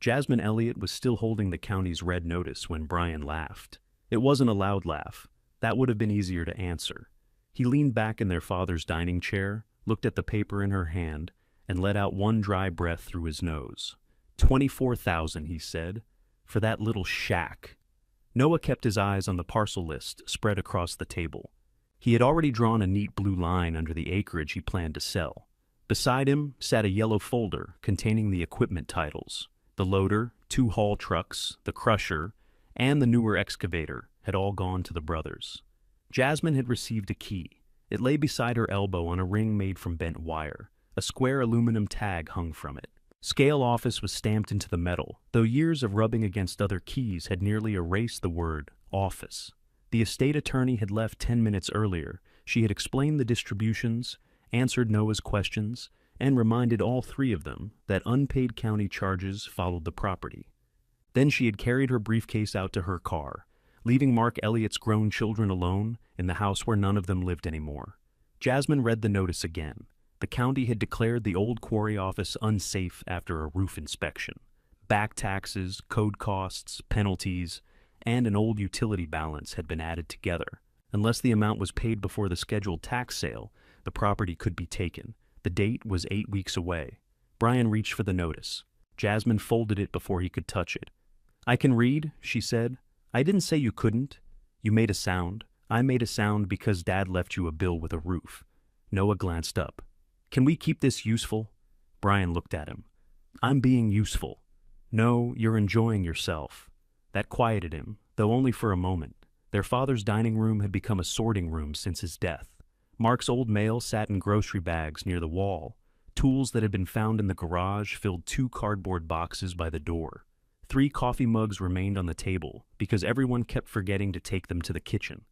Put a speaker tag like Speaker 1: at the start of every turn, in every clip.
Speaker 1: Jasmine Elliott was still holding the county's red notice when Brian laughed. It wasn't a loud laugh. That would have been easier to answer. He leaned back in their father's dining chair, looked at the paper in her hand, and let out one dry breath through his nose. 24,000, he said, for that little shack. Noah kept his eyes on the parcel list spread across the table. He had already drawn a neat blue line under the acreage he planned to sell. Beside him sat a yellow folder containing the equipment titles. The loader, 2 haul trucks, the crusher, and the newer excavator had all gone to the brothers. Jasmine had received a key. It lay beside her elbow on a ring made from bent wire. A square aluminum tag hung from it. Scale Office was stamped into the metal, though years of rubbing against other keys had nearly erased the word office. The estate attorney had left 10 minutes earlier. She had explained the distributions, answered Noah's questions, and reminded all 3 of them that unpaid county charges followed the property. Then she had carried her briefcase out to her car, leaving Mark Elliott's grown children alone in the house where none of them lived anymore. Jasmine read the notice again. The county had declared the old quarry office unsafe after a roof inspection. Back taxes, code costs, penalties, and an old utility balance had been added together. Unless the amount was paid before the scheduled tax sale, the property could be taken. The date was 8 weeks away. Brian reached for the notice. Jasmine folded it before he could touch it. "I can read," she said. "I didn't say you couldn't. You made a sound. I made a sound because Dad left you a bill with a roof." Noah glanced up. "Can we keep this useful?" Brian looked at him. "I'm being useful." "No, you're enjoying yourself." That quieted him, though only for a moment. Their father's dining room had become a sorting room since his death. Mark's old mail sat in grocery bags near the wall. Tools that had been found in the garage filled 2 cardboard boxes by the door. 3 coffee mugs remained on the table because everyone kept forgetting to take them to the kitchen.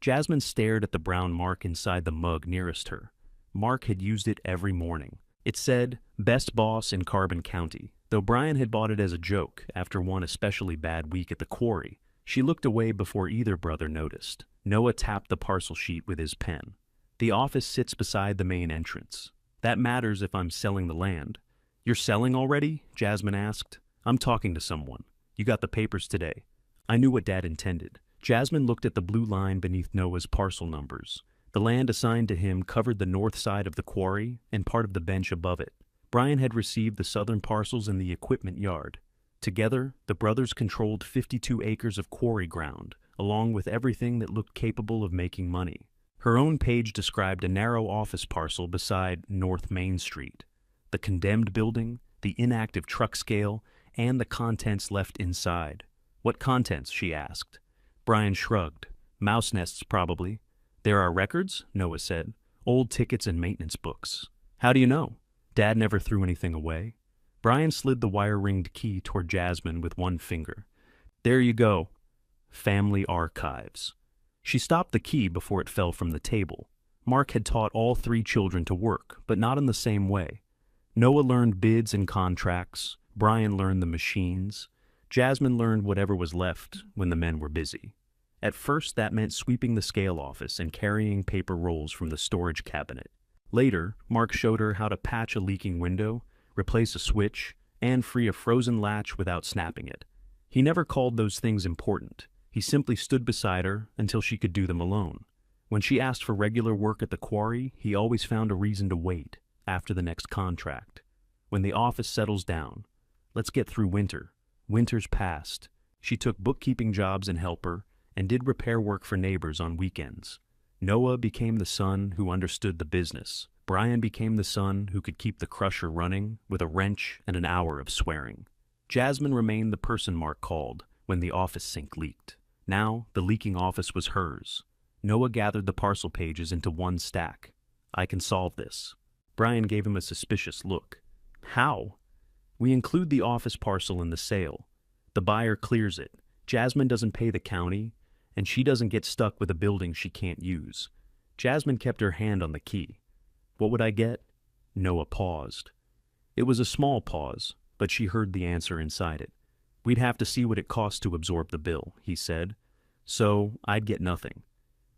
Speaker 1: Jasmine stared at the brown mark inside the mug nearest her. Mark had used it every morning. It said, "Best Boss in Carbon County," though Brian had bought it as a joke after one especially bad week at the quarry. She looked away before either brother noticed. Noah tapped the parcel sheet with his pen. "The office sits beside the main entrance. That matters if I'm selling the land." "You're selling already?" Jasmine asked. "I'm talking to someone. You got the papers today." I knew what Dad intended. Jasmine looked at the blue line beneath Noah's parcel numbers. The land assigned to him covered the north side of the quarry and part of the bench above it. Brian had received the southern parcels in the equipment yard. Together, the brothers controlled 52 acres of quarry ground, along with everything that looked capable of making money. Her own page described a narrow office parcel beside North Main Street. The condemned building, the inactive truck scale, and the contents left inside. "What contents?" she asked. Brian shrugged. "Mouse nests, probably." "There are records?" Noah said. "Old tickets and maintenance books." "How do you know?" "Dad never threw anything away." Brian slid the wire-ringed key toward Jasmine with one finger. "There you go. Family archives." She stopped the key before it fell from the table. Mark had taught all 3 children to work, but not in the same way. Noah learned bids and contracts. Brian learned the machines. Jasmine learned whatever was left when the men were busy. At first, that meant sweeping the scale office and carrying paper rolls from the storage cabinet. Later, Mark showed her how to patch a leaking window, replace a switch, and free a frozen latch without snapping it. He never called those things important. He simply stood beside her until she could do them alone. When she asked for regular work at the quarry, he always found a reason to wait after the next contract. When the office settles down, let's get through winter. Winter's passed. She took bookkeeping jobs and helper and did repair work for neighbors on weekends. Noah became the son who understood the business. Brian became the son who could keep the crusher running with a wrench and an hour of swearing. Jasmine remained the person Mark called when the office sink leaked. Now, the leaking office was hers. Noah gathered the parcel pages into one stack. "I can solve this." Brian gave him a suspicious look. "How?" "We include the office parcel in the sale. The buyer clears it. Jasmine doesn't pay the county, and she doesn't get stuck with a building she can't use." Jasmine kept her hand on the key. "What would I get?" Noah paused. It was a small pause, but she heard the answer inside it. "We'd have to see what it costs to absorb the bill," he said. "So, I'd get nothing.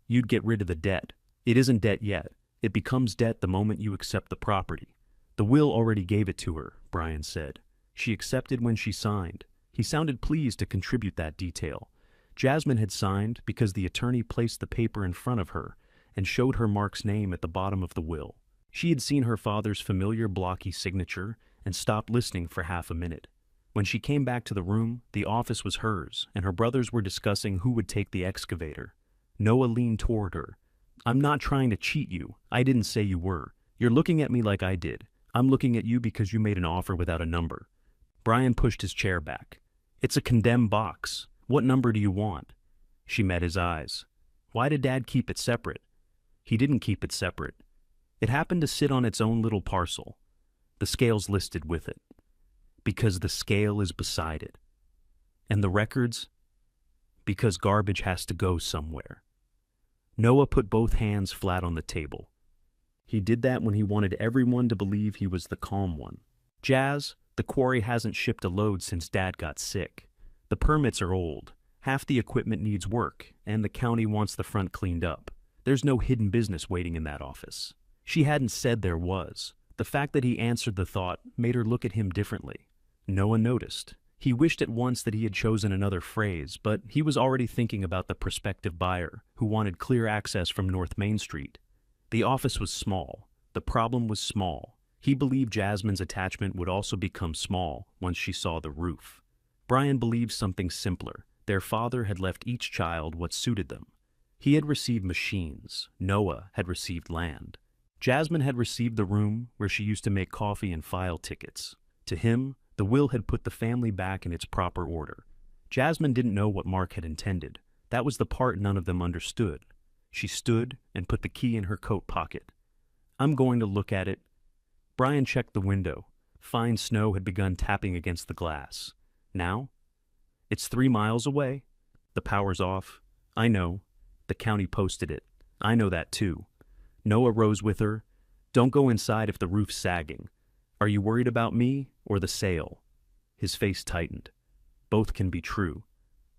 Speaker 1: You'd get rid of the debt. It isn't debt yet. It becomes debt the moment you accept the property." "The will already gave it to her," Brian said. She accepted when she signed. He sounded pleased to contribute that detail. Jasmine had signed because the attorney placed the paper in front of her and showed her Mark's name at the bottom of the will. She had seen her father's familiar blocky signature and stopped listening for half a minute. When she came back to the room, the office was hers, and her brothers were discussing who would take the excavator. Noah leaned toward her. "I'm not trying to cheat you. I didn't say you were. You're looking at me like I did. I'm looking at you because you made an offer without a number." Brian pushed his chair back. "It's a condemned box. What number do you want?" She met his eyes. "Why did Dad keep it separate?" "He didn't keep it separate. It happened to sit on its own little parcel. The scale's listed with it. Because the scale is beside it. And the records? Because garbage has to go somewhere." Noah put both hands flat on the table. He did that when he wanted everyone to believe he was the calm one. "Jazz, the quarry hasn't shipped a load since Dad got sick. The permits are old. Half the equipment needs work, and the county wants the front cleaned up. There's no hidden business waiting in that office." She hadn't said there was. The fact that he answered the thought made her look at him differently. Noah noticed. He wished at once that he had chosen another phrase, but he was already thinking about the prospective buyer, who wanted clear access from North Main Street. The office was small. The problem was small. He believed Jasmine's attachment would also become small once she saw the roof. Brian believed something simpler. Their father had left each child what suited them. He had received machines. Noah had received land. Jasmine had received the room where she used to make coffee and file tickets. To him, the will had put the family back in its proper order. Jasmine didn't know what Mark had intended. That was the part none of them understood. She stood and put the key in her coat pocket. "I'm going to look at it." Brian checked the window. Fine snow had begun tapping against the glass. "Now?" "It's 3 miles away." "The power's off." "I know. The county posted it." "I know that too." Noah rose with her. "Don't go inside if the roof's sagging. Are you worried about me or the sale?" His face tightened. Both can be true.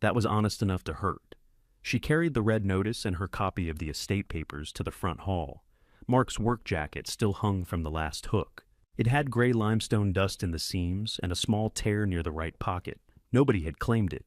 Speaker 1: That was honest enough to hurt. She carried the red notice and her copy of the estate papers to the front hall. Mark's work jacket still hung from the last hook. It had gray limestone dust in the seams and a small tear near the right pocket. Nobody had claimed it.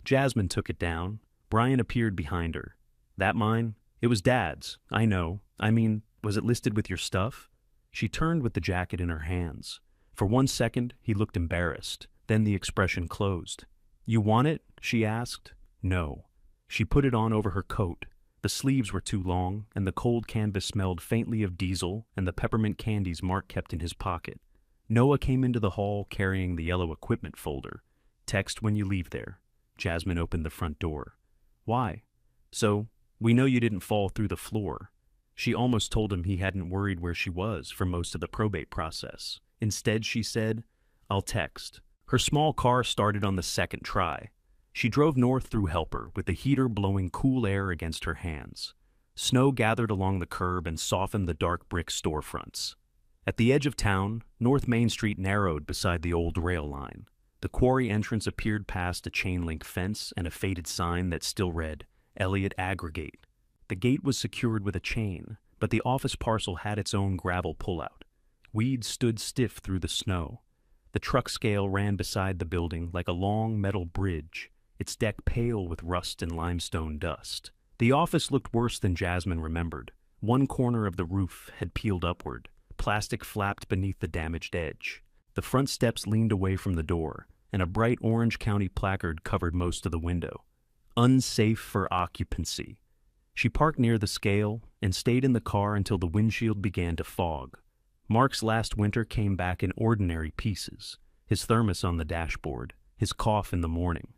Speaker 1: Jasmine took it down. Brian appeared behind her. "That mine? It was Dad's. I know. I mean, was it listed with your stuff?" She turned with the jacket in her hands. For 1 second, he looked embarrassed. Then the expression closed. "You want it?" she asked. "No." She put it on over her coat. The sleeves were too long, and the cold canvas smelled faintly of diesel and the peppermint candies Mark kept in his pocket. Noah came into the hall carrying the yellow equipment folder. "Text when you leave there." Jasmine opened the front door. "Why?" "So, we know you didn't fall through the floor." She almost told him he hadn't worried where she was for most of the probate process. Instead, she said, "I'll text." Her small car started on the second try. She drove north through Helper with the heater blowing cool air against her hands. Snow gathered along the curb and softened the dark brick storefronts. At the edge of town, North Main Street narrowed beside the old rail line. The quarry entrance appeared past a chain-link fence and a faded sign that still read, "Elliott Aggregate." The gate was secured with a chain, but the office parcel had its own gravel pullout. Weeds stood stiff through the snow. The truck scale ran beside the building like a long metal bridge, its deck pale with rust and limestone dust. The office looked worse than Jasmine remembered. One corner of the roof had peeled upward. Plastic flapped beneath the damaged edge. The front steps leaned away from the door, and a bright Orange County placard covered most of the window. "Unsafe for occupancy." She parked near the scale and stayed in the car until the windshield began to fog. Mark's last winter came back in ordinary pieces, his thermos on the dashboard, his cough in the morning.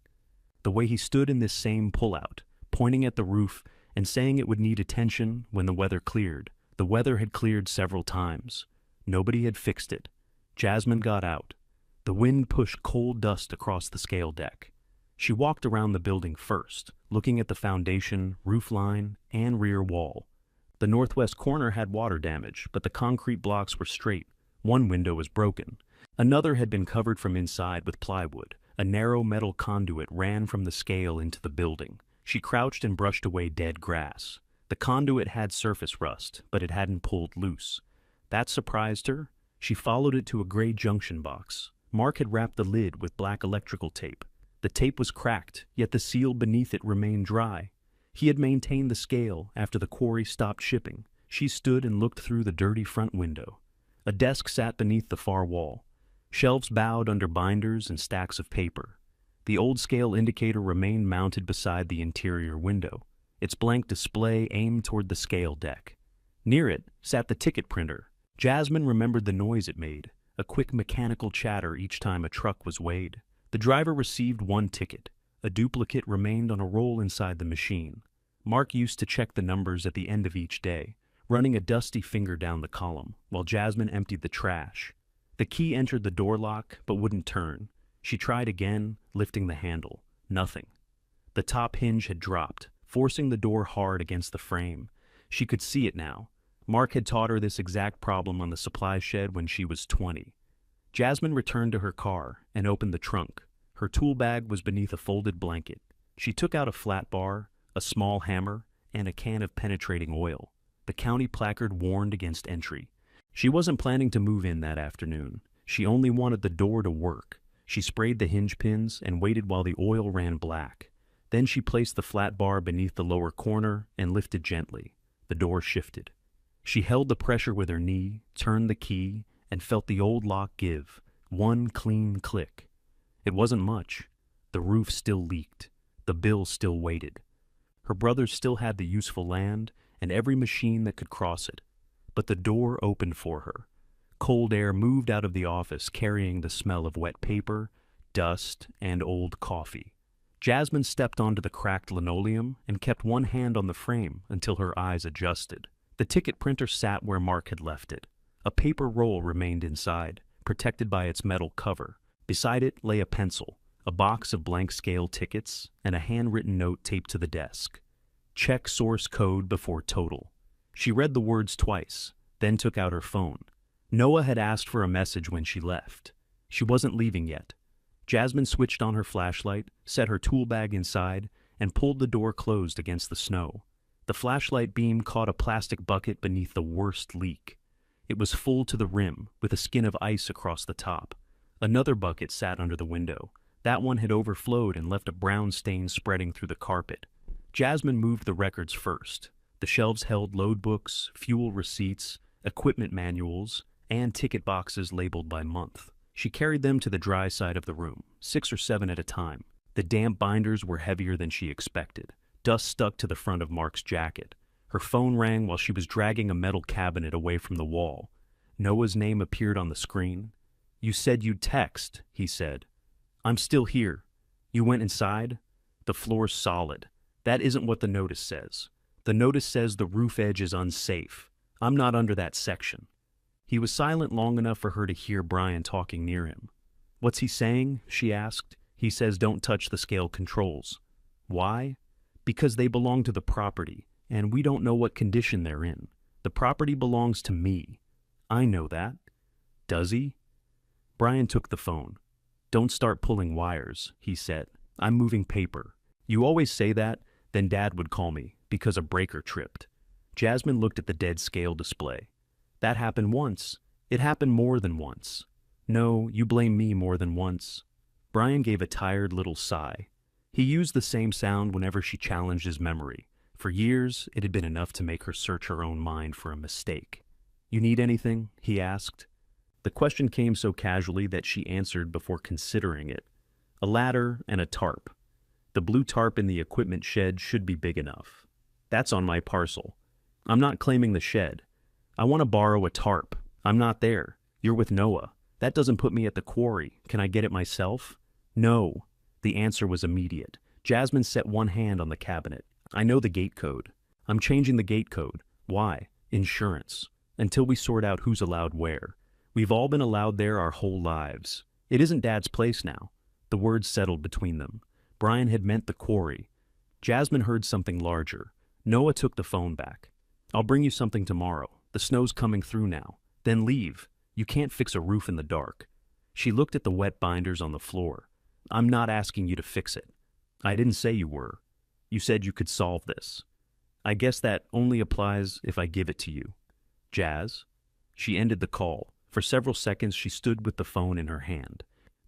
Speaker 1: The way he stood in this same pullout, pointing at the roof and saying it would need attention when the weather cleared. The weather had cleared several times. Nobody had fixed it. Jasmine got out. The wind pushed cold dust across the scale deck. She walked around the building first, looking at the foundation, roof line, and rear wall. The northwest corner had water damage, but the concrete blocks were straight. One window was broken. Another had been covered from inside with plywood. A narrow metal conduit ran from the scale into the building. She crouched and brushed away dead grass. The conduit had surface rust, but it hadn't pulled loose. That surprised her. She followed it to a gray junction box. Mark had wrapped the lid with black electrical tape. The tape was cracked, yet the seal beneath it remained dry. He had maintained the scale after the quarry stopped shipping. She stood and looked through the dirty front window. A desk sat beneath the far wall. Shelves bowed under binders and stacks of paper. The old scale indicator remained mounted beside the interior window, its blank display aimed toward the scale deck. Near it sat the ticket printer. Jasmine remembered the noise it made, a quick mechanical chatter each time a truck was weighed. The driver received one ticket. A duplicate remained on a roll inside the machine. Mark used to check the numbers at the end of each day, running a dusty finger down the column, while Jasmine emptied the trash. The key entered the door lock, but wouldn't turn. She tried again, lifting the handle. Nothing. The top hinge had dropped, forcing the door hard against the frame. She could see it now. Mark had taught her this exact problem on the supply shed when she was 20. Jasmine returned to her car and opened the trunk. Her tool bag was beneath a folded blanket. She took out a flat bar, a small hammer, and a can of penetrating oil. The county placard warned against entry. She wasn't planning to move in that afternoon. She only wanted the door to work. She sprayed the hinge pins and waited while the oil ran black. Then she placed the flat bar beneath the lower corner and lifted gently. The door shifted. She held the pressure with her knee, turned the key, and felt the old lock give. One clean click. It wasn't much. The roof still leaked. The bill still waited. Her brothers still had the useful land and every machine that could cross it. But the door opened for her. Cold air moved out of the office, carrying the smell of wet paper, dust, and old coffee. Jasmine stepped onto the cracked linoleum and kept one hand on the frame until her eyes adjusted. The ticket printer sat where Mark had left it. A paper roll remained inside, protected by its metal cover. Beside it lay a pencil, a box of blank scale tickets, and a handwritten note taped to the desk. Check source code before total. She read the words twice, then took out her phone. Noah had asked for a message when she left. She wasn't leaving yet. Jasmine switched on her flashlight, set her tool bag inside, and pulled the door closed against the snow. The flashlight beam caught a plastic bucket beneath the worst leak. It was full to the rim, with a skin of ice across the top. Another bucket sat under the window. That one had overflowed and left a brown stain spreading through the carpet. Jasmine moved the records first. The shelves held load books, fuel receipts, equipment manuals, and ticket boxes labeled by month. She carried them to the dry side of the room, 6 or 7 at a time. The damp binders were heavier than she expected. Dust stuck to the front of Mark's jacket. Her phone rang while she was dragging a metal cabinet away from the wall. Noah's name appeared on the screen. "You said you'd text," he said. "I'm still here. You went inside?" "The floor's solid. That isn't what the notice says. The notice says the roof edge is unsafe. I'm not under that section." He was silent long enough for her to hear Brian talking near him. "What's he saying?" she asked. "He says don't touch the scale controls." "Why?" "Because they belong to the property, and we don't know what condition they're in. The property belongs to me." "I know that." "Does he?" Brian took the phone. "Don't start pulling wires," he said. "I'm moving paper. You always say that, then Dad would call me, because a breaker tripped." Jasmine looked at the dead scale display. "That happened once. It happened more than once." "No, you blame me more than once." Brian gave a tired little sigh. He used the same sound whenever she challenged his memory. For years, it had been enough to make her search her own mind for a mistake. "You need anything?" he asked. The question came so casually that she answered before considering it. "A ladder and a tarp. The blue tarp in the equipment shed should be big enough." "That's on my parcel." "I'm not claiming the shed. I want to borrow a tarp. I'm not there. You're with Noah. That doesn't put me at the quarry. Can I get it myself?" "No." The answer was immediate. Jasmine set one hand on the cabinet. "I know the gate code. I'm changing the gate code." "Why?" "Insurance. Until we sort out who's allowed where. We've all been allowed there our whole lives. It isn't Dad's place now." The words settled between them. Brian had meant the quarry. Jasmine heard something larger. Noah took the phone back. "I'll bring you something tomorrow. The snow's coming through now. Then leave. You can't fix a roof in the dark." She looked at the wet binders on the floor. "I'm not asking you to fix it." "I didn't say you were. You said you could solve this." "I guess that only applies if I give it to you." "Jazz?" She ended the call. For several seconds she stood with the phone in her hand.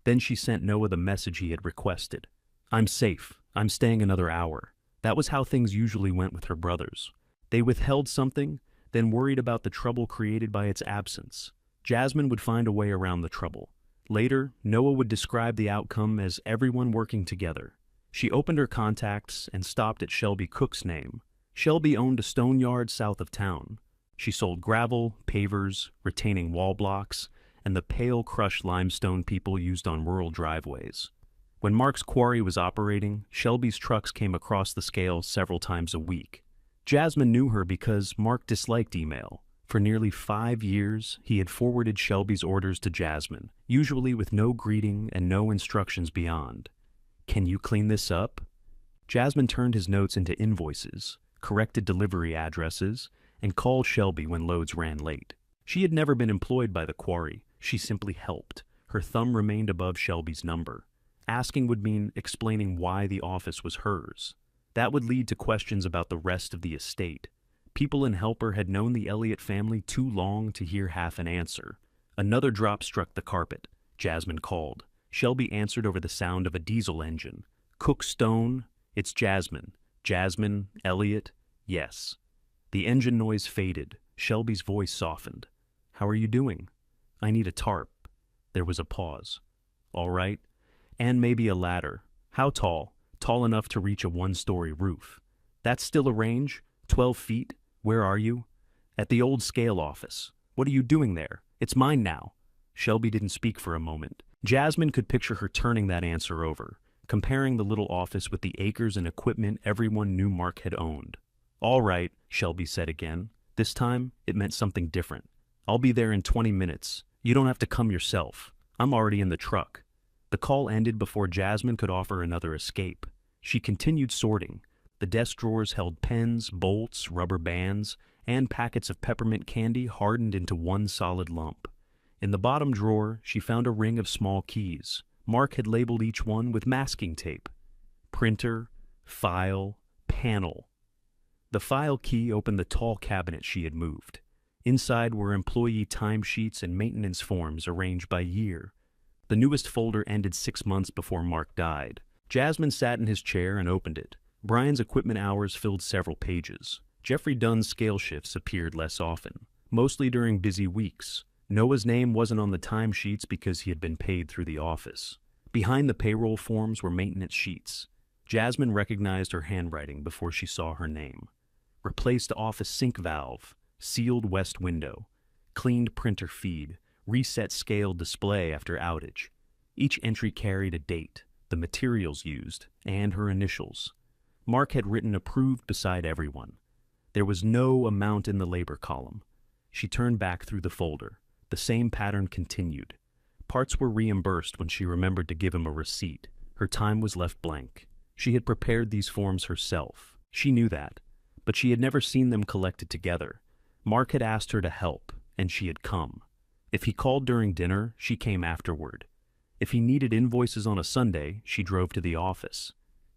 Speaker 1: Then she sent Noah the message he had requested. "I'm safe. I'm staying another hour." That was how things usually went with her brothers. They withheld something, then worried about the trouble created by its absence. Jasmine would find a way around the trouble. Later, Noah would describe the outcome as everyone working together. She opened her contacts and stopped at Shelby Cook's name. Shelby owned a stone yard south of town. She sold gravel, pavers, retaining wall blocks, and the pale crushed limestone people used on rural driveways. When Mark's quarry was operating, Shelby's trucks came across the scale several times a week. Jasmine knew her because Mark disliked email. For nearly 5 years, he had forwarded Shelby's orders to Jasmine, usually with no greeting and no instructions beyond. "Can you clean this up?" Jasmine turned his notes into invoices, corrected delivery addresses, and called Shelby when loads ran late. She had never been employed by the quarry. She simply helped. Her thumb remained above Shelby's number. Asking would mean explaining why the office was hers. That would lead to questions about the rest of the estate. People in Helper had known the Elliott family too long to hear half an answer. Another drop struck the carpet. Jasmine called. Shelby answered over the sound of a diesel engine. "Cook Stone, it's Jasmine." "Jasmine, Elliott?" "Yes." The engine noise faded. Shelby's voice softened. "How are you doing?" "I need a tarp." There was a pause. "All right. And maybe a ladder." "How tall?" "Tall enough to reach a one-story roof." "That's still a range? 12 feet? Where are you?" "At the old scale office." "What are you doing there?" "It's mine now." Shelby didn't speak for a moment. Jasmine could picture her turning that answer over, comparing the little office with the acres and equipment everyone knew Mark had owned. "All right," Shelby said again. This time, it meant something different. "I'll be there in 20 minutes. You don't have to come yourself. I'm already in the truck." The call ended before Jasmine could offer another escape. She continued sorting. The desk drawers held pens, bolts, rubber bands, and packets of peppermint candy hardened into one solid lump. In the bottom drawer, she found a ring of small keys. Mark had labeled each one with masking tape. Printer, file, panel. The file key opened the tall cabinet she had moved. Inside were employee timesheets and maintenance forms arranged by year. The newest folder ended 6 months before Mark died. Jasmine sat in his chair and opened it. Brian's equipment hours filled several pages. Jeffrey Dunn's scale shifts appeared less often, mostly during busy weeks. Noah's name wasn't on the timesheets because he had been paid through the office. Behind the payroll forms were maintenance sheets. Jasmine recognized her handwriting before she saw her name. Replaced office sink valve, sealed west window, cleaned printer feed, reset scale display after outage. Each entry carried a date, the materials used, and her initials. Mark had written approved beside everyone. There was no amount in the labor column. She turned back through the folder. The same pattern continued. Parts were reimbursed when she remembered to give him a receipt. Her time was left blank. She had prepared these forms herself. She knew that, but she had never seen them collected together. Mark had asked her to help, and she had come. If he called during dinner, she came afterward. If he needed invoices on a Sunday, she drove to the office.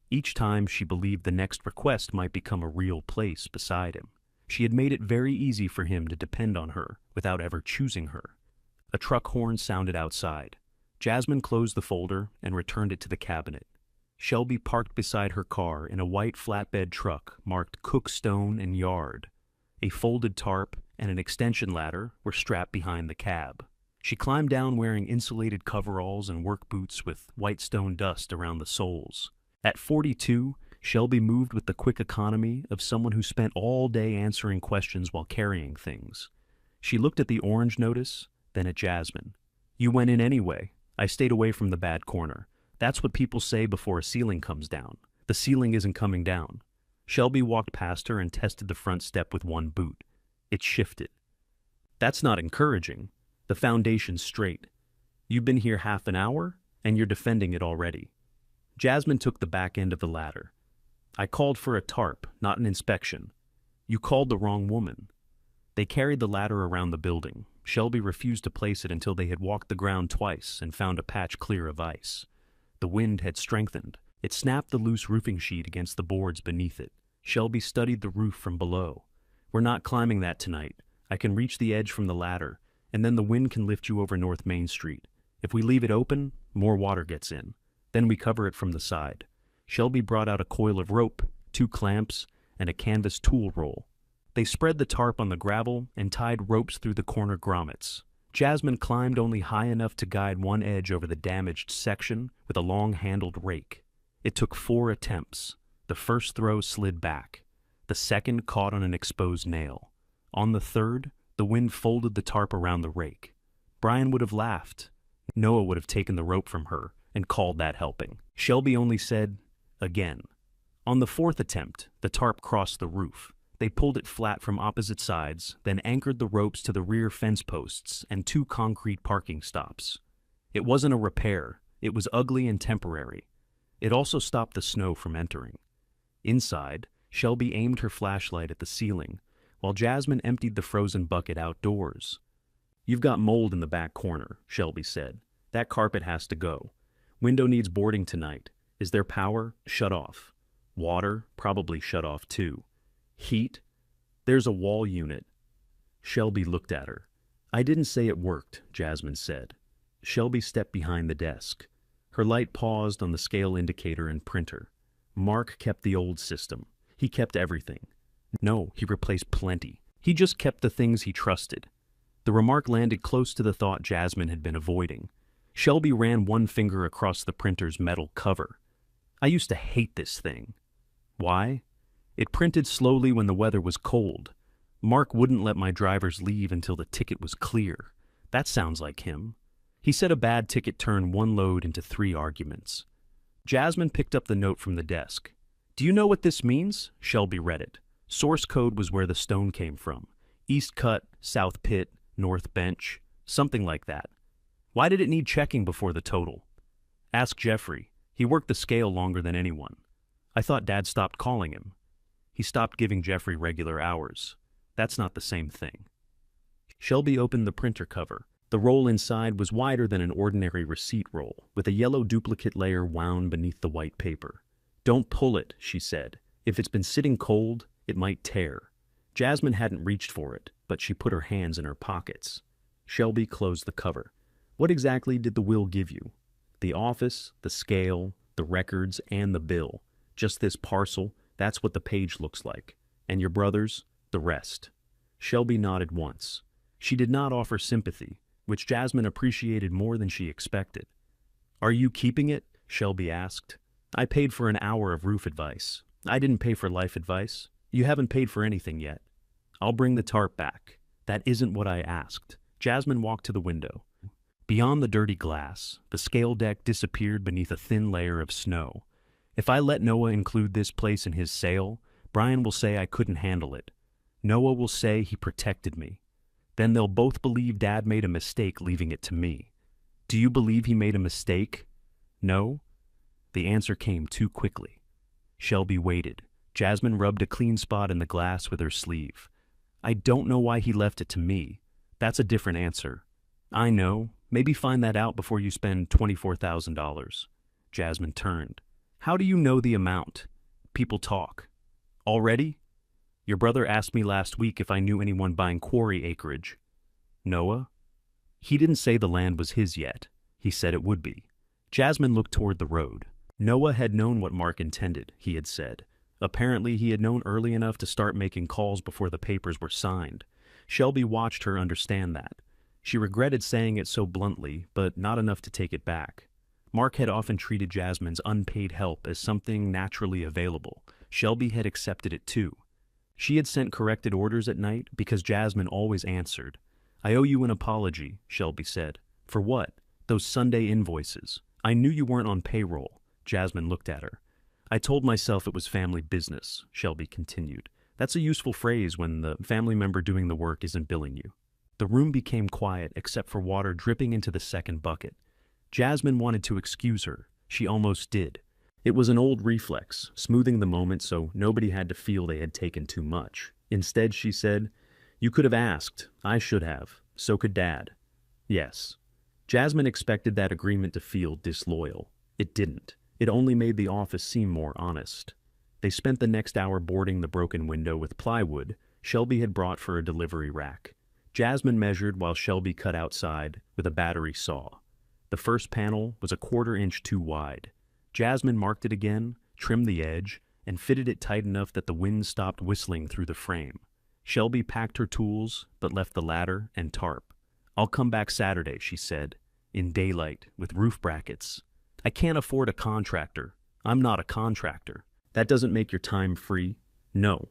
Speaker 1: Each time, she believed the next request might become a real place beside him. She had made it very easy for him to depend on her without ever choosing her. A truck horn sounded outside. Jasmine closed the folder and returned it to the cabinet. Shelby parked beside her car in a white flatbed truck marked Cook Stone and Yard. A folded tarp and an extension ladder were strapped behind the cab. She climbed down wearing insulated coveralls and work boots with white stone dust around the soles. At 42, Shelby moved with the quick economy of someone who spent all day answering questions while carrying things. She looked at the orange notice, then at Jasmine. "You went in anyway. I stayed away from the bad corner. That's what people say before a ceiling comes down. The ceiling isn't coming down." Shelby walked past her and tested the front step with one boot. It shifted. "That's not encouraging. The foundation's straight. You've been here half an hour, and you're defending it already." Jasmine took the back end of the ladder. "I called for a tarp, not an inspection." "You called the wrong woman." They carried the ladder around the building. Shelby refused to place it until they had walked the ground twice and found a patch clear of ice. The wind had strengthened. It snapped the loose roofing sheet against the boards beneath it. Shelby studied the roof from below. "We're not climbing that tonight. I can reach the edge from the ladder, and then the wind can lift you over North Main Street. If we leave it open, More water gets in. Then we cover it from the side. Shelby brought out a coil of rope, 2 clamps, and a canvas tool roll. They spread the tarp on the gravel and tied ropes through the corner grommets. Jasmine climbed only high enough to guide one edge over the damaged section with a long-handled rake. It took 4 attempts. The first throw slid back. The second caught on an exposed nail. On the third, the wind folded the tarp around the rake. Brian would have laughed. Noah would have taken the rope from her and called that helping. Shelby only said, again. On the 4th attempt, the tarp crossed the roof. They pulled it flat from opposite sides, then anchored the ropes to the rear fence posts and 2 concrete parking stops. It wasn't a repair. It was ugly and temporary. It also stopped the snow from entering. Inside, Shelby aimed her flashlight at the ceiling, while Jasmine emptied the frozen bucket outdoors. "You've got mold in the back corner," Shelby said. "That carpet has to go. Window needs boarding tonight. Is there power? Shut off. Water? Probably shut off too. Heat? There's a wall unit." Shelby looked at her. "I didn't say it worked," Jasmine said. Shelby stepped behind the desk. Her light paused on the scale indicator and printer. Mark kept the old system. He kept everything. No, he replaced plenty. He just kept the things he trusted. The remark landed close to the thought Jasmine had been avoiding. Shelby ran one finger across the printer's metal cover. "I used to hate this thing." "Why?" "It printed slowly when the weather was cold. Mark wouldn't let my drivers leave until the ticket was clear. That sounds like him. He said a bad ticket turned one load into 3 arguments." Jasmine picked up the note from the desk. "Do you know what this means?" Shelby read it. Source code was where the stone came from. East Cut, South Pit, North Bench, something like that. "Why did it need checking before the total?" "Ask Jeffrey. He worked the scale longer than anyone. I thought Dad stopped calling him." "He stopped giving Jeffrey regular hours. That's not the same thing." Shelby opened the printer cover. The roll inside was wider than an ordinary receipt roll, with a yellow duplicate layer wound beneath the white paper. "Don't pull it," she said. "If it's been sitting cold, it might tear." Jasmine hadn't reached for it, but she put her hands in her pockets. Shelby closed the cover. "What exactly did the will give you?" "The office, the scale, the records, and the bill. Just this parcel, that's what the page looks like. And your brothers, the rest." Shelby nodded once. She did not offer sympathy, which Jasmine appreciated more than she expected. "Are you keeping it?" Shelby asked. "I paid for an hour of roof advice. I didn't pay for life advice. You haven't paid for anything yet." "I'll bring the tarp back." "That isn't what I asked." Jasmine walked to the window. Beyond the dirty glass, the scale deck disappeared beneath a thin layer of snow. "If I let Noah include this place in his sale, Brian will say I couldn't handle it. Noah will say he protected me. Then they'll both believe Dad made a mistake leaving it to me. Do you believe he made a mistake? No?" The answer came too quickly. Shelby waited. Jasmine rubbed a clean spot in the glass with her sleeve. "I don't know why he left it to me. That's a different answer." "I know. Maybe find that out before you spend $24,000. Jasmine turned. "How do you know the amount?" "People talk." "Already?" "Your brother asked me last week if I knew anyone buying Quarry acreage." "Noah?" "He didn't say the land was his yet. He said it would be." Jasmine looked toward the road. Noah had known what Mark intended, he had said. Apparently he had known early enough to start making calls before the papers were signed. Shelby watched her understand that. She regretted saying it so bluntly, but not enough to take it back. Mark had often treated Jasmine's unpaid help as something naturally available. Shelby had accepted it too. She had sent corrected orders at night because Jasmine always answered. "I owe you an apology," Shelby said. "For what?" "Those Sunday invoices. I knew you weren't on payroll." Jasmine looked at her. "I told myself it was family business," Shelby continued. "That's a useful phrase when the family member doing the work isn't billing you." The room became quiet except for water dripping into the second bucket. Jasmine wanted to excuse her. She almost did. It was an old reflex, smoothing the moment so nobody had to feel they had taken too much. Instead, she said, "You could have asked. I should have. So could Dad." "Yes." Jasmine expected that agreement to feel disloyal. It didn't. It only made the office seem more honest. They spent the next hour boarding the broken window with plywood Shelby had brought for a delivery rack. Jasmine measured while Shelby cut outside with a battery saw. The first panel was a 1/4 inch too wide. Jasmine marked it again, trimmed the edge, and fitted it tight enough that the wind stopped whistling through the frame. Shelby packed her tools, but left the ladder and tarp. "I'll come back Saturday," she said, "in daylight, with roof brackets. I can't afford a contractor. I'm not a contractor." "That doesn't make your time free." "No.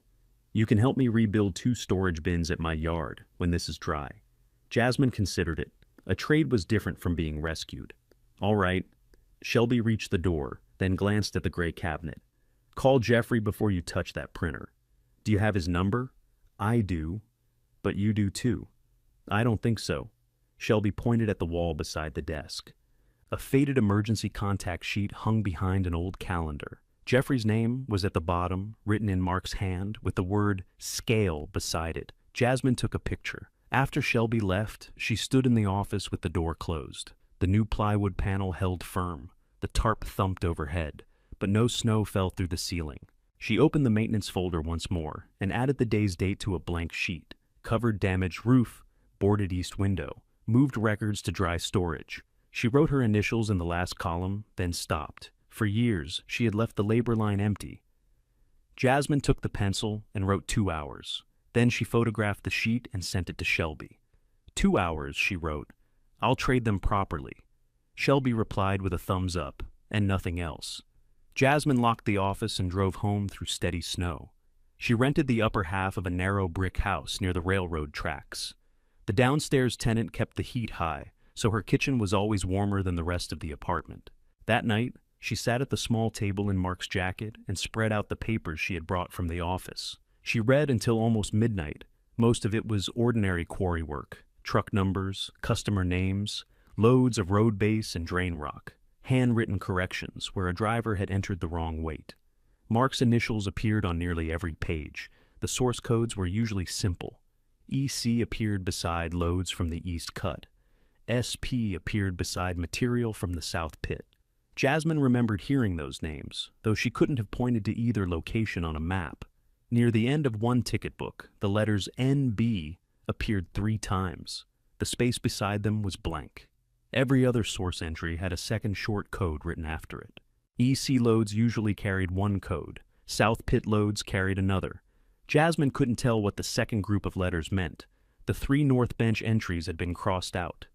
Speaker 1: You can help me rebuild 2 storage bins at my yard when this is dry." Jasmine considered it. A trade was different from being rescued. "All right." Shelby reached the door, then glanced at the gray cabinet. "Call Jeffrey before you touch that printer." "Do you have his number?" "I do. But you do too." "I don't think so." Shelby pointed at the wall beside the desk. A faded emergency contact sheet hung behind an old calendar. Jeffrey's name was at the bottom, written in Mark's hand, with the word "scale" beside it. Jasmine took a picture. After Shelby left, she stood in the office with the door closed. The new plywood panel held firm. The tarp thumped overhead, but no snow fell through the ceiling. She opened the maintenance folder once more and added the day's date to a blank sheet. Covered damaged roof, boarded east window, moved records to dry storage. She wrote her initials in the last column, then stopped. For years, she had left the labor line empty. Jasmine took the pencil and wrote 2 hours. Then she photographed the sheet and sent it to Shelby. 2 hours, she wrote. "I'll trade them properly." Shelby replied with a thumbs up, and nothing else. Jasmine locked the office and drove home through steady snow. She rented the upper half of a narrow brick house near the railroad tracks. The downstairs tenant kept the heat high, so her kitchen was always warmer than the rest of the apartment. That night, she sat at the small table in Mark's jacket and spread out the papers she had brought from the office. She read until almost midnight. Most of it was ordinary quarry work: truck numbers, customer names, loads of road base and drain rock, handwritten corrections where a driver had entered the wrong weight. Mark's initials appeared on nearly every page. The source codes were usually simple. EC appeared beside loads from the East Cut. SP appeared beside material from the South Pit. Jasmine remembered hearing those names, though she couldn't have pointed to either location on a map. Near the end of one ticket book, the letters NB appeared 3 times. The space beside them was blank. Every other source entry had a second short code written after it. EC loads usually carried one code. South Pit loads carried another. Jasmine couldn't tell what the second group of letters meant. The 3 North Bench entries had been crossed out.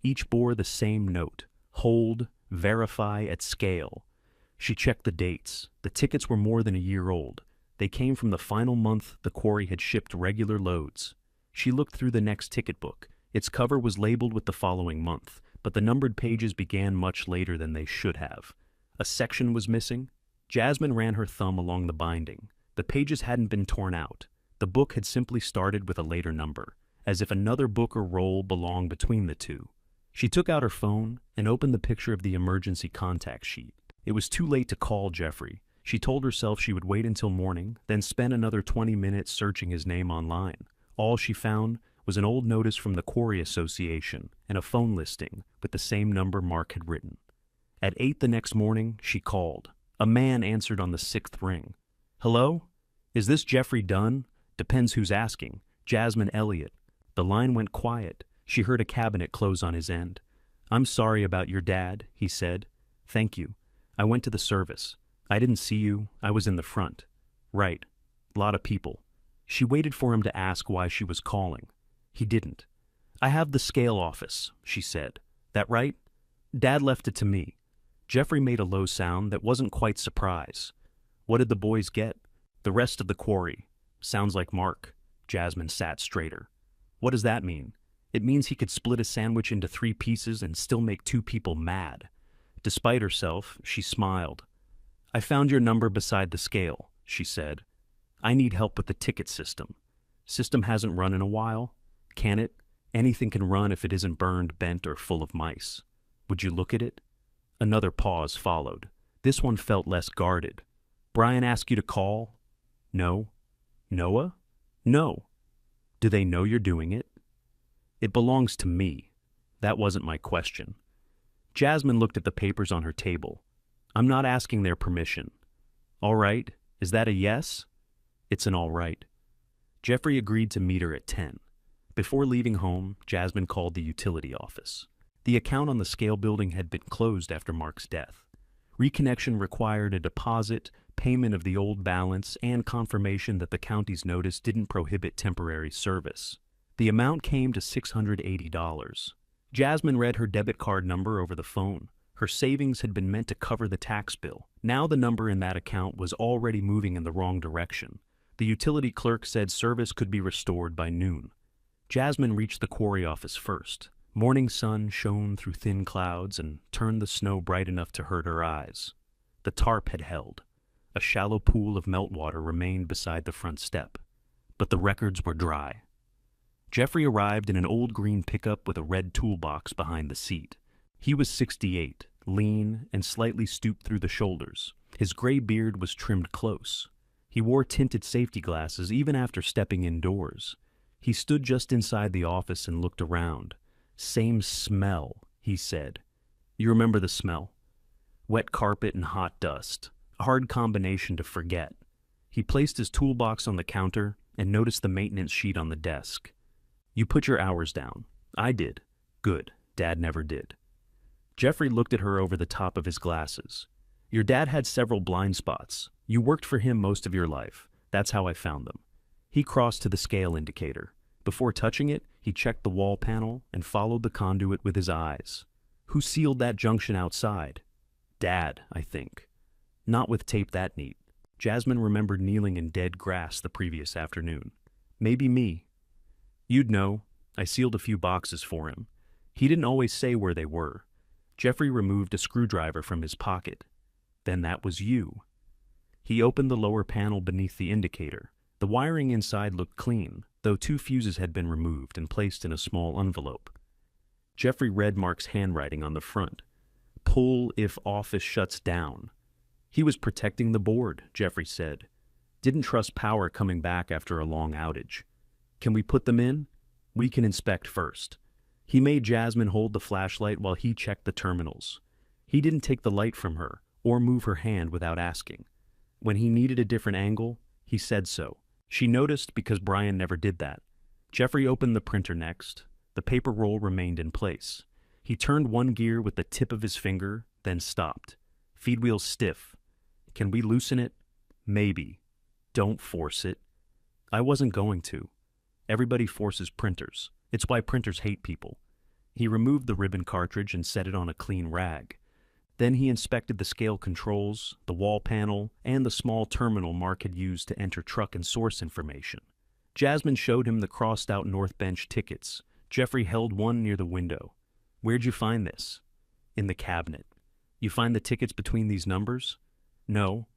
Speaker 1: Each bore the same note: hold, verify at scale. She checked the dates. The tickets were more than a year old. They came from the final month the quarry had shipped regular loads. She looked through the next ticket book. Its cover was labeled with the following month, but the numbered pages began much later than they should have. A section was missing. Jasmine ran her thumb along the binding. The pages hadn't been torn out. The book had simply started with a later number, as if another book or roll belonged between the two. She took out her phone and opened the picture of the emergency contact sheet. It was too late to call Jeffrey. She told herself she would wait until morning, then spend another 20 minutes searching his name online. All she found was an old notice from the Quarry Association and a phone listing with the same number Mark had written. At 8 the next morning, she called. A man answered on the 6th ring. "Hello? Is this Jeffrey Dunn? Depends who's asking. Jasmine Elliott." The line went quiet. She heard a cabinet close on his end. "I'm sorry about your dad," he said. "Thank you. I went to the service. I didn't see you. I was in the front." "Right. Lot of people." She waited for him to ask why she was calling. He didn't. "I have the scale office," she said. "That right?" "Dad left it to me." Jeffrey made a low sound that wasn't quite surprise. "What did the boys get?" "The rest of the quarry." "Sounds like Mark." Jasmine sat straighter. "What does that mean?" "It means he could split a sandwich into 3 pieces and still make 2 people mad." Despite herself, she smiled. "I found your number beside the scale," she said. "I need help with the ticket system. System hasn't run in a while. Can it? Anything can run if it isn't burned, bent, or full of mice. Would you look at it?" Another pause followed. This one felt less guarded. "Brian asked you to call?" "No." "Noah?" "No." "Do they know you're doing it?" "It belongs to me." That wasn't my question. Jasmine looked at the papers on her table. "I'm not asking their permission." "All right. Is that a yes?" "It's an all right." Jeffrey agreed to meet her at 10. Before leaving home, Jasmine called the utility office. The account on the scale building had been closed after Mark's death. Reconnection required a deposit, payment of the old balance, and confirmation that the county's notice didn't prohibit temporary service. The amount came to $680. Jasmine read her debit card number over the phone. Her savings had been meant to cover the tax bill. Now the number in that account was already moving in the wrong direction. The utility clerk said service could be restored by noon. Jasmine reached the Quarry office first. Morning sun shone through thin clouds and turned the snow bright enough to hurt her eyes. The tarp had held. A shallow pool of meltwater remained beside the front step. But the records were dry. Jeffrey arrived in an old green pickup with a red toolbox behind the seat. He was 68, lean and slightly stooped through the shoulders. His gray beard was trimmed close. He wore tinted safety glasses even after stepping indoors. He stood just inside the office and looked around. "Same smell," he said. "You remember the smell? Wet carpet and hot dust. A hard combination to forget." He placed his toolbox on the counter and noticed the maintenance sheet on the desk. "You put your hours down." "I did." "Good. Dad never did." Jeffrey looked at her over the top of his glasses. "Your dad had several blind spots. You worked for him most of your life. That's how I found them." He crossed to the scale indicator. Before touching it, he checked the wall panel and followed the conduit with his eyes. "Who sealed that junction outside?" "Dad, I think." "Not with tape that neat." Jasmine remembered kneeling in dead grass the previous afternoon. "Maybe me." "You'd know. I sealed a few boxes for him. He didn't always say where they were." Jeffrey removed a screwdriver from his pocket. "Then that was you." He opened the lower panel beneath the indicator. The wiring inside looked clean, though 2 fuses had been removed and placed in a small envelope. Jeffrey read Mark's handwriting on the front. "Pull if office shuts down." He was protecting the board, Jeffrey said. "Didn't trust power coming back after a long outage." "Can we put them in?" "We can inspect first." He made Jasmine hold the flashlight while he checked the terminals. He didn't take the light from her or move her hand without asking. When he needed a different angle, he said so. She noticed because Brian never did that. Jeffrey opened the printer next. The paper roll remained in place. He turned one gear with the tip of his finger, then stopped. "Feed wheel's stiff. Can we loosen it?" "Maybe." "Don't force it." "I wasn't going to." Everybody forces printers. It's why printers hate people. He removed the ribbon cartridge and set it on a clean rag. Then he inspected the scale controls, the wall panel, and the small terminal Mark had used to enter truck and source information. Jasmine showed him the crossed-out North Bench tickets. Jeffrey held one near the window. "Where'd you find this?" "In the cabinet." "You find the tickets between these numbers?" "No.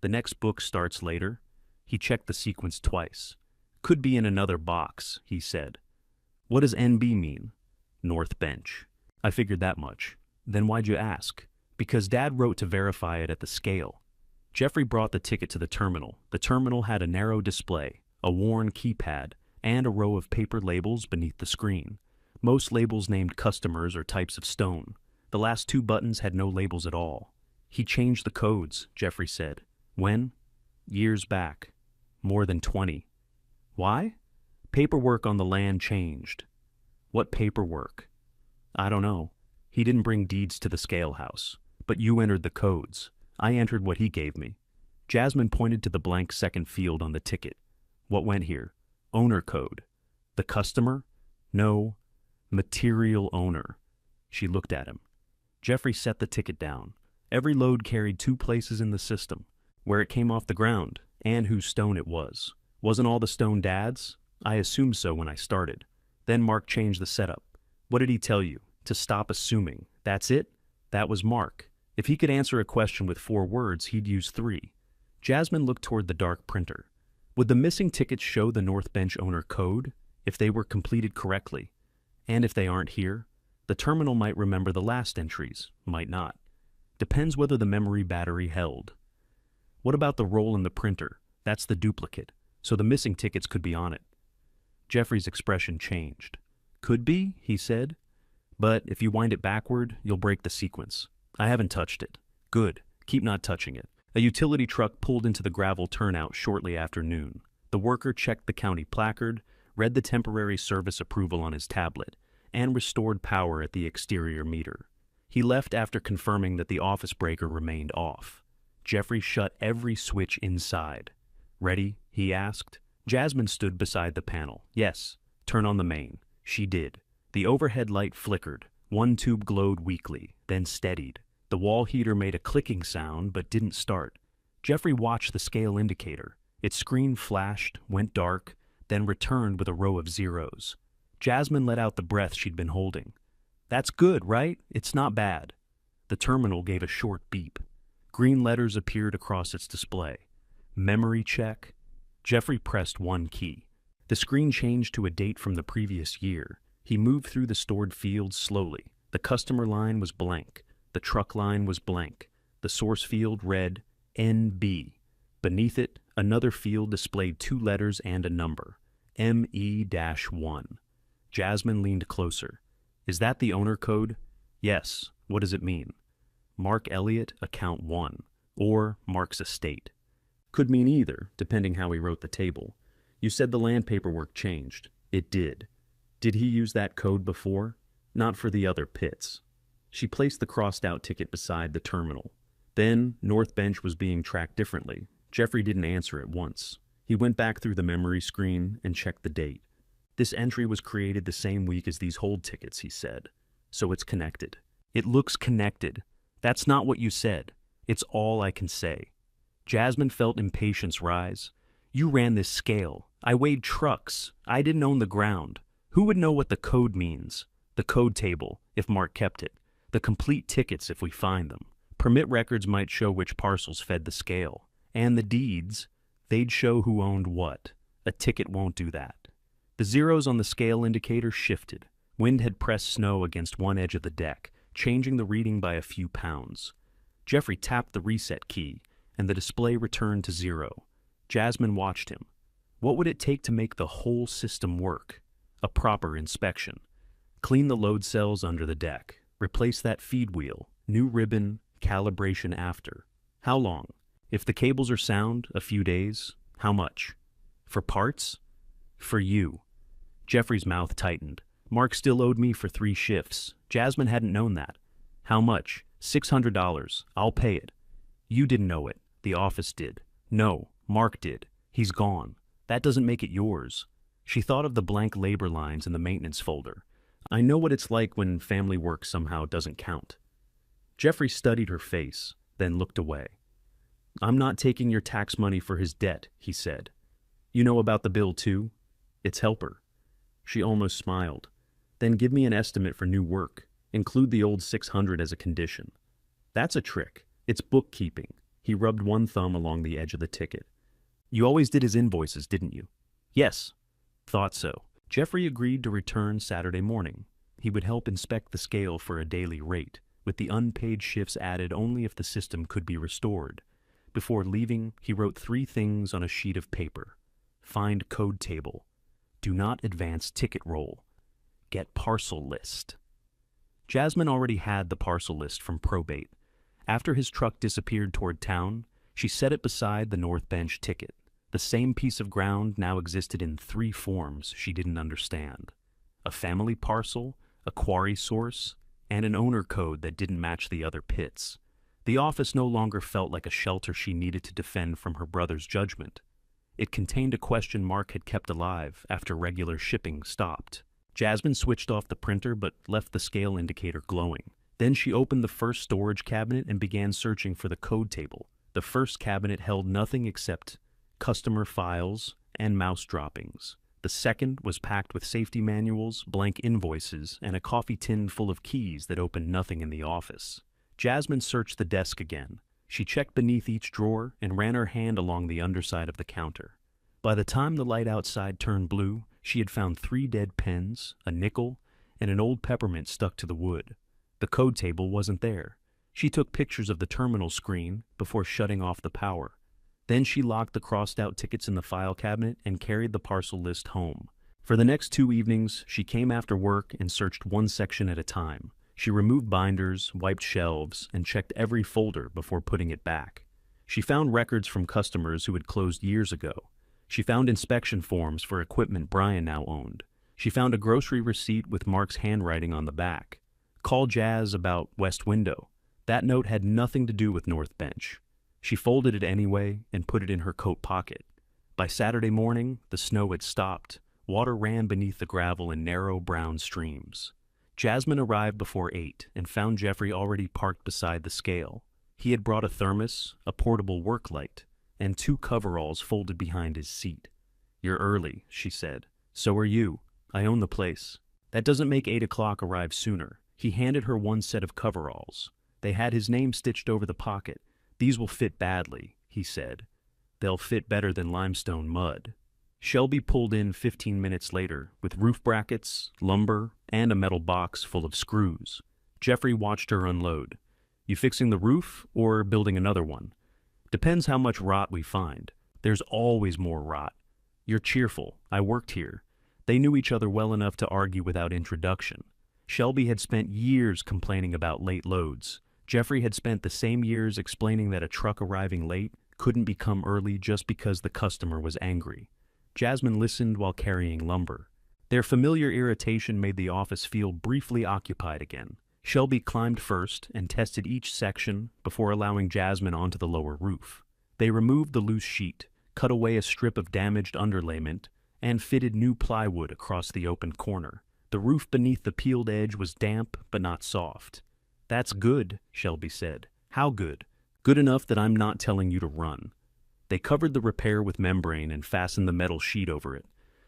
Speaker 1: The next book starts later." He checked the sequence twice. "Could be in another box," he said. "What does NB mean?" "North Bench." "I figured that much." "Then why'd you ask?" "Because Dad wrote to verify it at the scale." Jeffrey brought the ticket to the terminal. The terminal had a narrow display, a worn keypad, and a row of paper labels beneath the screen. Most labels named customers or types of stone. The last 2 buttons had no labels at all. "He changed the codes," Jeffrey said. "When?" "Years back. More than 20. "Why?" "Paperwork on the land changed." "What paperwork?" "I don't know. He didn't bring deeds to the scale house. But you entered the codes. I entered what he gave me." Jasmine pointed to the blank second field on the ticket. "What went here?" "Owner code." "The customer?" "No. Material owner." She looked at him. Jeffrey set the ticket down. Every load carried 2 places in the system: where it came off the ground and whose stone it was. "Wasn't all the stone Dad's?" "I assumed so when I started." Then Mark changed the setup. "What did he tell you?" "To stop assuming." "That's it?" That was Mark. If he could answer a question with 4 words, he'd use 3. Jasmine looked toward the dark printer. Would the missing tickets show the North Bench owner code, if they were completed correctly? And if they aren't here? The terminal might remember the last entries, might not. Depends whether the memory battery held. What about the roll in the printer? That's the duplicate, so the missing tickets could be on it. Jeffrey's expression changed. "Could be," he said. "But if you wind it backward, you'll break the sequence." "I haven't touched it." "Good. Keep not touching it." A utility truck pulled into the gravel turnout shortly after noon. The worker checked the county placard, read the temporary service approval on his tablet, and restored power at the exterior meter. He left after confirming that the office breaker remained off. Jeffrey shut every switch inside. "Ready?" he asked. Jasmine stood beside the panel. "Yes, turn on the main." She did. The overhead light flickered. One tube glowed weakly, then steadied. The wall heater made a clicking sound but didn't start. Jeffrey watched the scale indicator. Its screen flashed, went dark, then returned with a row of zeros. Jasmine let out the breath she'd been holding. "That's good, right? It's not bad." The terminal gave a short beep. Green letters appeared across its display. "Memory check." Jeffrey pressed one key. The screen changed to a date from the previous year. He moved through the stored fields slowly. The customer line was blank. The truck line was blank. The source field read NB. Beneath it, another field displayed 2 letters and a number, ME-1. Jasmine leaned closer. "Is that the owner code?" "Yes." "What does it mean?" "Mark Elliott, account 1, or Mark's estate." "Could mean either, depending how he wrote the table. You said the land paperwork changed." "It did." "Did he use that code before?" "Not for the other pits." She placed the crossed-out ticket beside the terminal. Then, North Bench was being tracked differently. Jeffrey didn't answer at once. He went back through the memory screen and checked the date. "This entry was created the same week as these hold tickets," he said. "So it's connected." "It looks connected." "That's not what you said." "It's all I can say." Jasmine felt impatience rise. "You ran this scale. I weighed trucks. I didn't own the ground. Who would know what the code means? The code table, if Mark kept it. The complete tickets if we find them. Permit records might show which parcels fed the scale. And the deeds, they'd show who owned what. A ticket won't do that." The zeros on the scale indicator shifted. Wind had pressed snow against one edge of the deck, changing the reading by a few pounds. Jeffrey tapped the reset key, and the display returned to 0. Jasmine watched him. What would it take to make the whole system work? A proper inspection. Clean the load cells under the deck. Replace that feed wheel. New ribbon, calibration after. How long? If the cables are sound, a few days. How much? For parts? For you. Jeffrey's mouth tightened. Mark still owed me for 3 shifts. Jasmine hadn't known that. "How much?" $600. "I'll pay it." "You didn't know it. The office did." "No, Mark did. He's gone. That doesn't make it yours." She thought of the blank labor lines in the maintenance folder. "I know what it's like when family work somehow doesn't count." Jeffrey studied her face, then looked away. "I'm not taking your tax money for his debt," he said. "You know about the bill too?" "It's helper." She almost smiled. "Then give me an estimate for new work. Include the old 600 as a condition." "That's a trick. It's bookkeeping." He rubbed one thumb along the edge of the ticket. "You always did his invoices, didn't you?" "Yes." "Thought so." Jeffrey agreed to return Saturday morning. He would help inspect the scale for a daily rate, with the unpaid shifts added only if the system could be restored. Before leaving, he wrote 3 things on a sheet of paper. Find code table. Do not advance ticket roll. Get parcel list. Jasmine already had the parcel list from probate. After his truck disappeared toward town, she set it beside the North Bench ticket. The same piece of ground now existed in 3 forms she didn't understand. A family parcel, a quarry source, and an owner code that didn't match the other pits. The office no longer felt like a shelter she needed to defend from her brother's judgment. It contained a question Mark had kept alive after regular shipping stopped. Jasmine switched off the printer but left the scale indicator glowing. Then she opened the first storage cabinet and began searching for the code table. The first cabinet held nothing except customer files and mouse droppings. The second was packed with safety manuals, blank invoices, and a coffee tin full of keys that opened nothing in the office. Jasmine searched the desk again. She checked beneath each drawer and ran her hand along the underside of the counter. By the time the light outside turned blue, she had found 3 dead pens, a nickel, and an old peppermint stuck to the wood. The code table wasn't there. She took pictures of the terminal screen before shutting off the power. Then she locked the crossed-out tickets in the file cabinet and carried the parcel list home. For the next 2 evenings, she came after work and searched one section at a time. She removed binders, wiped shelves, and checked every folder before putting it back. She found records from customers who had closed years ago. She found inspection forms for equipment Brian now owned. She found a grocery receipt with Mark's handwriting on the back. Call Jazz about West Window. That note had nothing to do with North Bench. She folded it anyway and put it in her coat pocket. By Saturday morning, the snow had stopped. Water ran beneath the gravel in narrow brown streams. Jasmine arrived before 8 and found Jeffrey already parked beside the scale. He had brought a thermos, a portable work light, and 2 coveralls folded behind his seat. "You're early," she said. "So are you. I own the place." "That doesn't make 8 o'clock arrive sooner." He handed her 1 set of coveralls. They had his name stitched over the pocket. "These will fit badly," he said. "They'll fit better than limestone mud." Shelby pulled in 15 minutes later with roof brackets, lumber, and a metal box full of screws. Jeffrey watched her unload. "You fixing the roof or building another one?" "Depends how much rot we find. There's always more rot." "You're cheerful. I worked here." They knew each other well enough to argue without introduction. Shelby had spent years complaining about late loads. Jeffrey had spent the same years explaining that a truck arriving late couldn't become early just because the customer was angry. Jasmine listened while carrying lumber. Their familiar irritation made the office feel briefly occupied again. Shelby climbed first and tested each section before allowing Jasmine onto the lower roof. They removed the loose sheet, cut away a strip of damaged underlayment, and fitted new plywood across the open corner. The roof beneath the peeled edge was damp but not soft. "That's good," Shelby said. "How good?" "Good enough that I'm not telling you to run." They covered the repair with membrane and fastened the metal sheet over it.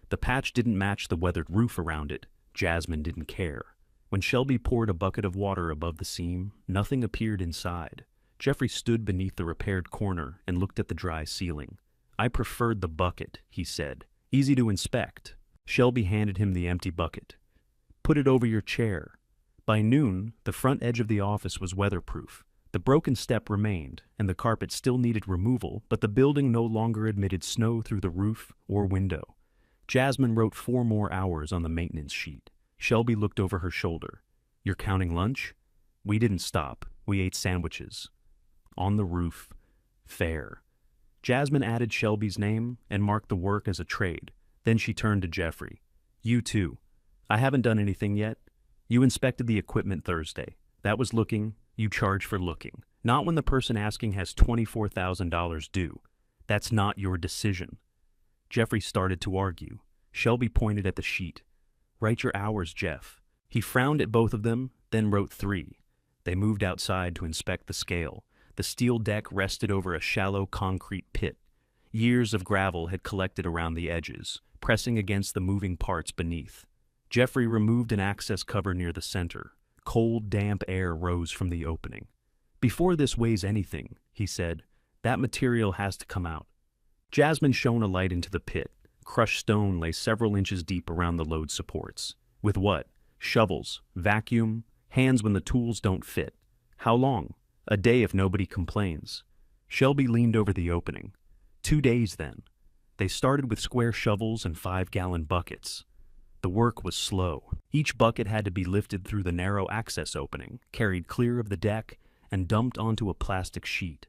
Speaker 1: The patch didn't match the weathered roof around it. Jasmine didn't care. When Shelby poured a bucket of water above the seam, nothing appeared inside. Jeffrey stood beneath the repaired corner and looked at the dry ceiling. "I preferred the bucket," he said. "Easy to inspect." Shelby handed him the empty bucket. "Put it over your chair." By noon, the front edge of the office was weatherproof. The broken step remained, and the carpet still needed removal, but the building no longer admitted snow through the roof or window. Jasmine wrote 4 more hours on the maintenance sheet. Shelby looked over her shoulder. "You're counting lunch?" "We didn't stop. We ate sandwiches." "On the roof. Fair." Jasmine added Shelby's name and marked the work as a trade. Then she turned to Jeffrey. "You too. I haven't done anything yet. You inspected the equipment Thursday. That was looking. You charge for looking. Not when the person asking has $24,000 due. That's not your decision." Jeffrey started to argue. Shelby pointed at the sheet. "Write your hours, Jeff." He frowned at both of them, then wrote 3. They moved outside to inspect the scale. The steel deck rested over a shallow concrete pit. Years of gravel had collected around the edges, pressing against the moving parts beneath. Jeffrey removed an access cover near the center. Cold, damp air rose from the opening. "Before this weighs anything," he said, "that material has to come out." Jasmine shone a light into the pit. Crushed stone lay several inches deep around the load supports. "With what? Shovels, vacuum, hands when the tools don't fit." "How long?" "A day if nobody complains." Shelby leaned over the opening. 2 days then. They started with square shovels and 5-gallon buckets. The work was slow. Each bucket had to be lifted through the narrow access opening, carried clear of the deck, and dumped onto a plastic sheet.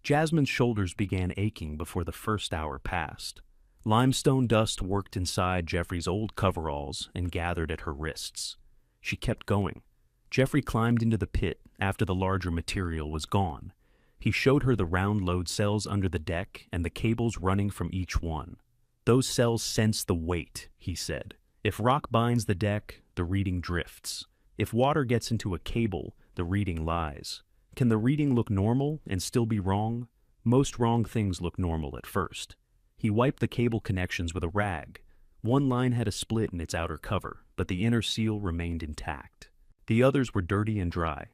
Speaker 1: Jasmine's shoulders began aching before the first hour passed. Limestone dust worked inside Jeffrey's old coveralls and gathered at her wrists. She kept going. Jeffrey climbed into the pit after the larger material was gone. He showed her the round load cells under the deck and the cables running from each one. "Those cells sense the weight," he said. "If rock binds the deck, the reading drifts. If water gets into a cable, the reading lies. Can the reading look normal and still be wrong? Most wrong things look normal at first." He wiped the cable connections with a rag. One line had a split in its outer cover, but the inner seal remained intact. The others were dirty and dry.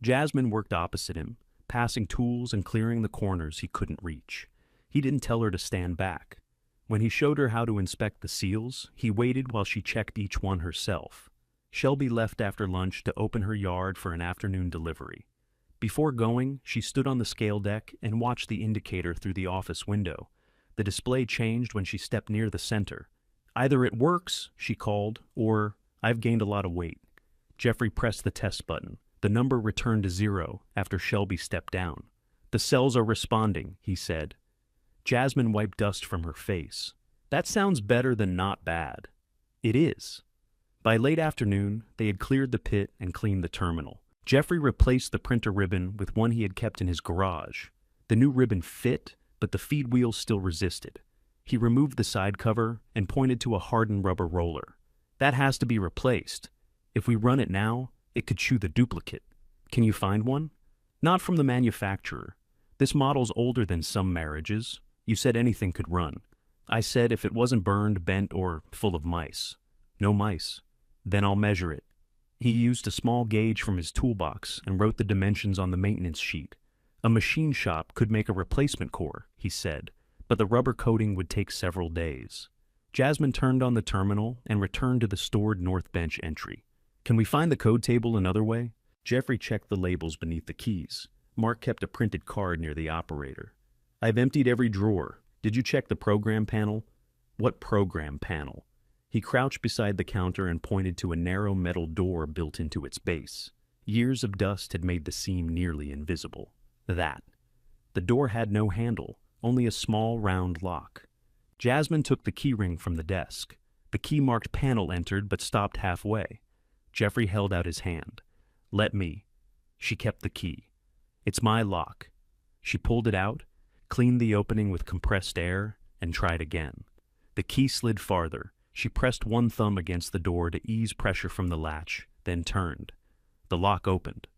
Speaker 1: Jasmine worked opposite him, passing tools and clearing the corners he couldn't reach. He didn't tell her to stand back. When he showed her how to inspect the seals, he waited while she checked each one herself. Shelby left after lunch to open her yard for an afternoon delivery. Before going, she stood on the scale deck and watched the indicator through the office window. The display changed when she stepped near the center. "Either it works," she called, or "I've gained a lot of weight." Jeffrey pressed the test button. The number returned to 0 after Shelby stepped down. "The cells are responding," he said. Jasmine wiped dust from her face. "That sounds better than not bad." "It is." By late afternoon, they had cleared the pit and cleaned the terminal. Jeffrey replaced the printer ribbon with one he had kept in his garage. The new ribbon fit, but the feed wheel still resisted. He removed the side cover and pointed to a hardened rubber roller. That has to be replaced. If we run it now, it could chew the duplicate. Can you find one? Not from the manufacturer. This model's older than some marriages. You said anything could run. I said if it wasn't burned, bent, or full of mice. No mice. Then I'll measure it. He used a small gauge from his toolbox and wrote the dimensions on the maintenance sheet. A machine shop could make a replacement core, he said, but the rubber coating would take several days. Jasmine turned on the terminal and returned to the stored North Bench entry. Can we find the code table another way? Jeffrey checked the labels beneath the keys. Mark kept a printed card near the operator. I've emptied every drawer. Did you check the program panel? What program panel? He crouched beside the counter and pointed to a narrow metal door built into its base. Years of dust had made the seam nearly invisible. That. The door had no handle, only a small round lock. Jasmine took the keyring from the desk. The key-marked panel entered but stopped halfway. Jeffrey held out his hand. Let me. She kept the key. It's my lock. She pulled it out, cleaned the opening with compressed air, and tried again. The key slid farther. She pressed one thumb against the door to ease pressure from the latch, then turned. The lock opened.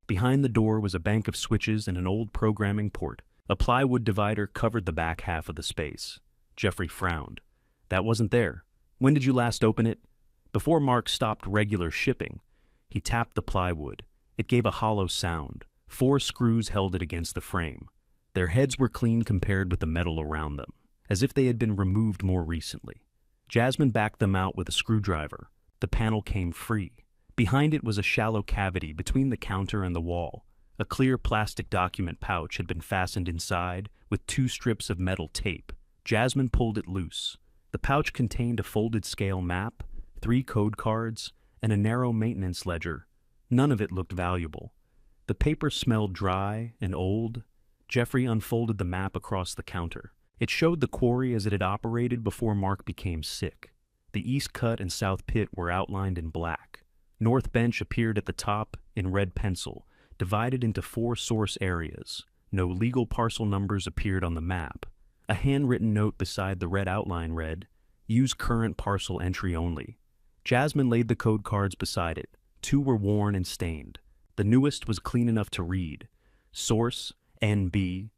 Speaker 1: Behind the door was a bank of switches and an old programming port. A plywood divider covered the back half of the space. Jeffrey frowned. That wasn't there. When did you last open it? Before Mark stopped regular shipping. He tapped the plywood. It gave a hollow sound. 4 screws held it against the frame. Their heads were clean compared with the metal around them, as if they had been removed more recently. Jasmine backed them out with a screwdriver. The panel came free. Behind it was a shallow cavity between the counter and the wall. A clear plastic document pouch had been fastened inside with 2 strips of metal tape. Jasmine pulled it loose. The pouch contained a folded scale map, 3 code cards, and a narrow maintenance ledger. None of it looked valuable. The paper smelled dry and old. Jeffrey unfolded the map across the counter. It showed the quarry as it had operated before Mark became sick. The East Cut and South Pit were outlined in black. North Bench appeared at the top in red pencil, divided into 4 source areas. No legal parcel numbers appeared on the map. A handwritten note beside the red outline read, "Use current parcel entry only." Jasmine laid the code cards beside it. 2 were worn and stained. The newest was clean enough to read. Source, NB,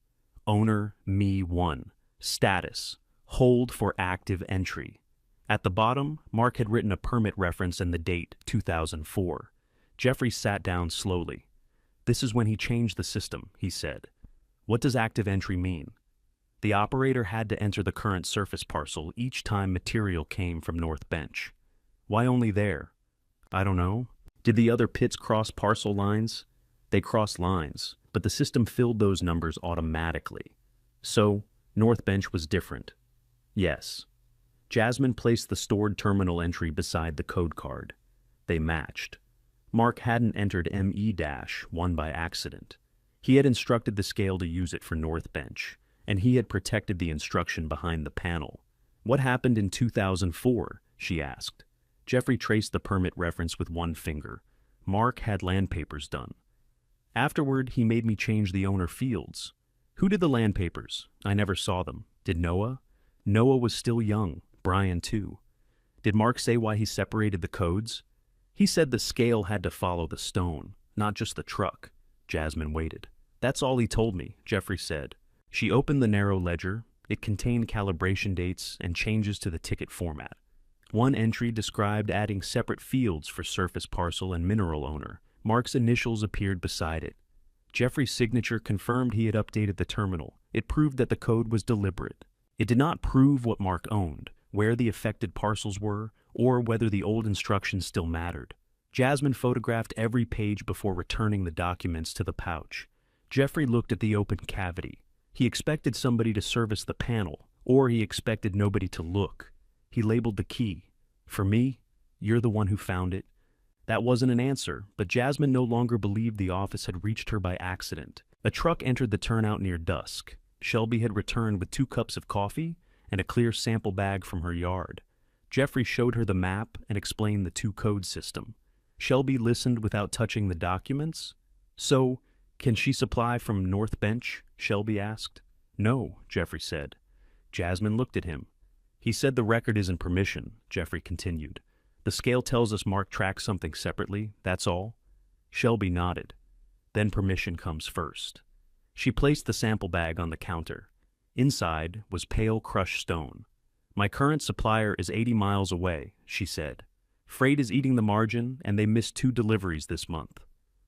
Speaker 1: owner, me1. Status, hold for active entry. At the bottom, Mark had written a permit reference and the date, 2004. Jeffrey sat down slowly. This is when he changed the system, he said. What does active entry mean? The operator had to enter the current surface parcel each time material came from North Bench. Why only there? I don't know. Did the other pits cross parcel lines? They crossed lines, but the system filled those numbers automatically. So, North Bench was different. Yes. Jasmine placed the stored terminal entry beside the code card. They matched. Mark hadn't entered ME-1 by accident. He had instructed the scale to use it for North Bench, and he had protected the instruction behind the panel. What happened in 2004? She asked. Jeffrey traced the permit reference with one finger. Mark had land papers done. Afterward, he made me change the owner fields. Who did the land papers? I never saw them. Did Noah? Noah was still young. Brian, too. Did Mark say why he separated the codes? He said the scale had to follow the stone, not just the truck. Jasmine waited. That's all he told me, Jeffrey said. She opened the narrow ledger. It contained calibration dates and changes to the ticket format. One entry described adding separate fields for surface parcel and mineral owner. Mark's initials appeared beside it. Jeffrey's signature confirmed he had updated the terminal. It proved that the code was deliberate. It did not prove what Mark owned, where the affected parcels were, or whether the old instructions still mattered. Jasmine photographed every page before returning the documents to the pouch. Jeffrey looked at the open cavity. He expected somebody to service the panel, or he expected nobody to look. He labeled the key. For me, you're the one who found it. That wasn't an answer, but Jasmine no longer believed the office had reached her by accident. A truck entered the turnout near dusk. Shelby had returned with 2 cups of coffee and a clear sample bag from her yard. Jeffrey showed her the map and explained the two-code system. Shelby listened without touching the documents. "So, can she supply from North Bench?" Shelby asked. "No," Jeffrey said. Jasmine looked at him. "He said the record isn't permission," Jeffrey continued. "The scale tells us Mark tracked something separately, that's all." Shelby nodded. "Then permission comes first." She placed the sample bag on the counter. Inside was pale crushed stone. "My current supplier is 80 miles away," she said. "Freight is eating the margin, and they missed 2 deliveries this month."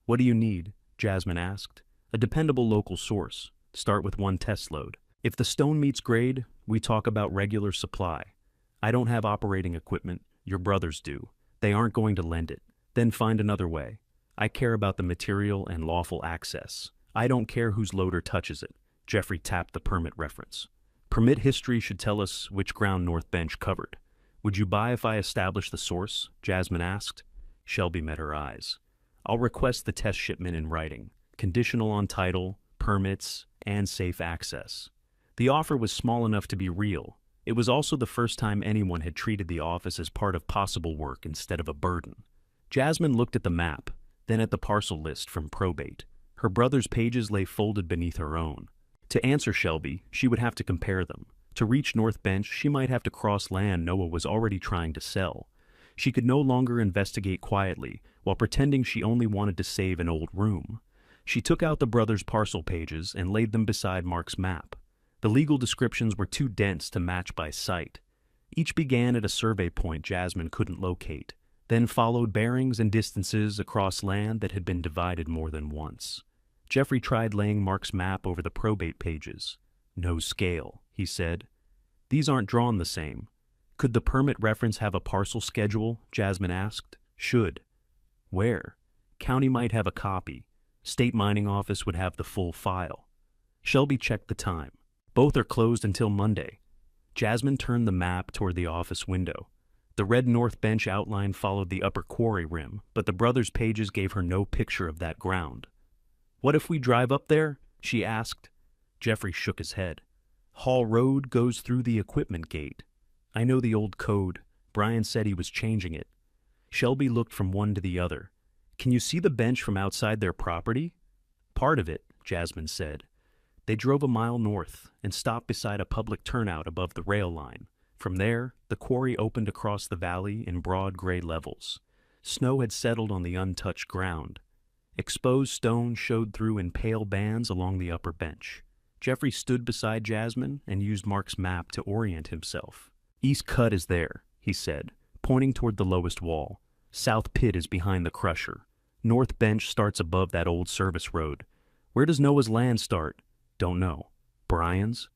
Speaker 1: "What do you need?" Jasmine asked. "A dependable local source. Start with 1 test load. If the stone meets grade, we talk about regular supply. I don't have operating equipment. Your brothers do. They aren't going to lend it. Then find another way. I care about the material and lawful access. I don't care whose loader touches it." Jeffrey tapped the permit reference. "Permit history should tell us which ground North Bench covered." "Would you buy if I establish the source?" Jasmine asked. Shelby met her eyes. "I'll request the test shipment in writing, conditional on title, permits, and safe access." The offer was small enough to be real. It was also the first time anyone had treated the office as part of possible work instead of a burden. Jasmine looked at the map, then at the parcel list from probate. Her brother's pages lay folded beneath her own. To answer Shelby, she would have to compare them. To reach North Bench, she might have to cross land Noah was already trying to sell. She could no longer investigate quietly while pretending she only wanted to save an old room. She took out the brothers' parcel pages and laid them beside Mark's map. The legal descriptions were too dense to match by sight. Each began at a survey point Jasmine couldn't locate, then followed bearings and distances across land that had been divided more than once. Jeffrey tried laying Mark's map over the probate pages. "No scale," he said. "These aren't drawn the same." "Could the permit reference have a parcel schedule?" Jasmine asked. "Should." "Where?" "County might have a copy. State mining office would have the full file." Shelby checked the time. "Both are closed until Monday." Jasmine turned the map toward the office window. The red North Bench outline followed the upper quarry rim, but the brothers' pages gave her no picture of that ground. "What if we drive up there?" she asked. Jeffrey shook his head. "Hall Road goes through the equipment gate. I know the old code. Brian said he was changing it." Shelby looked from one to the other. "Can you see the bench from outside their property?" "Part of it," Jasmine said. They drove a mile north and stopped beside a public turnout above the rail line. From there, the quarry opened across the valley in broad gray levels. Snow had settled on the untouched ground. Exposed stone showed through in pale bands along the upper bench. Jeffrey stood beside Jasmine and used Mark's map to orient himself. "East cut is there," he said, pointing toward the lowest wall. "South pit is behind the crusher. North bench starts above that old service road. Where does Noah's land start?" "Don't know." "Brian's?"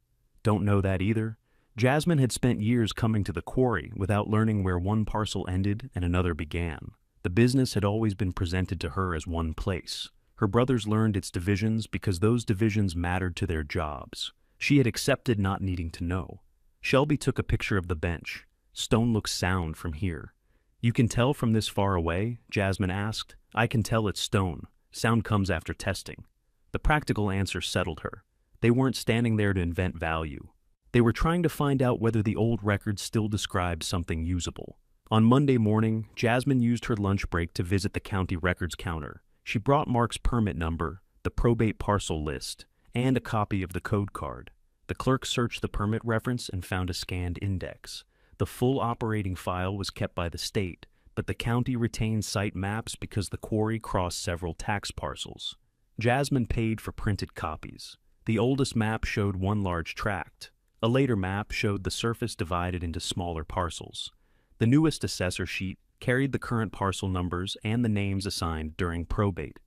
Speaker 1: "Don't know that either." Jasmine had spent years coming to the quarry without learning where one parcel ended and another began. The business had always been presented to her as one place. Her brothers learned its divisions because those divisions mattered to their jobs. She had accepted not needing to know. Shelby took a picture of the bench. "Stone looks sound from here." "You can tell from this far away?" Jasmine asked. "I can tell it's stone. Sound comes after testing." The practical answer settled her. They weren't standing there to invent value. They were trying to find out whether the old record still described something usable. On Monday morning, Jasmine used her lunch break to visit the county records counter. She brought Mark's permit number, the probate parcel list, and a copy of the code card. The clerk searched the permit reference and found a scanned index. The full operating file was kept by the state, but the county retained site maps because the quarry crossed several tax parcels. Jasmine paid for printed copies. The oldest map showed one large tract. A later map showed the surface divided into smaller parcels. The newest assessor sheet carried the current parcel numbers and the names assigned during probate.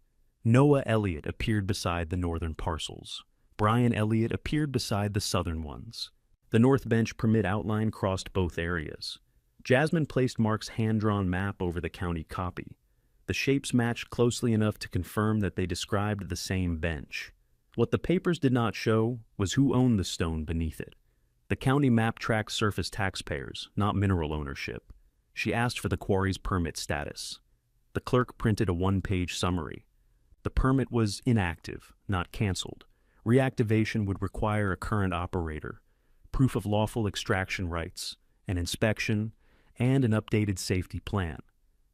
Speaker 1: Noah Elliott appeared beside the northern parcels. Brian Elliott appeared beside the southern ones. The North Bench permit outline crossed both areas. Jasmine placed Mark's hand-drawn map over the county copy. The shapes matched closely enough to confirm that they described the same bench. What the papers did not show was who owned the stone beneath it. The county map tracked surface taxpayers, not mineral ownership. She asked for the quarry's permit status. The clerk printed a one-page summary. The permit was inactive, not canceled. Reactivation would require a current operator, proof of lawful extraction rights, an inspection, and an updated safety plan.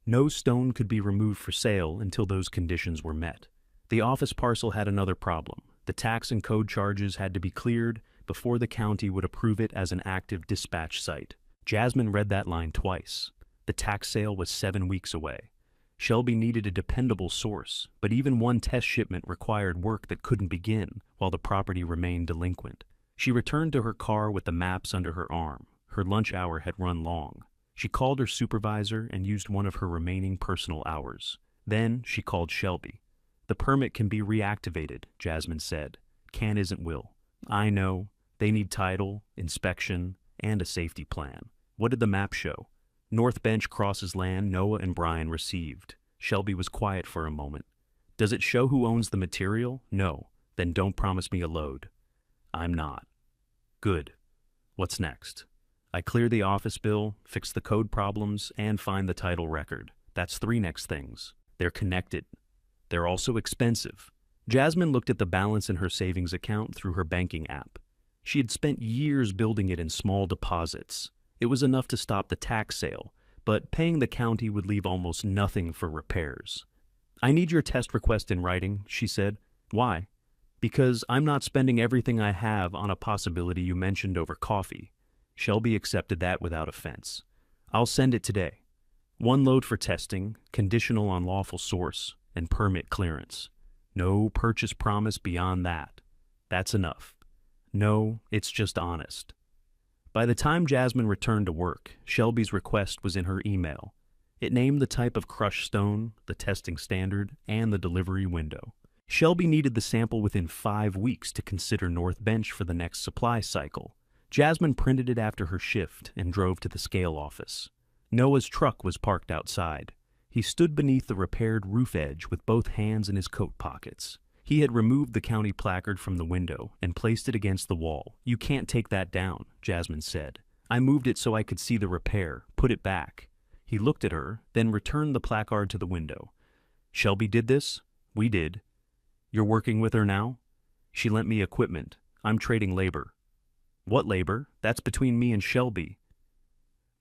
Speaker 1: No stone could be removed for sale until those conditions were met. The office parcel had another problem. The tax and code charges had to be cleared before the county would approve it as an active dispatch site. Jasmine read that line twice. The tax sale was 7 weeks away. Shelby needed a dependable source, but even one test shipment required work that couldn't begin while the property remained delinquent. She returned to her car with the maps under her arm. Her lunch hour had run long. She called her supervisor and used one of her remaining personal hours. Then she called Shelby. "The permit can be reactivated," Jasmine said. "Can isn't will." "I know. They need title, inspection, and a safety plan." "What did the map show?" "North Bench crosses land Noah and Brian received." Shelby was quiet for a moment. "Does it show who owns the material?" "No." "Then don't promise me a load." "I'm not." "Good. What's next?" "I clear the office bill, fix the code problems, and find the title record. That's 3 next things. They're connected. They're also expensive." Jasmine looked at the balance in her savings account through her banking app. She had spent years building it in small deposits. It was enough to stop the tax sale, but paying the county would leave almost nothing for repairs. "I need your test request in writing," she said. "Why?" "Because I'm not spending everything I have on a possibility you mentioned over coffee." Shelby accepted that without offense. "I'll send it today. 1 load for testing, conditional on lawful source, and permit clearance. No purchase promise beyond that. That's enough." "No, it's just honest." By the time Jasmine returned to work, Shelby's request was in her email. It named the type of crushed stone, the testing standard, and the delivery window. Shelby needed the sample within 5 weeks to consider North Bench for the next supply cycle. Jasmine printed it after her shift and drove to the scale office. Noah's truck was parked outside. He stood beneath the repaired roof edge with both hands in his coat pockets. He had removed the county placard from the window and placed it against the wall. "You can't take that down," Jasmine said. "I moved it so I could see the repair. Put it back." He looked at her, then returned the placard to the window. "Shelby did this?" "We did." "You're working with her now?" "She lent me equipment. I'm trading labor." "What labor? That's between me and Shelby."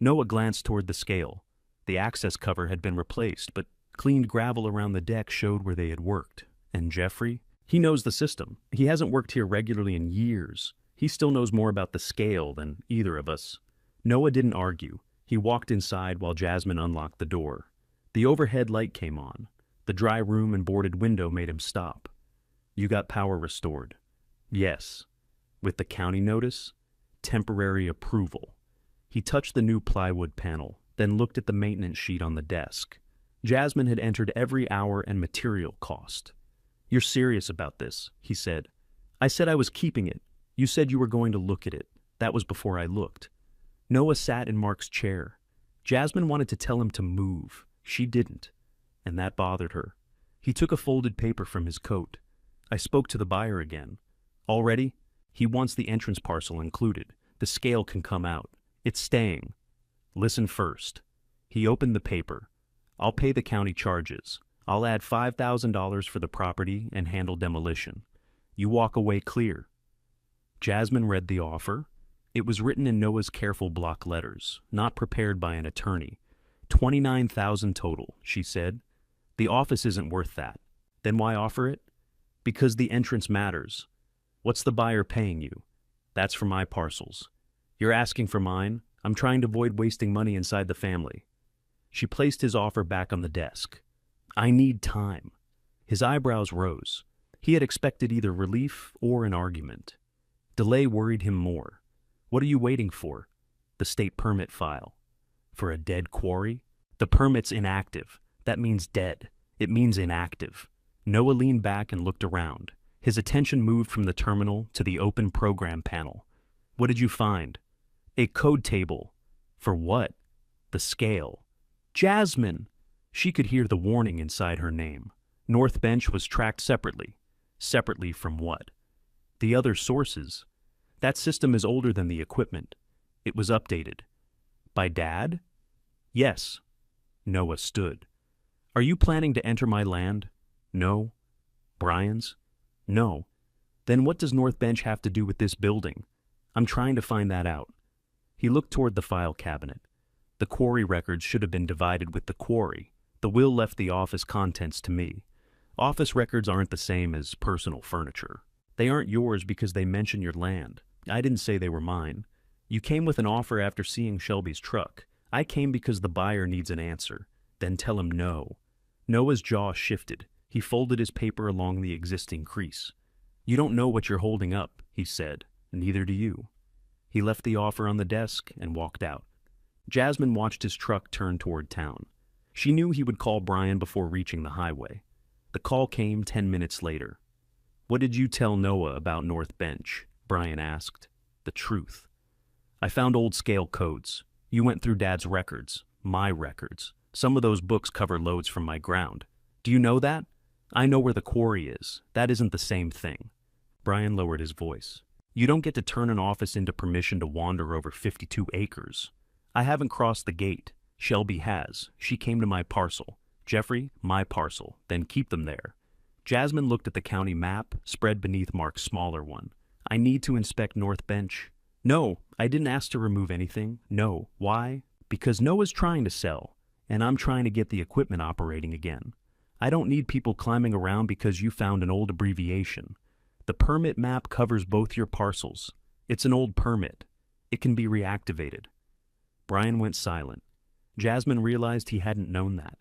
Speaker 1: Noah glanced toward the scale. The access cover had been replaced, but cleaned gravel around the deck showed where they had worked. "And Jeffrey? He knows the system. He hasn't worked here regularly in years. He still knows more about the scale than either of us." Noah didn't argue. He walked inside while Jasmine unlocked the door. The overhead light came on. The dry room and boarded window made him stop. "You got power restored?" "Yes." "With the county notice?" "Temporary approval." He touched the new plywood panel, then looked at the maintenance sheet on the desk. Jasmine had entered every hour and material cost. "You're serious about this," he said. "I said I was keeping it. You said you were going to look at it. That was before I looked." Noah sat in Mark's chair. Jasmine wanted to tell him to move. She didn't, and that bothered her. He took a folded paper from his coat. "I spoke to the buyer again." "Already?" "He wants the entrance parcel included. The scale can come out. It's staying." "Listen first." He opened the paper. "I'll pay the county charges. I'll add $5,000 for the property and handle demolition. You walk away clear." Jasmine read the offer. It was written in Noah's careful block letters, not prepared by an attorney. $29,000 total, she said. "The office isn't worth that." "Then why offer it?" "Because the entrance matters." "What's the buyer paying you?" "That's for my parcels." "You're asking for mine? I'm trying to avoid wasting money inside the family." She placed his offer back on the desk. "I need time." His eyebrows rose. He had expected either relief or an argument. Delay worried him more. "What are you waiting for?" "The state permit file." "For a dead quarry?" "The permit's inactive. That means dead. It means inactive." Noah leaned back and looked around. His attention moved from the terminal to the open program panel. "What did you find?" "A code table." "For what?" "The scale." "Jasmine!" She could hear the warning inside her name. North Bench was tracked separately. Separately from what? The other sources. That system is older than the equipment. It was updated. By Dad? Yes. Noah stood. "Are you planning to enter my land?" "No." "Brian's?" "No." "Then what does North Bench have to do with this building?" "I'm trying to find that out." He looked toward the file cabinet. The Quarry records should have been divided with the Quarry. The will left the office contents to me. Office records aren't the same as personal furniture. They aren't yours because they mention your land. I didn't say they were mine. You came with an offer after seeing Shelby's truck. I came because the buyer needs an answer. Then tell him no. Noah's jaw shifted. He folded his paper along the existing crease. You don't know what you're holding up, he said. Neither do you. He left the offer on the desk and walked out. Jasmine watched his truck turn toward town. She knew he would call Brian before reaching the highway. The call came 10 minutes later. What did you tell Noah about North Bench? Brian asked. The truth. I found old scale codes. You went through Dad's records. My records. Some of those books cover loads from my ground. Do you know that? I know where the quarry is. That isn't the same thing. Brian lowered his voice. You don't get to turn an office into permission to wander over 52 acres. I haven't crossed the gate. Shelby has. She came to my parcel. Jeffrey, my parcel. Then keep them there. Jasmine looked at the county map, spread beneath Mark's smaller one. I need to inspect North Bench. No, I didn't ask to remove anything. No. Why? Because Noah's trying to sell, and I'm trying to get the equipment operating again. I don't need people climbing around because you found an old abbreviation. The permit map covers both your parcels. It's an old permit. It can be reactivated. Brian went silent. Jasmine realized he hadn't known that.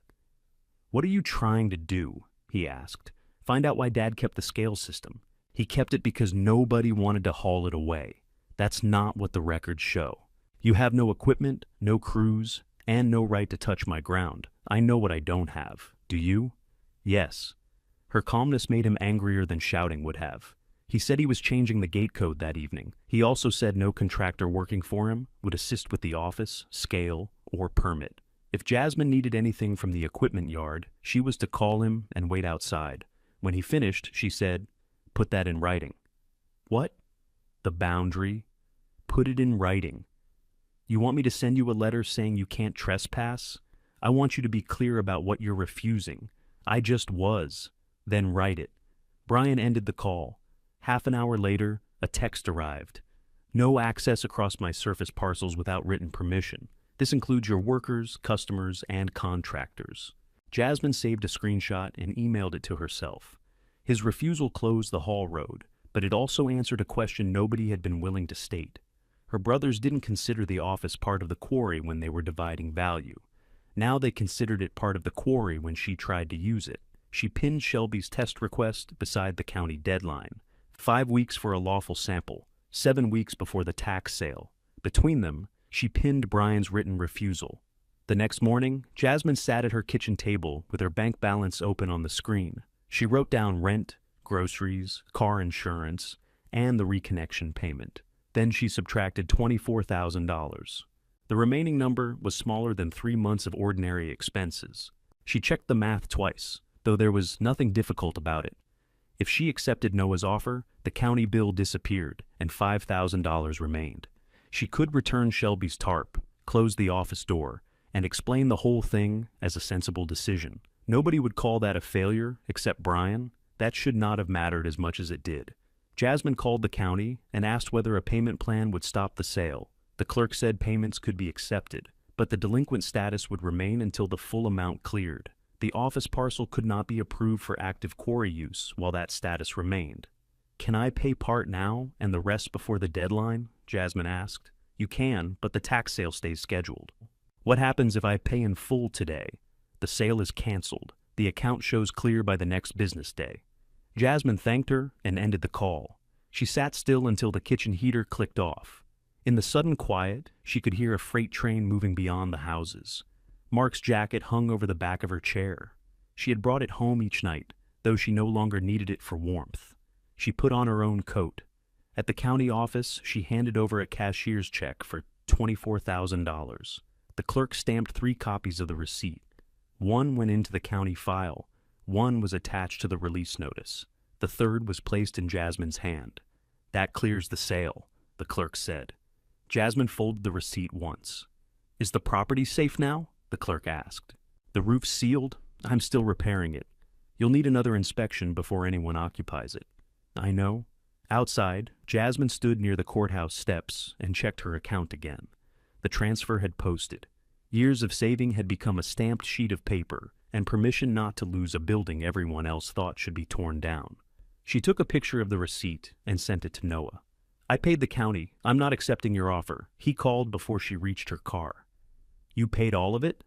Speaker 1: What are you trying to do? He asked. Find out why Dad kept the scale system. He kept it because nobody wanted to haul it away. That's not what the records show. You have no equipment, no crews, and no right to touch my ground. I know what I don't have. Do you? Yes. Her calmness made him angrier than shouting would have. He said he was changing the gate code that evening. He also said no contractor working for him would assist with the office, scale, or permit. If Jasmine needed anything from the equipment yard, she was to call him and wait outside. When he finished, she said, "Put that in writing." What? The boundary. Put it in writing. You want me to send you a letter saying you can't trespass? I want you to be clear about what you're refusing. I just was. Then write it. Brian ended the call. Half an hour later, a text arrived. No access across my surface parcels without written permission. This includes your workers, customers, and contractors. Jasmine saved a screenshot and emailed it to herself. His refusal closed the haul road, but it also answered a question nobody had been willing to state. Her brothers didn't consider the office part of the quarry when they were dividing value. Now they considered it part of the quarry when she tried to use it. She pinned Shelby's test request beside the county deadline. 5 weeks for a lawful sample, 7 weeks before the tax sale. Between them, she pinned Brian's written refusal. The next morning, Jasmine sat at her kitchen table with her bank balance open on the screen. She wrote down rent, groceries, car insurance, and the reconnection payment. Then she subtracted $24,000. The remaining number was smaller than 3 months of ordinary expenses. She checked the math twice, though there was nothing difficult about it. If she accepted Noah's offer, the county bill disappeared, and $5,000 remained. She could return Shelby's tarp, close the office door, and explain the whole thing as a sensible decision. Nobody would call that a failure except Brian. That should not have mattered as much as it did. Jasmine called the county and asked whether a payment plan would stop the sale. The clerk said payments could be accepted, but the delinquent status would remain until the full amount cleared. The office parcel could not be approved for active quarry use while that status remained. Can I pay part now and the rest before the deadline? Jasmine asked. You can, but the tax sale stays scheduled. What happens if I pay in full today? The sale is canceled. The account shows clear by the next business day. Jasmine thanked her and ended the call. She sat still until the kitchen heater clicked off. In the sudden quiet, she could hear a freight train moving beyond the houses. Mark's jacket hung over the back of her chair. She had brought it home each night, though she no longer needed it for warmth. She put on her own coat. At the county office, she handed over a cashier's check for $24,000. The clerk stamped 3 copies of the receipt. One went into the county file. One was attached to the release notice. The third was placed in Jasmine's hand. That clears the sale, the clerk said. Jasmine folded the receipt once. Is the property safe now? The clerk asked. The roof's sealed. I'm still repairing it. You'll need another inspection before anyone occupies it. I know. Outside, Jasmine stood near the courthouse steps and checked her account again. The transfer had posted. Years of saving had become a stamped sheet of paper, and permission not to lose a building everyone else thought should be torn down. She took a picture of the receipt and sent it to Noah. "I paid the county. I'm not accepting your offer," he called before she reached her car. "You paid all of it?"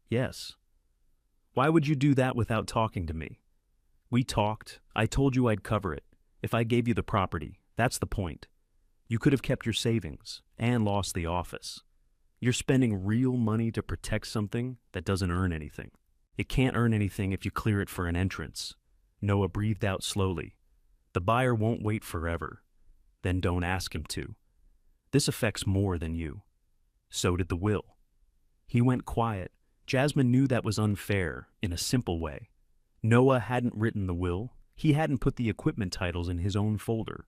Speaker 1: "Yes." "Why would you do that without talking to me?" "We talked. I told you I'd cover it. If I gave you the property, that's the point. You could have kept your savings and lost the office. You're spending real money to protect something that doesn't earn anything. It can't earn anything if you clear it for an entrance." Noah breathed out slowly. "The buyer won't wait forever." "Then don't ask him to. This affects more than you." "So did the will." He went quiet. Jasmine knew that was unfair in a simple way. Noah hadn't written the will. He hadn't put the equipment titles in his own folder.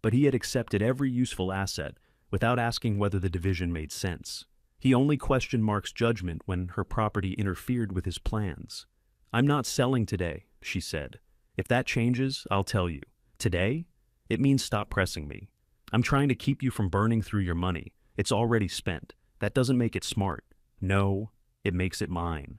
Speaker 1: But he had accepted every useful asset without asking whether the division made sense. He only questioned Mark's judgment when her property interfered with his plans. "I'm not selling today," she said. "If that changes, I'll tell you. Today? It means stop pressing me. I'm trying to keep you from burning through your money. It's already spent. That doesn't make it smart. No, it makes it mine."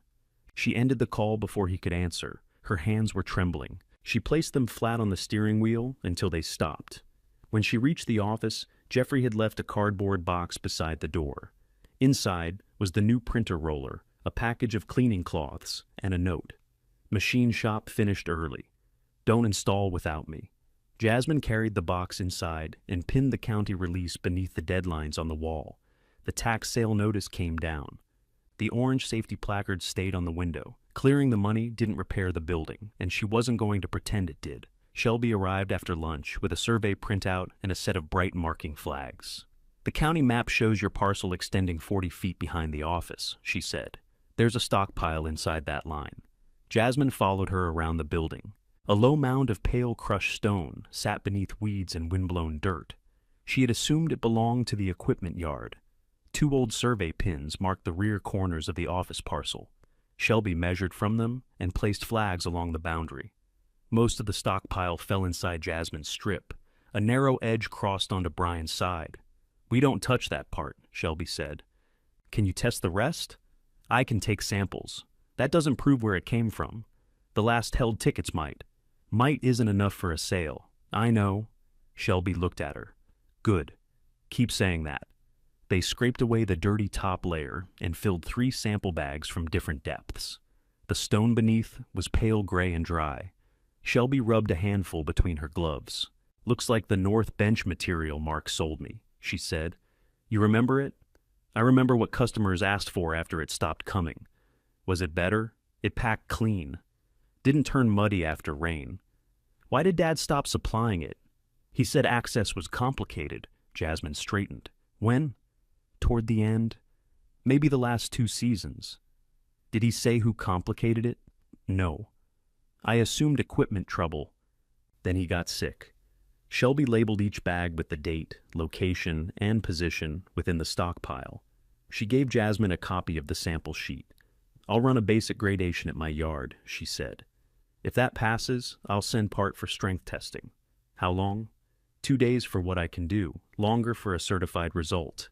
Speaker 1: She ended the call before he could answer. Her hands were trembling. She placed them flat on the steering wheel until they stopped. When she reached the office, Jeffrey had left a cardboard box beside the door. Inside was the new printer roller, a package of cleaning cloths, and a note. "Machine shop finished early. Don't install without me." Jasmine carried the box inside and pinned the county release beneath the deadlines on the wall. The tax sale notice came down. The orange safety placard stayed on the window. Clearing the money didn't repair the building, and she wasn't going to pretend it did. Shelby arrived after lunch with a survey printout and a set of bright marking flags. "The county map shows your parcel extending 40 feet behind the office," she said. "There's a stockpile inside that line." Jasmine followed her around the building. A low mound of pale crushed stone sat beneath weeds and windblown dirt. She had assumed it belonged to the equipment yard. 2 old survey pins marked the rear corners of the office parcel. Shelby measured from them and placed flags along the boundary. Most of the stockpile fell inside Jasmine's strip. A narrow edge crossed onto Brian's side. "We don't touch that part," Shelby said. "Can you test the rest?" "I can take samples. That doesn't prove where it came from. The last held tickets might." "Might isn't enough for a sale." "I know." Shelby looked at her. "Good. Keep saying that." They scraped away the dirty top layer and filled 3 sample bags from different depths. The stone beneath was pale gray and dry. Shelby rubbed a handful between her gloves. "Looks like the north bench material Mark sold me," she said. "You remember it?" "I remember what customers asked for after it stopped coming." "Was it better?" "It packed clean. Didn't turn muddy after rain." "Why did Dad stop supplying it?" "He said access was complicated." Jasmine straightened. "When?" "Toward the end. Maybe the last 2 seasons." "Did he say who complicated it?" "No. I assumed equipment trouble. Then he got sick." Shelby labeled each bag with the date, location, and position within the stockpile. She gave Jasmine a copy of the sample sheet. "I'll run a basic gradation at my yard," she said. "If that passes, I'll send part for strength testing." "How long?" 2 days for what I can do, longer for a certified result."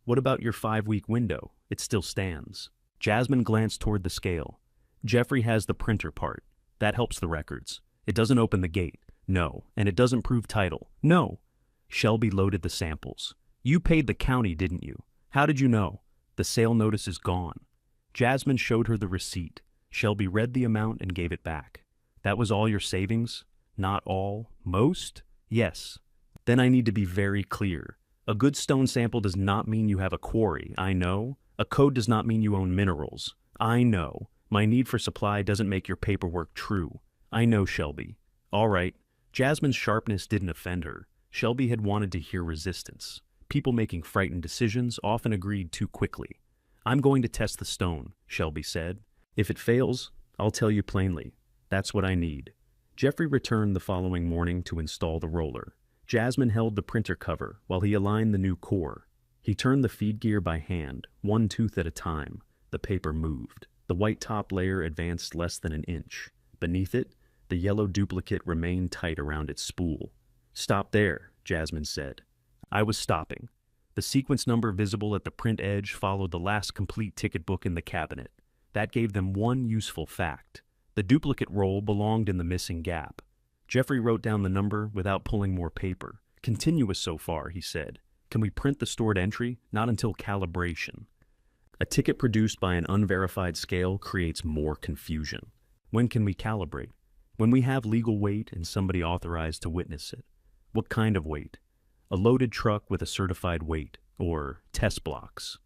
Speaker 1: "What about your 5-week window? It still stands." Jasmine glanced toward the scale. "Jeffrey has the printer part. That helps the records. It doesn't open the gate." "No. And it doesn't prove title." "No." Shelby loaded the samples. "You paid the county, didn't you? How did you know?" "The sale notice is gone." Jasmine showed her the receipt. Shelby read the amount and gave it back. "That was all your savings?" "Not all. Most?" "Yes." "Then I need to be very clear. A good stone sample does not mean you have a quarry, I know. A code does not mean you own minerals, I know. My need for supply doesn't make your paperwork true. I know, Shelby." "All right." Jasmine's sharpness didn't offend her. Shelby had wanted to hear resistance. People making frightened decisions often agreed too quickly. "I'm going to test the stone," Shelby said. "If it fails, I'll tell you plainly. That's what I need." Jeffrey returned the following morning to install the roller. Jasmine held the printer cover while he aligned the new core. He turned the feed gear by hand, 1 tooth at a time. The paper moved. The white top layer advanced less than an inch. Beneath it, the yellow duplicate remained tight around its spool. "Stop there," Jasmine said. "I was stopping. The sequence number visible at the print edge followed the last complete ticket book in the cabinet. That gave them one useful fact. The duplicate roll belonged in the missing gap. Jeffrey wrote down the number without pulling more paper. Continuous so far, he said. Can we print the stored entry? Not until calibration. A ticket produced by an unverified scale creates more confusion. When can we calibrate? When we have legal weight and somebody authorized to witness it. What kind of weight? A loaded truck with a certified weight, or test blocks.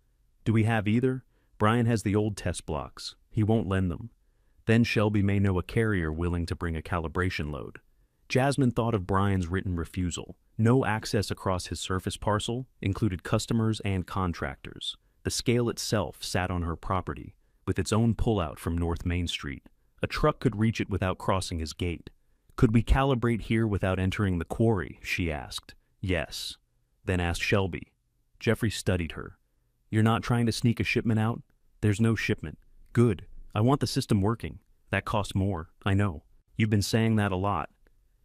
Speaker 1: Do we have either? Brian has the old test blocks. He won't lend them. Then Shelby may know a carrier willing to bring a calibration load. Jasmine thought of Brian's written refusal. No access across his surface parcel included customers and contractors. The scale itself sat on her property, with its own pullout from North Main Street. A truck could reach it without crossing his gate. Could we calibrate here without entering the quarry? She asked. Yes. Then asked Shelby. Jeffrey studied her. You're not trying to sneak a shipment out? There's no shipment. Good. I want the system working. That costs more, I know. You've been saying that a lot.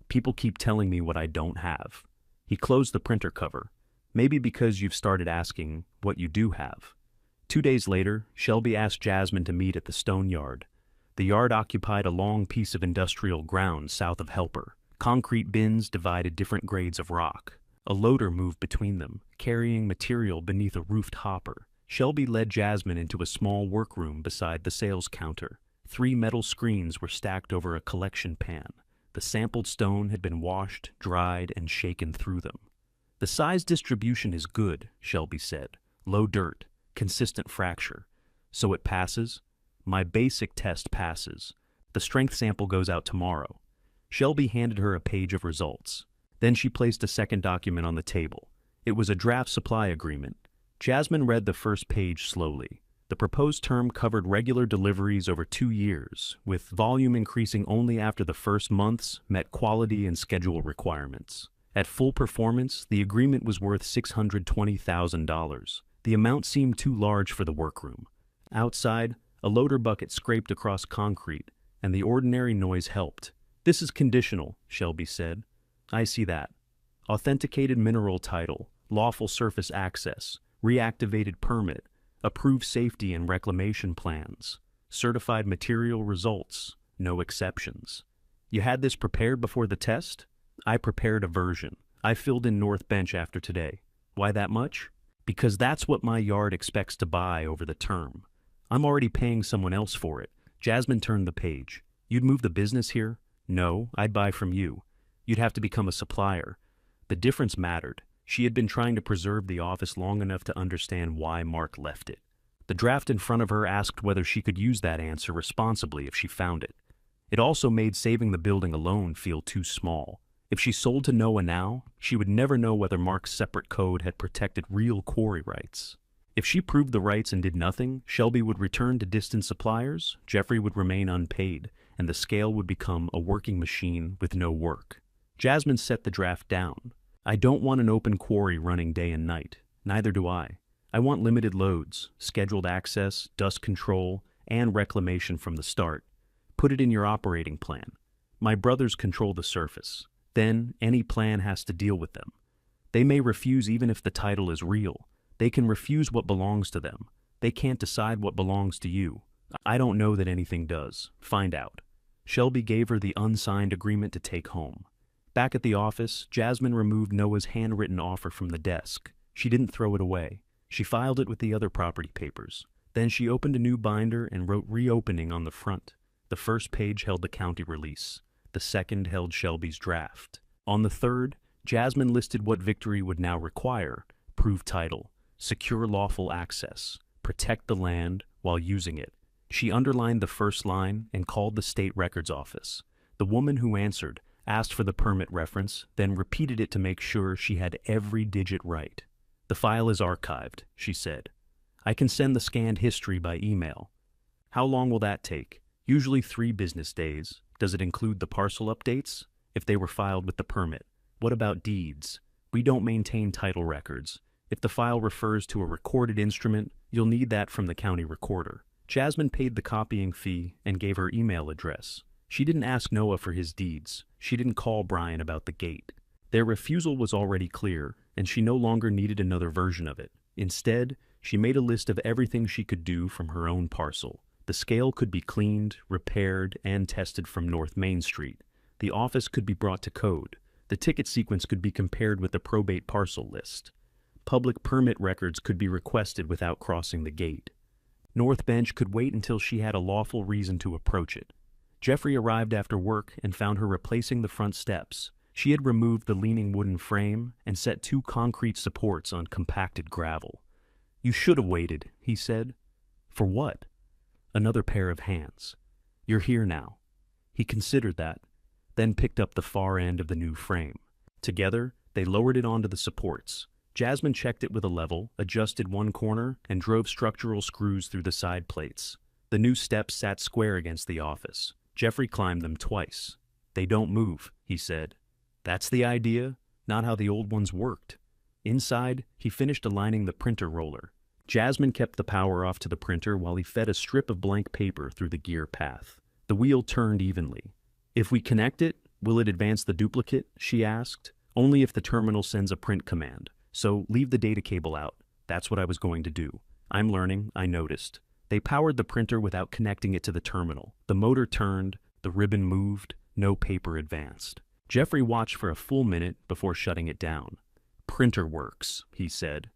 Speaker 1: People keep telling me what I don't have. He closed the printer cover. Maybe because you've started asking what you do have. 2 days later, Shelby asked Jasmine to meet at the stone yard. The yard occupied a long piece of industrial ground south of Helper. Concrete bins divided different grades of rock. A loader moved between them, carrying material beneath a roofed hopper. Shelby led Jasmine into a small workroom beside the sales counter. 3 metal screens were stacked over a collection pan. The sampled stone had been washed, dried, and shaken through them. The size distribution is good, Shelby said. Low dirt, consistent fracture. So it passes? My basic test passes. The strength sample goes out tomorrow. Shelby handed her a page of results. Then she placed a second document on the table. It was a draft supply agreement. Jasmine read the first page slowly. The proposed term covered regular deliveries over 2 years, with volume increasing only after the first months met quality and schedule requirements. At full performance, the agreement was worth $620,000. The amount seemed too large for the workroom. Outside, a loader bucket scraped across concrete, and the ordinary noise helped. This is conditional, Shelby said. I see that. Authenticated mineral title, lawful surface access, reactivated permit, approved safety and reclamation plans, certified material results, no exceptions. You had this prepared before the test? I prepared a version. I filled in North Bench after today. Why that much? Because that's what my yard expects to buy over the term. I'm already paying someone else for it. Jasmine turned the page. You'd move the business here? No, I'd buy from you. You'd have to become a supplier. The difference mattered. She had been trying to preserve the office long enough to understand why Mark left it. The draft in front of her asked whether she could use that answer responsibly if she found it. It also made saving the building alone feel too small. If she sold to Noah now, she would never know whether Mark's separate code had protected real quarry rights. If she proved the rights and did nothing, Shelby would return to distant suppliers, Jeffrey would remain unpaid, and the scale would become a working machine with no work. Jasmine set the draft down. I don't want an open quarry running day and night. Neither do I. I want limited loads, scheduled access, dust control, and reclamation from the start. Put it in your operating plan. My brothers control the surface. Then, any plan has to deal with them. They may refuse even if the title is real. They can refuse what belongs to them. They can't decide what belongs to you. I don't know that anything does. Find out. Shelby gave her the unsigned agreement to take home. Back at the office, Jasmine removed Noah's handwritten offer from the desk. She didn't throw it away. She filed it with the other property papers. Then she opened a new binder and wrote reopening on the front. The first page held the county release. The second held Shelby's draft. On the third, Jasmine listed what Victory would now require: prove title, secure lawful access, protect the land while using it. She underlined the first line and called the state records office. The woman who answered asked for the permit reference, then repeated it to make sure she had every digit right. The file is archived, she said. I can send the scanned history by email. How long will that take? Usually 3 business days. Does it include the parcel updates? If they were filed with the permit. What about deeds? We don't maintain title records. If the file refers to a recorded instrument, you'll need that from the county recorder. Jasmine paid the copying fee and gave her email address. She didn't ask Noah for his deeds. She didn't call Brian about the gate. Their refusal was already clear. and she no longer needed another version of it. Instead, she made a list of everything she could do from her own parcel. The scale could be cleaned, repaired, and tested from North Main Street. The office could be brought to code. The ticket sequence could be compared with the probate parcel list. Public permit records could be requested without crossing the gate. North Bench could wait until she had a lawful reason to approach it. Jeffrey arrived after work and found her replacing the front steps. She had removed the leaning wooden frame and set 2 concrete supports on compacted gravel. "You should have waited," he said. "For what?" "Another pair of hands. You're here now." He considered that, then picked up the far end of the new frame. Together, they lowered it onto the supports. Jasmine checked it with a level, adjusted one corner, and drove structural screws through the side plates. The new steps sat square against the office. Jeffrey climbed them twice. "They don't move," he said. "That's the idea, not how the old ones worked." Inside, he finished aligning the printer roller. Jasmine kept the power off to the printer while he fed a strip of blank paper through the gear path. The wheel turned evenly. "If we connect it, will it advance the duplicate?" she asked. "Only if the terminal sends a print command. So leave the data cable out." "That's what I was going to do. I'm learning," I noticed. They powered the printer without connecting it to the terminal. The motor turned, the ribbon moved, no paper advanced. Jeffrey watched for a full minute before shutting it down. "Printer works," he said.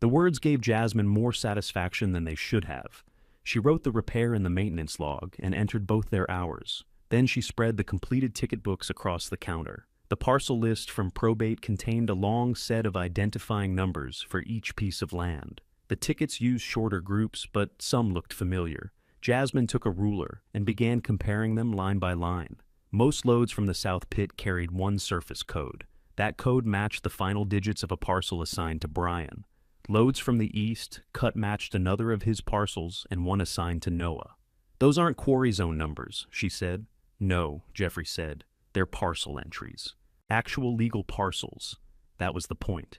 Speaker 1: The words gave Jasmine more satisfaction than they should have. She wrote the repair in the maintenance log and entered both their hours. Then she spread the completed ticket books across the counter. The parcel list from probate contained a long set of identifying numbers for each piece of land. The tickets used shorter groups, but some looked familiar. Jasmine took a ruler and began comparing them line by line. Most loads from the South Pit carried one surface code. That code matched the final digits of a parcel assigned to Brian. Loads from the East cut matched another of his parcels and one assigned to Noah. "Those aren't Quarry Zone numbers," she said. "No," Jeffrey said. "They're parcel entries. Actual legal parcels." That was the point.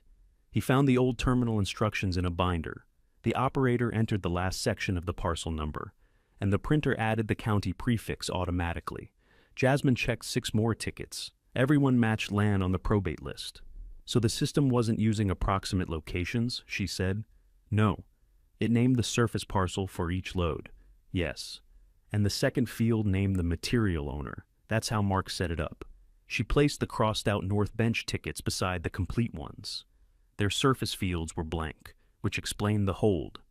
Speaker 1: He found the old terminal instructions in a binder. The operator entered the last section of the parcel number, and the printer added the county prefix automatically. Jasmine checked 6 more tickets. Everyone matched land on the probate list. "So the system wasn't using approximate locations," she said. "No. It named the surface parcel for each load." "Yes. And the second field named the material owner. That's how Mark set it up." She placed the crossed-out North Bench tickets beside the complete ones. Their surface fields were blank, which explained the hold.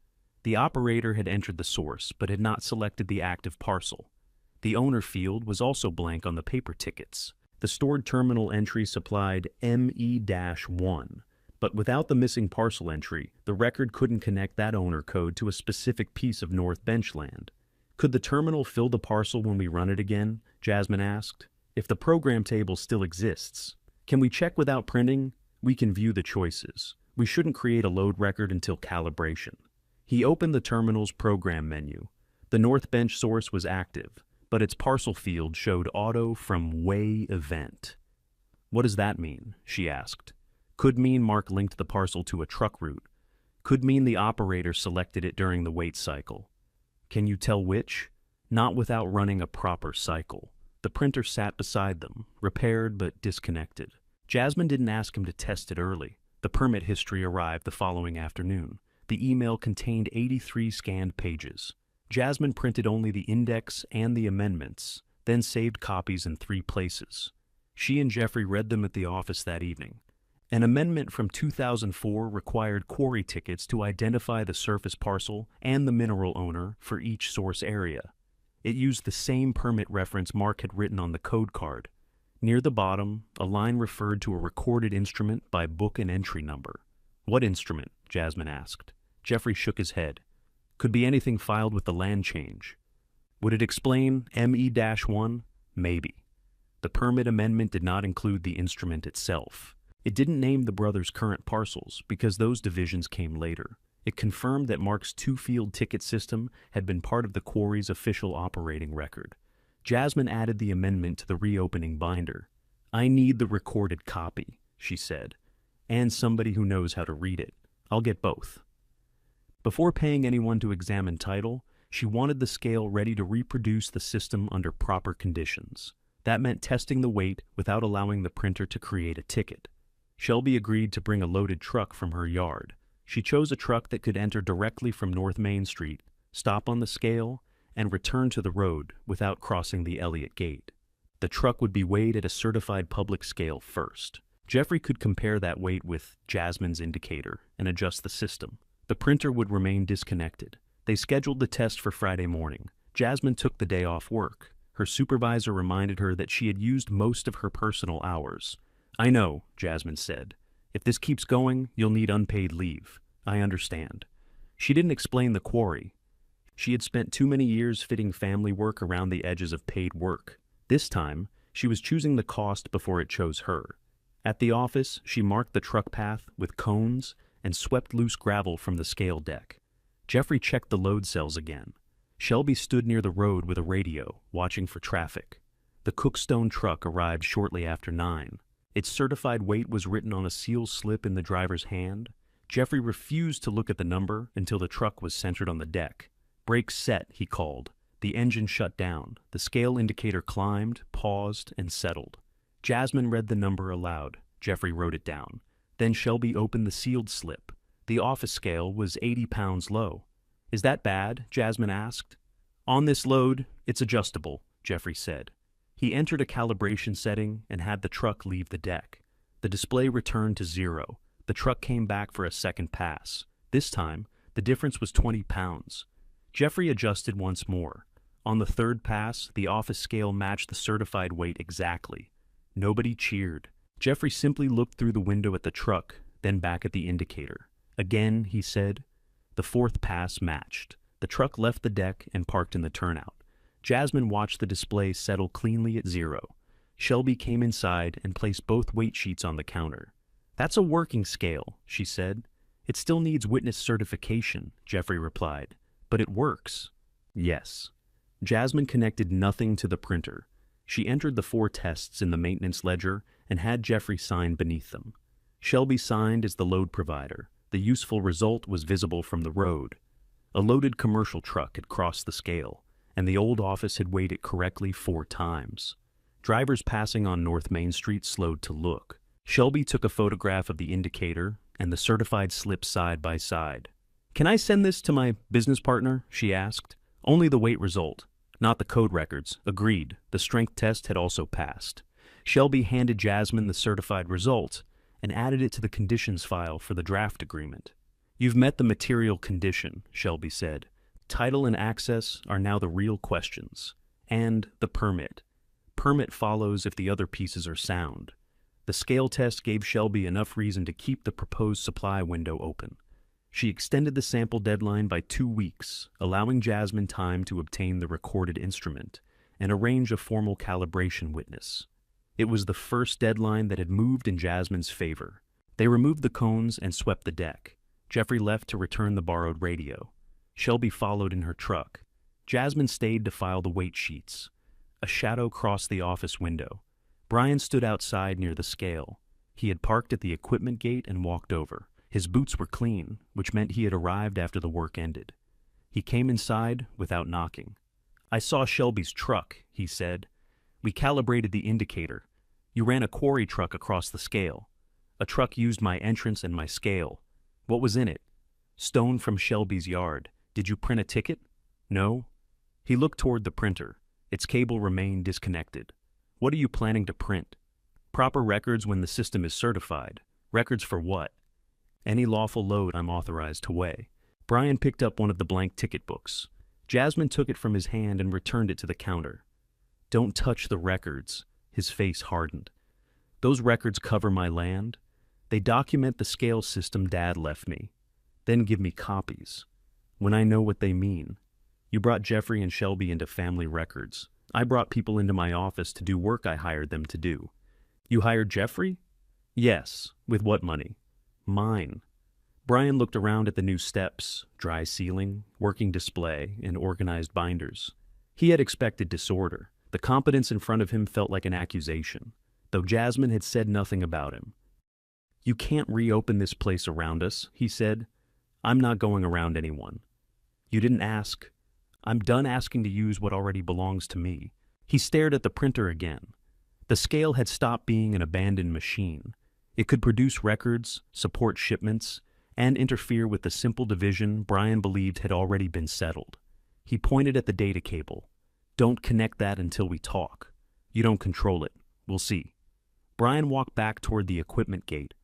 Speaker 1: The operator had entered the source, but had not selected the active parcel. The owner field was also blank on the paper tickets. The stored terminal entry supplied ME-1, but without the missing parcel entry, the record couldn't connect that owner code to a specific piece of North Bench land. "Could the terminal fill the parcel when we run it again?" Jasmine asked. "If the program table still exists. Can we check without printing? We can view the choices. We shouldn't create a load record until calibration." He opened the terminal's program menu. The North Bench source was active, but its parcel field showed auto from way event. "What does that mean?" she asked. Could mean Mark linked the parcel to a truck route. Could mean the operator selected it during the wait cycle. Can you tell which? Not without running a proper cycle. The printer sat beside them, repaired but disconnected. Jasmine didn't ask him to test it early. The permit history arrived the following afternoon. The email contained 83 scanned pages. Jasmine printed only the index and the amendments, then saved copies in 3 places. She and Jeffrey read them at the office that evening. An amendment from 2004 required Quarry tickets to identify the surface parcel and the mineral owner for each source area. It used the same permit reference Mark had written on the code card. Near the bottom, a line referred to a recorded instrument by book and entry number. "What instrument?" Jasmine asked. Jeffrey shook his head. "Could be anything filed with the land change." "Would it explain ME-1? Maybe." The permit amendment did not include the instrument itself. It didn't name the brothers' current parcels because those divisions came later. It confirmed that Mark's 2-field ticket system had been part of the Quarry's official operating record. Jasmine added the amendment to the reopening binder. "I need the recorded copy," she said, "and somebody who knows how to read it. I'll get both." Before paying anyone to examine title, she wanted the scale ready to reproduce the system under proper conditions. That meant testing the weight without allowing the printer to create a ticket. Shelby agreed to bring a loaded truck from her yard. She chose a truck that could enter directly from North Main Street, stop on the scale, and return to the road without crossing the Elliott Gate. The truck would be weighed at a certified public scale first. Jeffrey could compare that weight with Jasmine's indicator and adjust the system. The printer would remain disconnected. They scheduled the test for Friday morning. Jasmine took the day off work. Her supervisor reminded her that she had used most of her personal hours. "I know," Jasmine said. "If this keeps going, you'll need unpaid leave. I understand." She didn't explain the quarry. She had spent too many years fitting family work around the edges of paid work. This time, she was choosing the cost before it chose her. At the office, she marked the truck path with cones and swept loose gravel from the scale deck. Jeffrey checked the load cells again. Shelby stood near the road with a radio, watching for traffic. The Cookstone truck arrived shortly after 9. Its certified weight was written on a seal slip in the driver's hand. Jeffrey refused to look at the number until the truck was centered on the deck. "Brakes set," he called. The engine shut down. The scale indicator climbed, paused, and settled. Jasmine read the number aloud. Jeffrey wrote it down. Then Shelby opened the sealed slip. The office scale was 80 pounds low. "Is that bad?" Jasmine asked. "On this load, it's adjustable," Jeffrey said. He entered a calibration setting and had the truck leave the deck. The display returned to 0. The truck came back for a second pass. This time, the difference was 20 pounds. Jeffrey adjusted once more. On the third pass, the office scale matched the certified weight exactly. Nobody cheered. Jeffrey simply looked through the window at the truck, then back at the indicator. "Again," he said. The fourth pass matched. The truck left the deck and parked in the turnout. Jasmine watched the display settle cleanly at 0. Shelby came inside and placed both weight sheets on the counter. "That's a working scale," she said. "It still needs witness certification," Jeffrey replied. "But it works." "Yes." Jasmine connected nothing to the printer. She entered the 4 tests in the maintenance ledger and had Jeffrey sign beneath them. Shelby signed as the load provider. The useful result was visible from the road. A loaded commercial truck had crossed the scale, and the old office had weighed it correctly 4 times. Drivers passing on North Main Street slowed to look. Shelby took a photograph of the indicator and the certified slip side by side. "Can I send this to my business partner?" she asked. "Only the weight result, not the code records." Agreed. The strength test had also passed. Shelby handed Jasmine the certified result and added it to the conditions file for the draft agreement. "You've met the material condition," Shelby said. "Title and access are now the real questions. And the permit. Permit follows if the other pieces are sound." The scale test gave Shelby enough reason to keep the proposed supply window open. She extended the sample deadline by 2 weeks, allowing Jasmine time to obtain the recorded instrument and arrange a formal calibration witness. It was the first deadline that had moved in Jasmine's favor. They removed the cones and swept the deck. Jeffrey left to return the borrowed radio. Shelby followed in her truck. Jasmine stayed to file the weight sheets. A shadow crossed the office window. Brian stood outside near the scale. He had parked at the equipment gate and walked over. His boots were clean, which meant he had arrived after the work ended. He came inside without knocking. "I saw Shelby's truck," he said. "We calibrated the indicator. You ran a quarry truck across the scale. A truck used my entrance and my scale. What was in it?" "Stone from Shelby's yard. Did you print a ticket?" "No." He looked toward the printer. Its cable remained disconnected. "What are you planning to print?" "Proper records when the system is certified." "Records for what?" "Any lawful load I'm authorized to weigh." Brian picked up one of the blank ticket books. Jasmine took it from his hand and returned it to the counter. "Don't touch the records." His face hardened. "Those records cover my land. They document the scale system Dad left me. Then give me copies. When I know what they mean. You brought Jeffrey and Shelby into family records. I brought people into my office to do work I hired them to do." "You hired Jeffrey?" "Yes. With what money?" "Mine." Brian looked around at the new steps, dry ceiling, working display, and organized binders. He had expected disorder. The competence in front of him felt like an accusation, though Jasmine had said nothing about him. "You can't reopen this place around us," he said. "I'm not going around anyone." "You didn't ask." "I'm done asking to use what already belongs to me." He stared at the printer again. The scale had stopped being an abandoned machine. It could produce records, support shipments, and interfere with the simple division Brian believed had already been settled. He pointed at the data cable. "Don't connect that until we talk. You don't control it. We'll see." Brian walked back toward the equipment gate.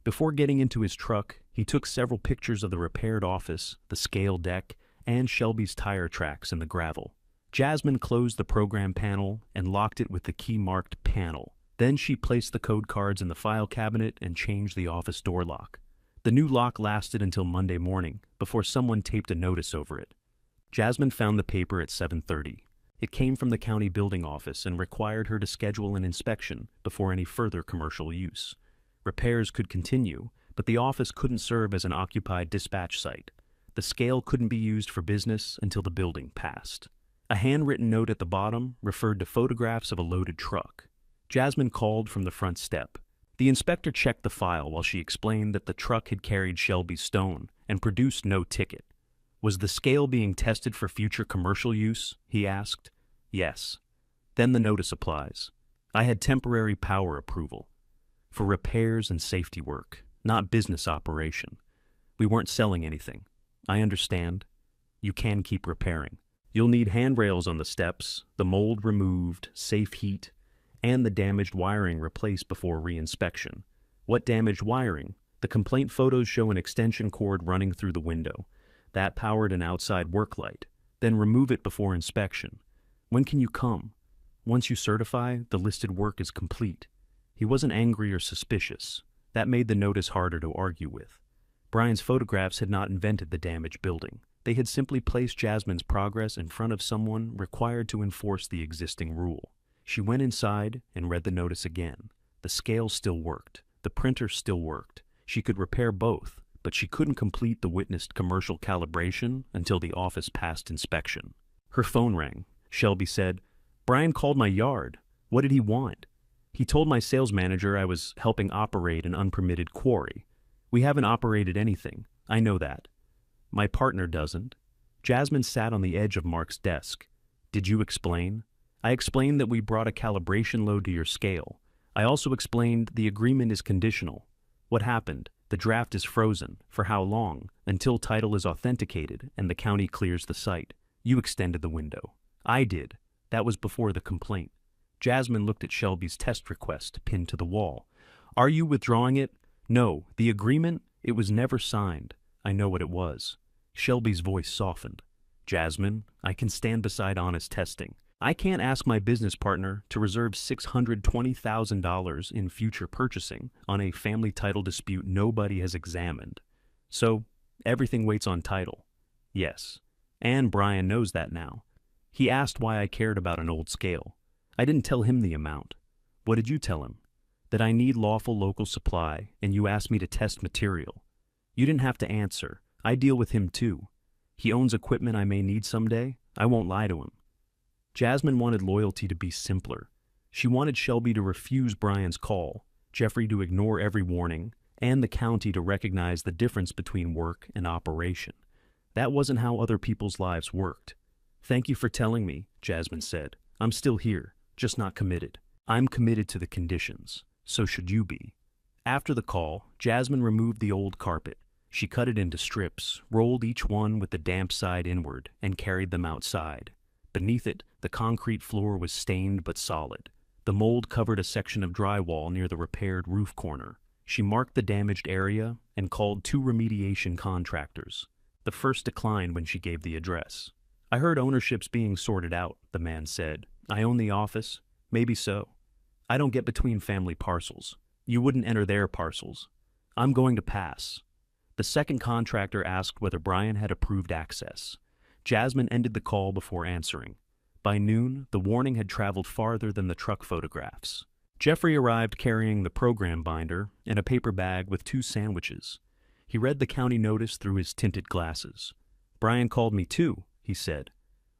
Speaker 1: Before getting into his truck, he took several pictures of the repaired office, the scale deck, and Shelby's tire tracks in the gravel. Jasmine closed the program panel and locked it with the key marked panel. Then she placed the code cards in the file cabinet and changed the office door lock. The new lock lasted until Monday morning, before someone taped a notice over it. Jasmine found the paper at 7:30. It came from the county building office and required her to schedule an inspection before any further commercial use. Repairs could continue, but the office couldn't serve as an occupied dispatch site. The scale couldn't be used for business until the building passed. A handwritten note at the bottom referred to photographs of a loaded truck. Jasmine called from the front step. The inspector checked the file while she explained that the truck had carried Shelby's stone and produced no ticket. "Was the scale being tested for future commercial use?" he asked. "Yes." "Then the notice applies. I had temporary power approval for repairs and safety work, not business operation. We weren't selling anything. I understand. You can keep repairing. You'll need handrails on the steps, the mold removed, safe heat, and the damaged wiring replaced before reinspection." "What damaged wiring?" "The complaint photos show an extension cord running through the window. That powered an outside work light. Then remove it before inspection." "When can you come?" "Once you certify the listed work is complete." He wasn't angry or suspicious. That made the notice harder to argue with. Brian's photographs had not invented the damaged building. They had simply placed Jasmine's progress in front of someone required to enforce the existing rule. She went inside and read the notice again. The scale still worked. The printer still worked. She could repair both, but she couldn't complete the witnessed commercial calibration until the office passed inspection. Her phone rang. Shelby said, "Brian called my yard. What did he want?" "He told my sales manager I was helping operate an unpermitted quarry. We haven't operated anything. I know that. My partner doesn't." Jasmine sat on the edge of Mark's desk. "Did you explain?" "I explained that we brought a calibration load to your scale. I also explained the agreement is conditional." "What happened?" "The draft is frozen. For how long?" "Until title is authenticated and the county clears the site." "You extended the window." "I did. That was before the complaint." Jasmine looked at Shelby's test request pinned to the wall. "Are you withdrawing it?" "No. The agreement? It was never signed." "I know what it was." Shelby's voice softened. "Jasmine, I can stand beside honest testing. I can't ask my business partner to reserve $620,000 in future purchasing on a family title dispute nobody has examined. So, everything waits on title." "Yes. And Brian knows that now. He asked why I cared about an old scale. I didn't tell him the amount." "What did you tell him?" "That I need lawful local supply, and you asked me to test material." "You didn't have to answer. I deal with him too. He owns equipment I may need someday. I won't lie to him." Jasmine wanted loyalty to be simpler. She wanted Shelby to refuse Brian's call, Jeffrey to ignore every warning, and the county to recognize the difference between work and operation. That wasn't how other people's lives worked. "Thank you for telling me," Jasmine said. "I'm still here, just not committed. I'm committed to the conditions. So should you be." After the call, Jasmine removed the old carpet. She cut it into strips, rolled each one with the damp side inward, and carried them outside. Beneath it, the concrete floor was stained but solid. The mold covered a section of drywall near the repaired roof corner. She marked the damaged area and called 2 remediation contractors. The first declined when she gave the address. "I heard ownership's being sorted out," the man said. "I own the office." "Maybe so. I don't get between family parcels. You wouldn't enter their parcels. I'm going to pass." The second contractor asked whether Brian had approved access. Jasmine ended the call before answering. By noon, the warning had traveled farther than the truck photographs. Jeffrey arrived carrying the program binder and a paper bag with 2 sandwiches. He read the county notice through his tinted glasses. "Brian called me too," he said.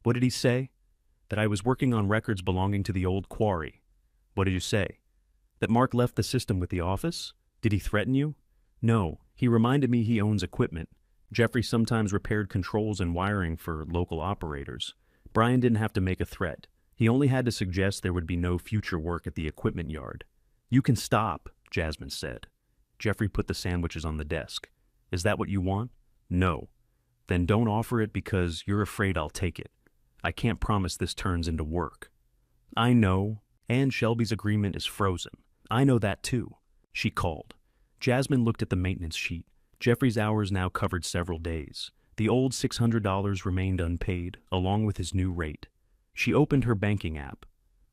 Speaker 1: "What did he say?" "That I was working on records belonging to the old quarry." "What did you say?" "That Mark left the system with the office." "Did he threaten you?" "No. He reminded me he owns equipment. Jeffrey sometimes repaired controls and wiring for local operators. Brian didn't have to make a threat. He only had to suggest there would be no future work at the equipment yard." "You can stop," Jasmine said. Jeffrey put the sandwiches on the desk. Is that what you want? No. Then don't offer it because you're afraid I'll take it. I can't promise this turns into work. I know, and Shelby's agreement is frozen. I know that too. She called. Jasmine looked at the maintenance sheet. Jeffrey's hours now covered several days. The old $600 remained unpaid, along with his new rate. She opened her banking app.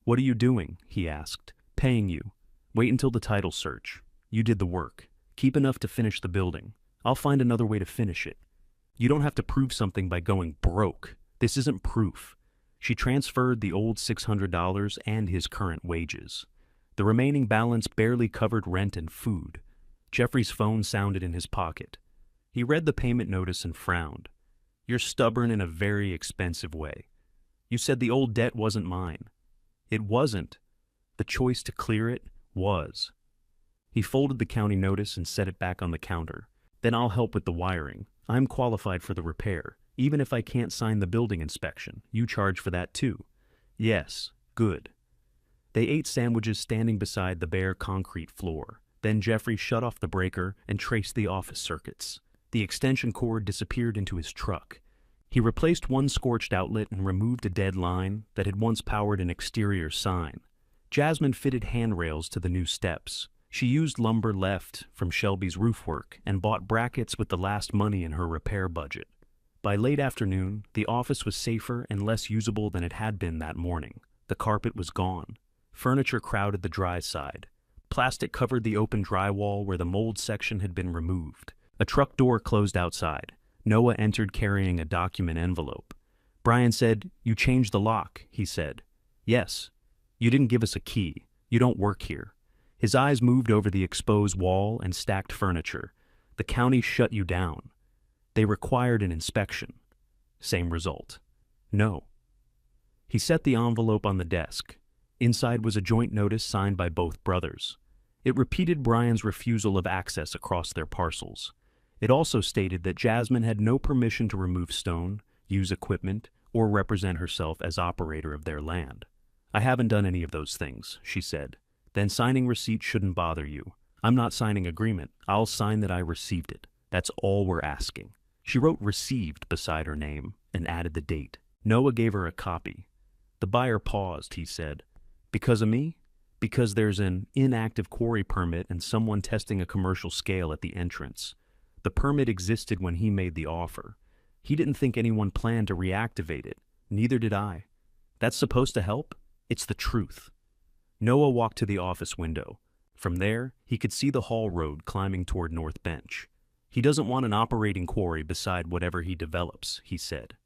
Speaker 1: What are you doing? He asked. Paying you. Wait until the title search. You did the work. Keep enough to finish the building. I'll find another way to finish it. You don't have to prove something by going broke. This isn't proof. She transferred the old $600 and his current wages. The remaining balance barely covered rent and food. Jeffrey's phone sounded in his pocket. He read the payment notice and frowned. You're stubborn in a very expensive way. You said the old debt wasn't mine. It wasn't. The choice to clear it was. He folded the county notice and set it back on the counter. Then I'll help with the wiring. I'm qualified for the repair. Even if I can't sign the building inspection, you charge for that too. Yes, good. They ate sandwiches standing beside the bare concrete floor. Then Jeffrey shut off the breaker and traced the office circuits. The extension cord disappeared into his truck. He replaced one scorched outlet and removed a dead line that had once powered an exterior sign. Jasmine fitted handrails to the new steps. She used lumber left from Shelby's roof work and bought brackets with the last money in her repair budget. By late afternoon, the office was safer and less usable than it had been that morning. The carpet was gone. Furniture crowded the dry side. Plastic covered the open drywall where the mold section had been removed. A truck door closed outside. Noah entered carrying a document envelope. Brian said, "You changed the lock," he said. "Yes. You didn't give us a key. You don't work here." His eyes moved over the exposed wall and stacked furniture. The county shut you down. They required an inspection. Same result. No. He set the envelope on the desk. Inside was a joint notice signed by both brothers. It repeated Brian's refusal of access across their parcels. It also stated that Jasmine had no permission to remove stone, use equipment, or represent herself as operator of their land. "I haven't done any of those things," she said. "Then signing receipt shouldn't bother you. I'm not signing agreement. I'll sign that I received it. That's all we're asking." She wrote "received" beside her name and added the date. Noah gave her a copy. The buyer paused, he said. "Because of me? Because there's an inactive quarry permit and someone testing a commercial scale at the entrance. The permit existed when he made the offer. He didn't think anyone planned to reactivate it. Neither did I. That's supposed to help? It's the truth." Noah walked to the office window. From there, he could see the Hall Road climbing toward North Bench. "He doesn't want an operating quarry beside whatever he develops," he said.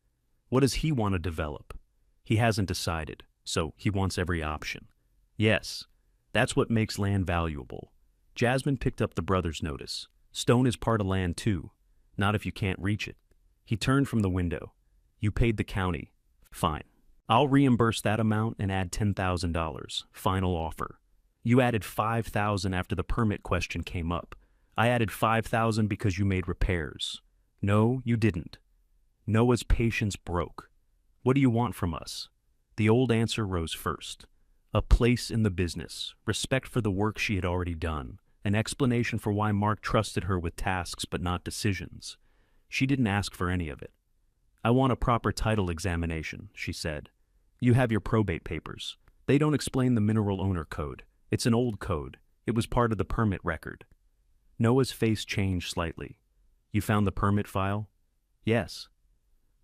Speaker 1: "What does he want to develop?" "He hasn't decided, so he wants every option." "Yes, that's what makes land valuable." Jasmine picked up the brother's notice. "Stone is part of land too. Not if you can't reach it." He turned from the window. "You paid the county. Fine. I'll reimburse that amount and add $10,000. Final offer. You added $5,000 after the permit question came up. I added $5,000 because you made repairs. No, you didn't." Noah's patience broke. "What do you want from us?" The old answer rose first. A place in the business, respect for the work she had already done, an explanation for why Mark trusted her with tasks but not decisions. She didn't ask for any of it. "I want a proper title examination," she said. "You have your probate papers. They don't explain the mineral owner code. It's an old code. It was part of the permit record." Noah's face changed slightly. "You found the permit file?" "Yes."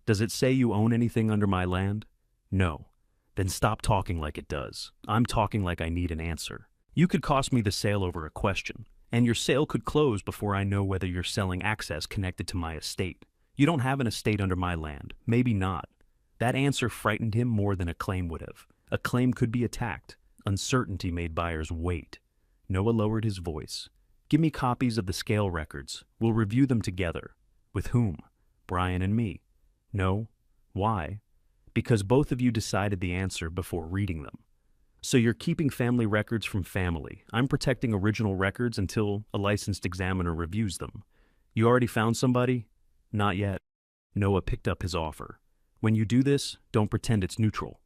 Speaker 1: "Does it say you own anything under my land?" "No." "Then stop talking like it does. I'm talking like I need an answer. You could cost me the sale over a question, and your sale could close before I know whether you're selling access connected to my estate. You don't have an estate under my land. Maybe not." That answer frightened him more than a claim would have. A claim could be attacked. Uncertainty made buyers wait. Noah lowered his voice. "Give me copies of the scale records. We'll review them together." "With whom?" "Brian and me." "No." "Why?" "Because both of you decided the answer before reading them." "So you're keeping family records from family. I'm protecting original records until a licensed examiner reviews them. You already found somebody?" "Not yet." Noah picked up his offer. "When you do this, don't pretend it's neutral."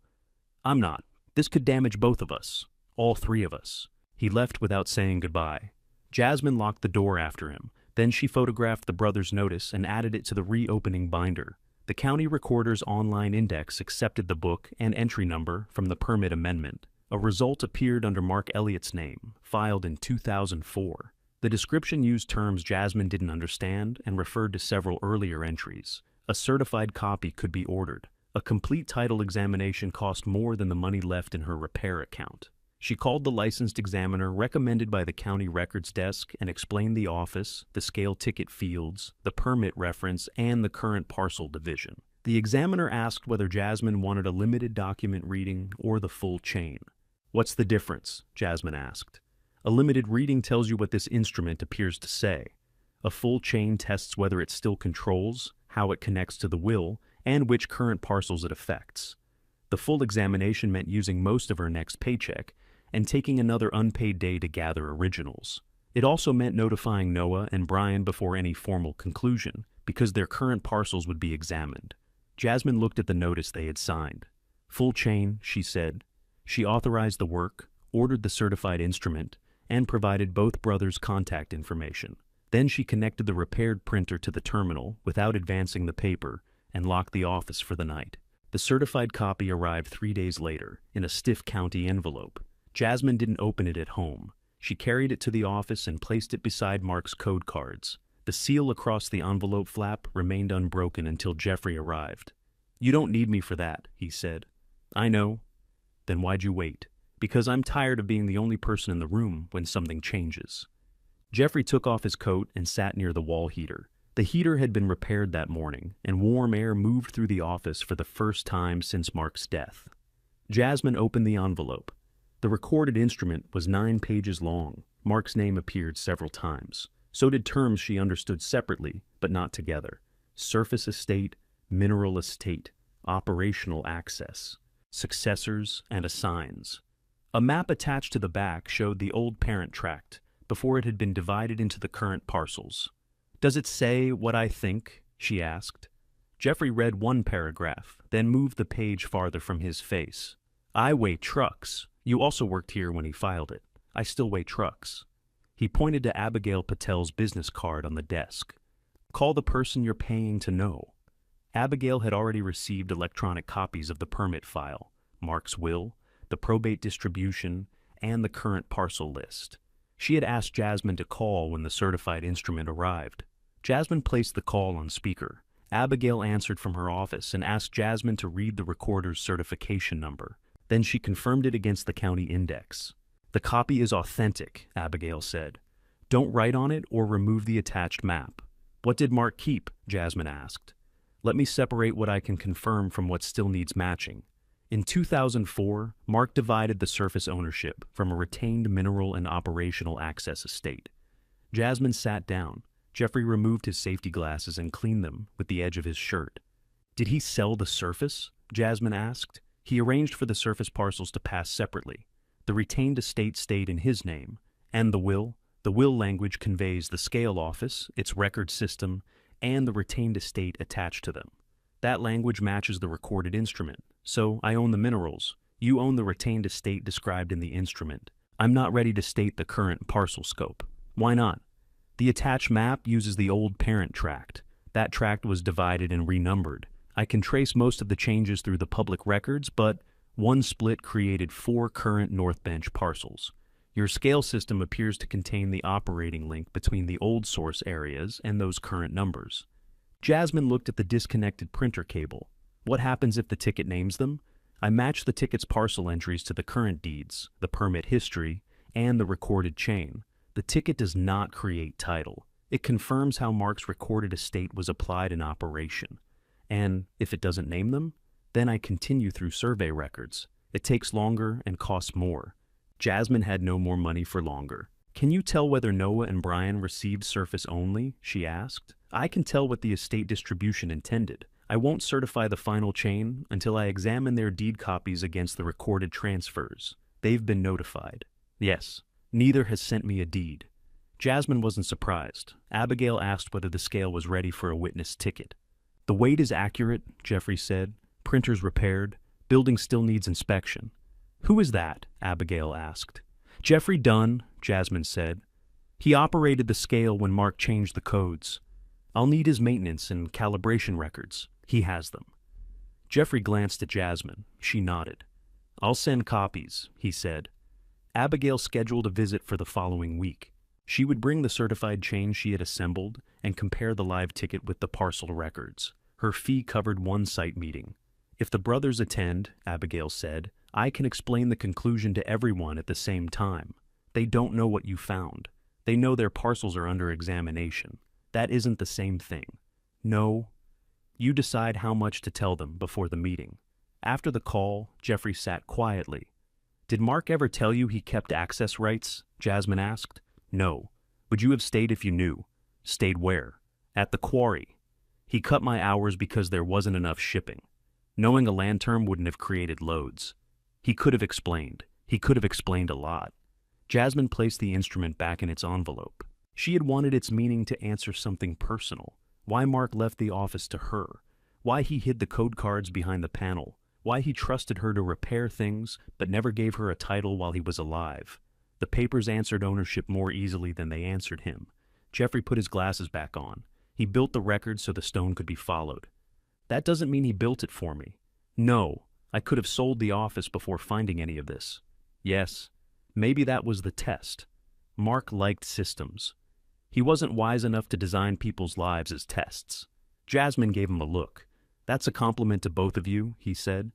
Speaker 1: "I'm not. This could damage both of us. All three of us." He left without saying goodbye. Jasmine locked the door after him. Then she photographed the brother's notice and added it to the reopening binder. The county recorder's online index accepted the book and entry number from the permit amendment. A result appeared under Mark Elliott's name, filed in 2004. The description used terms Jasmine didn't understand and referred to several earlier entries. A certified copy could be ordered. A complete title examination cost more than the money left in her repair account. She called the licensed examiner recommended by the county records desk and explained the office, the scale ticket fields, the permit reference, and the current parcel division. The examiner asked whether Jasmine wanted a limited document reading or the full chain. "What's the difference?" Jasmine asked. "A limited reading tells you what this instrument appears to say. A full chain tests whether it still controls, how it connects to the will, and which current parcels it affects." The full examination meant using most of her next paycheck and taking another unpaid day to gather originals. It also meant notifying Noah and Brian before any formal conclusion, because their current parcels would be examined. Jasmine looked at the notice they had signed. "Full chain," she said. She authorized the work, ordered the certified instrument, and provided both brothers' contact information. Then she connected the repaired printer to the terminal without advancing the paper and locked the office for the night. The certified copy arrived 3 days later in a stiff county envelope. Jasmine didn't open it at home. She carried it to the office and placed it beside Mark's code cards. The seal across the envelope flap remained unbroken until Jeffrey arrived. "You don't need me for that," he said. "I know." "Then why'd you wait?" "Because I'm tired of being the only person in the room when something changes." Jeffrey took off his coat and sat near the wall heater. The heater had been repaired that morning, and warm air moved through the office for the first time since Mark's death. Jasmine opened the envelope. The recorded instrument was 9 pages long. Mark's name appeared several times. So did terms she understood separately, but not together. Surface estate, mineral estate, operational access, successors, and assigns. A map attached to the back showed the old parent tract, before it had been divided into the current parcels. "Does it say what I think?" she asked. Jeffrey read one paragraph, then moved the page farther from his face. "I weigh trucks. You also worked here when he filed it. I still weigh trucks." He pointed to Abigail Patel's business card on the desk. "Call the person you're paying to know." Abigail had already received electronic copies of the permit file, Mark's will, the probate distribution, and the current parcel list. She had asked Jasmine to call when the certified instrument arrived. Jasmine placed the call on speaker. Abigail answered from her office and asked Jasmine to read the recorder's certification number. Then she confirmed it against the county index. "The copy is authentic," Abigail said. "Don't write on it or remove the attached map." "What did Mark keep?" Jasmine asked. "Let me separate what I can confirm from what still needs matching." In 2004, Mark divided the surface ownership from a retained mineral and operational access estate. Jasmine sat down. Jeffrey removed his safety glasses and cleaned them with the edge of his shirt. "Did he sell the surface?" Jasmine asked. He arranged for the surface parcels to pass separately. The retained estate stayed in his name, and the will language conveys the scale office, its record system, and the retained estate attached to them. That language matches the recorded instrument. So I own the minerals. You own the retained estate described in the instrument. I'm not ready to state the current parcel scope. Why not? The attached map uses the old parent tract. That tract was divided and renumbered. I can trace most of the changes through the public records, but one split created 4 current North Bench parcels. Your scale system appears to contain the operating link between the old source areas and those current numbers. Jasmine looked at the disconnected printer cable. What happens if the ticket names them? I match the ticket's parcel entries to the current deeds, the permit history, and the recorded chain. The ticket does not create title. It confirms how Mark's recorded estate was applied in operation. And if it doesn't name them, then I continue through survey records. It takes longer and costs more. Jasmine had no more money for longer. "Can you tell whether Noah and Brian received surface only?" she asked. "I can tell what the estate distribution intended. I won't certify the final chain until I examine their deed copies against the recorded transfers. They've been notified." "Yes. Neither has sent me a deed." Jasmine wasn't surprised. Abigail asked whether the scale was ready for a witness ticket. "The weight is accurate," Jeffrey said. "Printer's repaired. Building still needs inspection." "Who is that?" Abigail asked. "Jeffrey Dunn," Jasmine said. He operated the scale when Mark changed the codes. I'll need his maintenance and calibration records. He has them. Jeffrey glanced at Jasmine. She nodded. I'll send copies, he said. Abigail scheduled a visit for the following week. She would bring the certified chain she had assembled and compare the live ticket with the parcel records. Her fee covered one site meeting. If the brothers attend, Abigail said, I can explain the conclusion to everyone at the same time. They don't know what you found. They know their parcels are under examination. That isn't the same thing. No. You decide how much to tell them before the meeting. After the call, Jeffrey sat quietly. Did Mark ever tell you he kept access rights? Jasmine asked. No. Would you have stayed if you knew? Stayed where? At the quarry. He cut my hours because there wasn't enough shipping. Knowing a land term wouldn't have created loads. He could have explained. He could have explained a lot. Jasmine placed the instrument back in its envelope. She had wanted its meaning to answer something personal. Why Mark left the office to her. Why he hid the code cards behind the panel. Why he trusted her to repair things, but never gave her a title while he was alive. The papers answered ownership more easily than they answered him. Jeffrey put his glasses back on. He built the record so the stone could be followed. That doesn't mean he built it for me. No, I could have sold the office before finding any of this. Yes, maybe that was the test. Mark liked systems. He wasn't wise enough to design people's lives as tests. Jasmine gave him a look. That's a compliment to both of you, he said.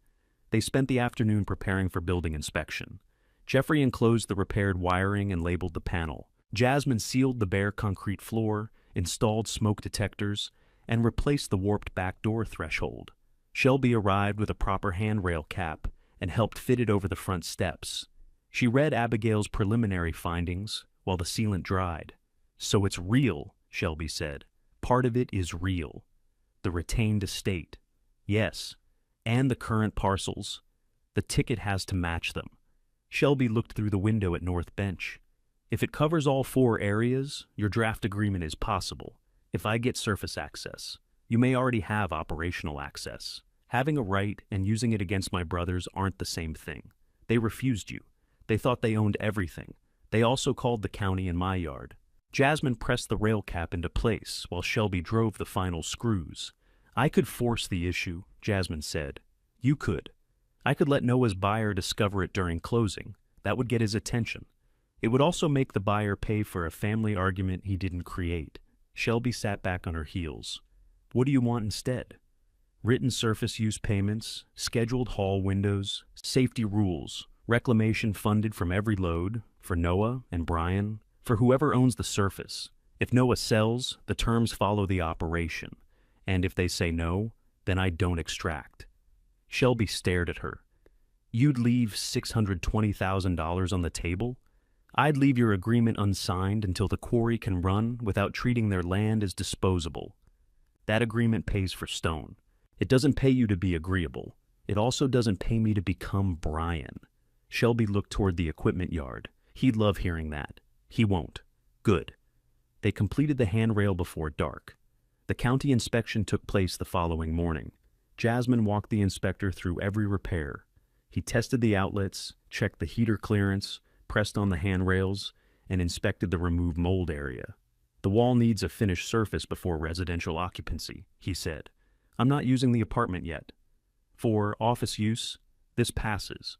Speaker 1: They spent the afternoon preparing for building inspection. Jeffrey enclosed the repaired wiring and labeled the panel. Jasmine sealed the bare concrete floor, installed smoke detectors, and replaced the warped back door threshold. Shelby arrived with a proper handrail cap and helped fit it over the front steps. She read Abigail's preliminary findings while the sealant dried. So it's real, Shelby said. Part of it is real. The retained estate. Yes, and the current parcels. The ticket has to match them. Shelby looked through the window at North Bench. If it covers all 4 areas, your draft agreement is possible. If I get surface access, you may already have operational access. Having a right and using it against my brothers aren't the same thing. They refused you. They thought they owned everything. They also called the county in my yard. Jasmine pressed the rail cap into place while Shelby drove the final screws. I could force the issue, Jasmine said. You could. I could let Noah's buyer discover it during closing. That would get his attention. It would also make the buyer pay for a family argument he didn't create. Shelby sat back on her heels. What do you want instead? Written surface use payments, scheduled haul windows, safety rules, reclamation funded from every load, for Noah and Brian, for whoever owns the surface. If Noah sells, the terms follow the operation. And if they say no, then I don't extract. Shelby stared at her. You'd leave $620,000 on the table? I'd leave your agreement unsigned until the quarry can run without treating their land as disposable. That agreement pays for stone. It doesn't pay you to be agreeable. It also doesn't pay me to become Brian. Shelby looked toward the equipment yard. He'd love hearing that. He won't. Good. They completed the handrail before dark. The county inspection took place the following morning. Jasmine walked the inspector through every repair. He tested the outlets, checked the heater clearance, pressed on the handrails, and inspected the removed mold area. The wall needs a finished surface before residential occupancy, he said. I'm not using the apartment yet. For office use, this passes.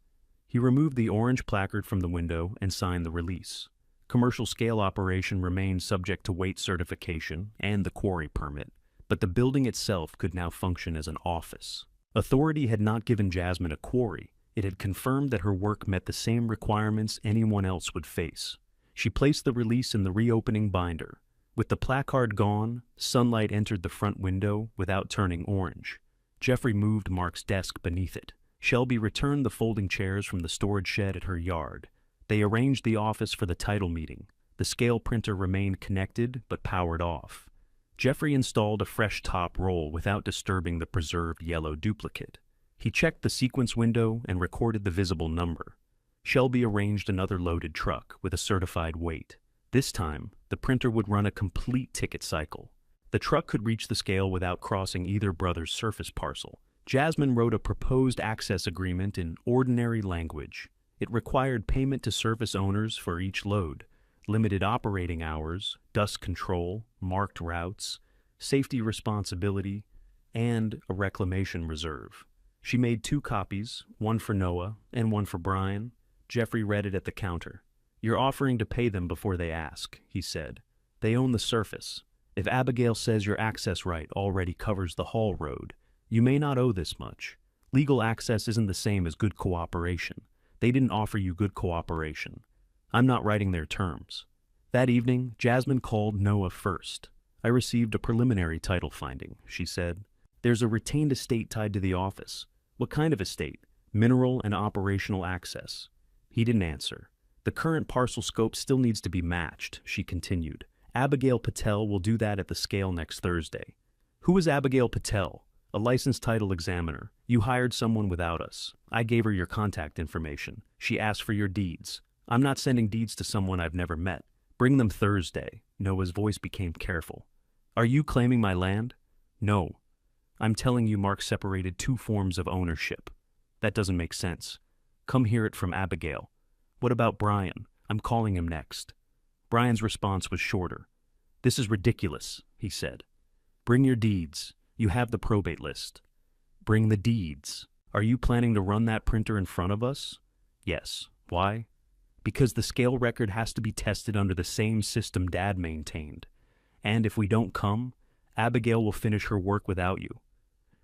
Speaker 1: He removed the orange placard from the window and signed the release. Commercial scale operation remained subject to weight certification and the quarry permit, but the building itself could now function as an office. Authority had not given Jasmine a quarry. It had confirmed that her work met the same requirements anyone else would face. She placed the release in the reopening binder. With the placard gone, sunlight entered the front window without turning orange. Jeffrey moved Mark's desk beneath it. Shelby returned the folding chairs from the storage shed at her yard. They arranged the office for the title meeting. The scale printer remained connected but powered off. Jeffrey installed a fresh top roll without disturbing the preserved yellow duplicate. He checked the sequence window and recorded the visible number. Shelby arranged another loaded truck with a certified weight. This time, the printer would run a complete ticket cycle. The truck could reach the scale without crossing either brother's surface parcel. Jasmine wrote a proposed access agreement in ordinary language. It required payment to surface owners for each load. limited operating hours, dust control, marked routes, safety responsibility, and a reclamation reserve. She made 2 copies, one for Noah and one for Brian. Jeffrey read it at the counter. "You're offering to pay them before they ask," he said. "They own the surface. If Abigail says your access right already covers the haul road, you may not owe this much. Legal access isn't the same as good cooperation. They didn't offer you good cooperation. I'm not writing their terms." That evening, Jasmine called Noah first. "I received a preliminary title finding," she said. "There's a retained estate tied to the office." "What kind of estate?" "Mineral and operational access." He didn't answer. "The current parcel scope still needs to be matched," she continued. "Abigail Patel will do that at the scale next Thursday." "Who is Abigail Patel?" "A licensed title examiner. You hired someone without us. I gave her your contact information. She asked for your deeds. I'm not sending deeds to someone I've never met. Bring them Thursday." Noah's voice became careful. "Are you claiming my land?" "No. I'm telling you Mark separated 2 forms of ownership." "That doesn't make sense." "Come hear it from Abigail." "What about Brian?" "I'm calling him next." Brian's response was shorter. "This is ridiculous," he said. "Bring your deeds. You have the probate list." "Bring the deeds. Are you planning to run that printer in front of us?" "Yes." "Why?" "Because the scale record has to be tested under the same system Dad maintained. And if we don't come, Abigail will finish her work without you."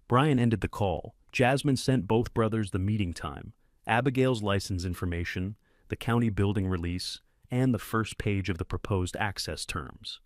Speaker 1: Brian ended the call. Jasmine sent both brothers the meeting time, Abigail's license information, the county building release, and the first page of the proposed access terms.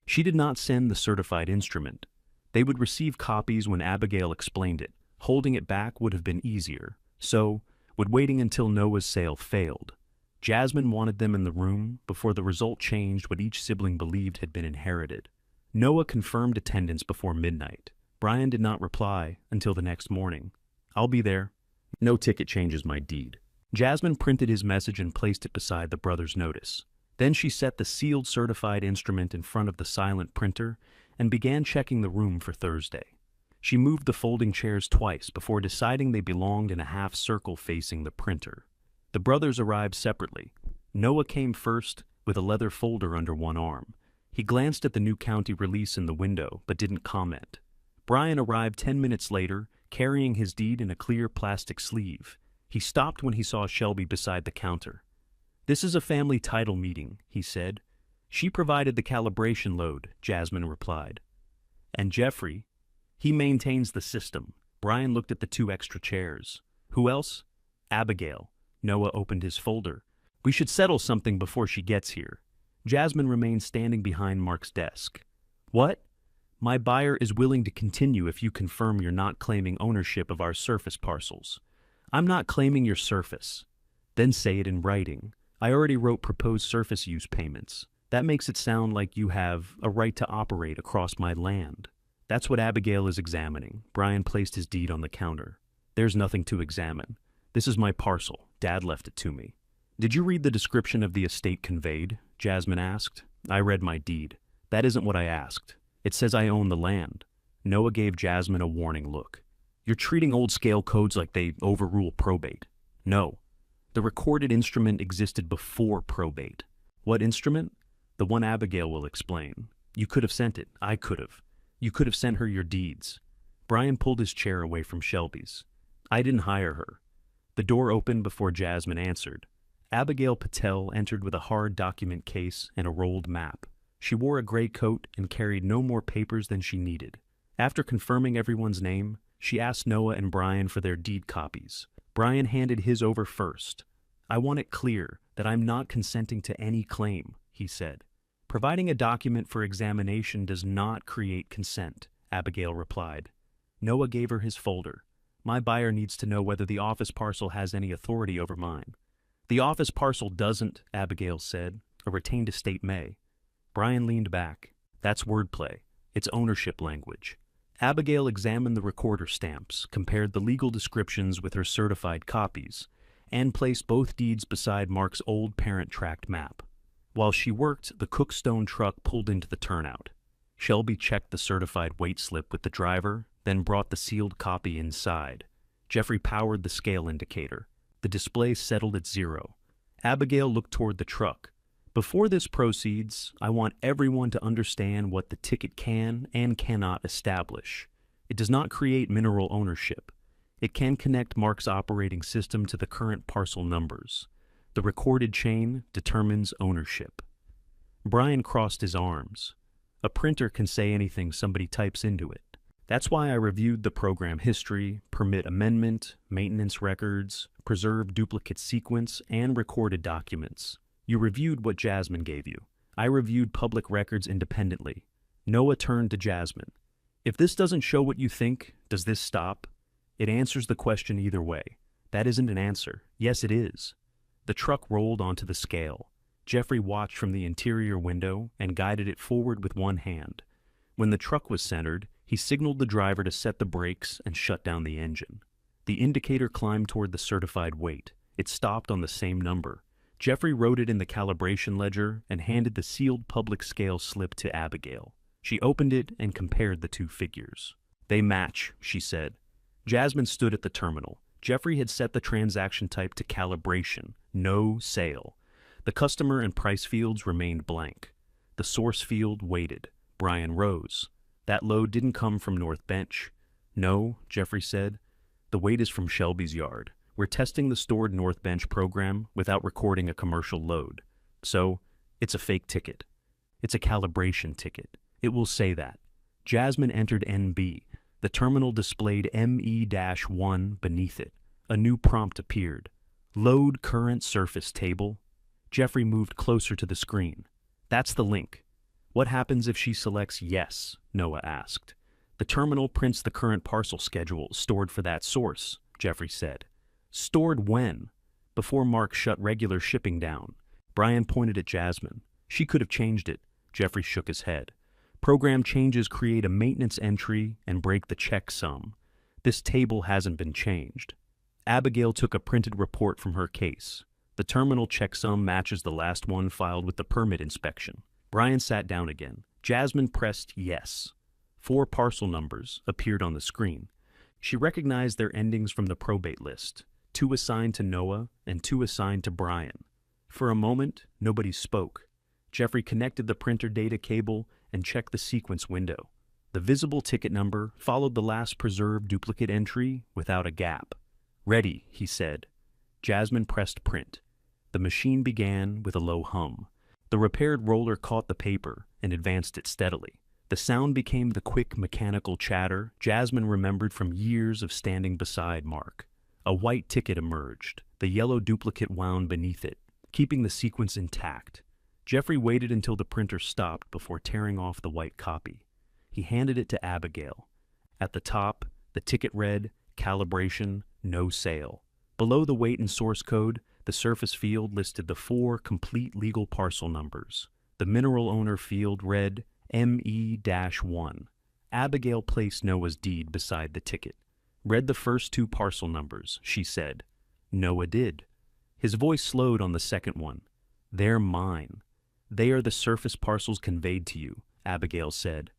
Speaker 1: She did not send the certified instrument. They would receive copies when Abigail explained it. Holding it back would have been easier. So, would waiting until Noah's sale failed. Jasmine wanted them in the room before the result changed what each sibling believed had been inherited. Noah confirmed attendance before midnight. Brian did not reply until the next morning. "I'll be there. No ticket changes my deed." Jasmine printed his message and placed it beside the brother's notice. Then she set the sealed certified instrument in front of the silent printer and began checking the room for Thursday. She moved the folding chairs twice before deciding they belonged in a half circle facing the printer. The brothers arrived separately. Noah came first with a leather folder under one arm. He glanced at the new county release in the window but didn't comment. Brian arrived 10 minutes later, carrying his deed in a clear plastic sleeve. He stopped when he saw Shelby beside the counter. "This is a family title meeting," he said. "She provided the calibration load," Jasmine replied. "And Jeffrey? He maintains the system." Brian looked at the 2 extra chairs. "Who else?" "Abigail." Noah opened his folder. "We should settle something before she gets here." Jasmine remained standing behind Mark's desk. "What?" "My buyer is willing to continue if you confirm you're not claiming ownership of our surface parcels." "I'm not claiming your surface." "Then say it in writing. I already wrote proposed surface use payments. That makes it sound like you have a right to operate across my land." "That's what Abigail is examining." Brian placed his deed on the counter. "There's nothing to examine. This is my parcel. Dad left it to me." "Did you read the description of the estate conveyed?" Jasmine asked. "I read my deed. That isn't what I asked. It says I own the land." Noah gave Jasmine a warning look. "You're treating old scale codes like they overrule probate." "No. The recorded instrument existed before probate." "What instrument?" "The one Abigail will explain. You could have sent it. I could have. You could have sent her your deeds." Brian pulled his chair away from Shelby's. "I didn't hire her." The door opened before Jasmine answered. Abigail Patel entered with a hard document case and a rolled map. She wore a gray coat and carried no more papers than she needed. After confirming everyone's name, she asked Noah and Brian for their deed copies. Brian handed his over first. "I want it clear that I'm not consenting to any claim," he said. "Providing a document for examination does not create consent," Abigail replied. Noah gave her his folder. "My buyer needs to know whether the office parcel has any authority over mine." "The office parcel doesn't," Abigail said. "A retained estate may." Brian leaned back. "That's wordplay. It's ownership language." Abigail examined the recorder stamps, compared the legal descriptions with her certified copies, and placed both deeds beside Mark's old parent-tract map. While she worked, the Cookstone truck pulled into the turnout. Shelby checked the certified weight slip with the driver, then brought the sealed copy inside. Jeffrey powered the scale indicator. The display settled at 0. Abigail looked toward the truck. Before this proceeds, I want everyone to understand what the ticket can and cannot establish. It does not create mineral ownership. It can connect Mark's operating system to the current parcel numbers. The recorded chain determines ownership. Brian crossed his arms. A printer can say anything somebody types into it. That's why I reviewed the program history, permit amendment, maintenance records, preserved duplicate sequence, and recorded documents. You reviewed what Jasmine gave you. I reviewed public records independently. Noah turned to Jasmine. If this doesn't show what you think, does this stop? It answers the question either way. That isn't an answer. Yes, it is. The truck rolled onto the scale. Jeffrey watched from the interior window and guided it forward with one hand. When the truck was centered, he signaled the driver to set the brakes and shut down the engine. The indicator climbed toward the certified weight. It stopped on the same number. Jeffrey wrote it in the calibration ledger and handed the sealed public scale slip to Abigail. She opened it and compared the two figures. They match, she said. Jasmine stood at the terminal. Jeffrey had set the transaction type to calibration, no sale. The customer and price fields remained blank. The source field waited. Brian rose. That load didn't come from North Bench. No, Jeffrey said. The weight is from Shelby's yard. We're testing the stored North Bench program without recording a commercial load. So, it's a fake ticket. It's a calibration ticket. It will say that. Jasmine entered NB. The terminal displayed ME-1 beneath it. A new prompt appeared. Load current surface table. Jeffrey moved closer to the screen. That's the link. What happens if she selects yes? Noah asked. The terminal prints the current parcel schedule stored for that source, Jeffrey said. Stored when? Before Mark shut regular shipping down. Brian pointed at Jasmine. She could have changed it. Jeffrey shook his head. Program changes create a maintenance entry and break the checksum. This table hasn't been changed. Abigail took a printed report from her case. The terminal checksum matches the last one filed with the permit inspection. Brian sat down again. Jasmine pressed yes. 4 parcel numbers appeared on the screen. She recognized their endings from the probate list, 2 assigned to Noah and 2 assigned to Brian. For a moment, nobody spoke. Jeffrey connected the printer data cable and checked the sequence window. The visible ticket number followed the last preserved duplicate entry without a gap. Ready, he said. Jasmine pressed print. The machine began with a low hum. The repaired roller caught the paper and advanced it steadily. The sound became the quick mechanical chatter Jasmine remembered from years of standing beside Mark. A white ticket emerged. The yellow duplicate wound beneath it, keeping the sequence intact. Jeffrey waited until the printer stopped before tearing off the white copy. He handed it to Abigail. At the top, the ticket read, calibration, no sale. Below the weight and source code, the surface field listed the 4 complete legal parcel numbers. The mineral owner field read ME-1. Abigail placed Noah's deed beside the ticket. Read the first 2 parcel numbers, she said. Noah did. His voice slowed on the second one. They're mine. They are the surface parcels conveyed to you, Abigail said.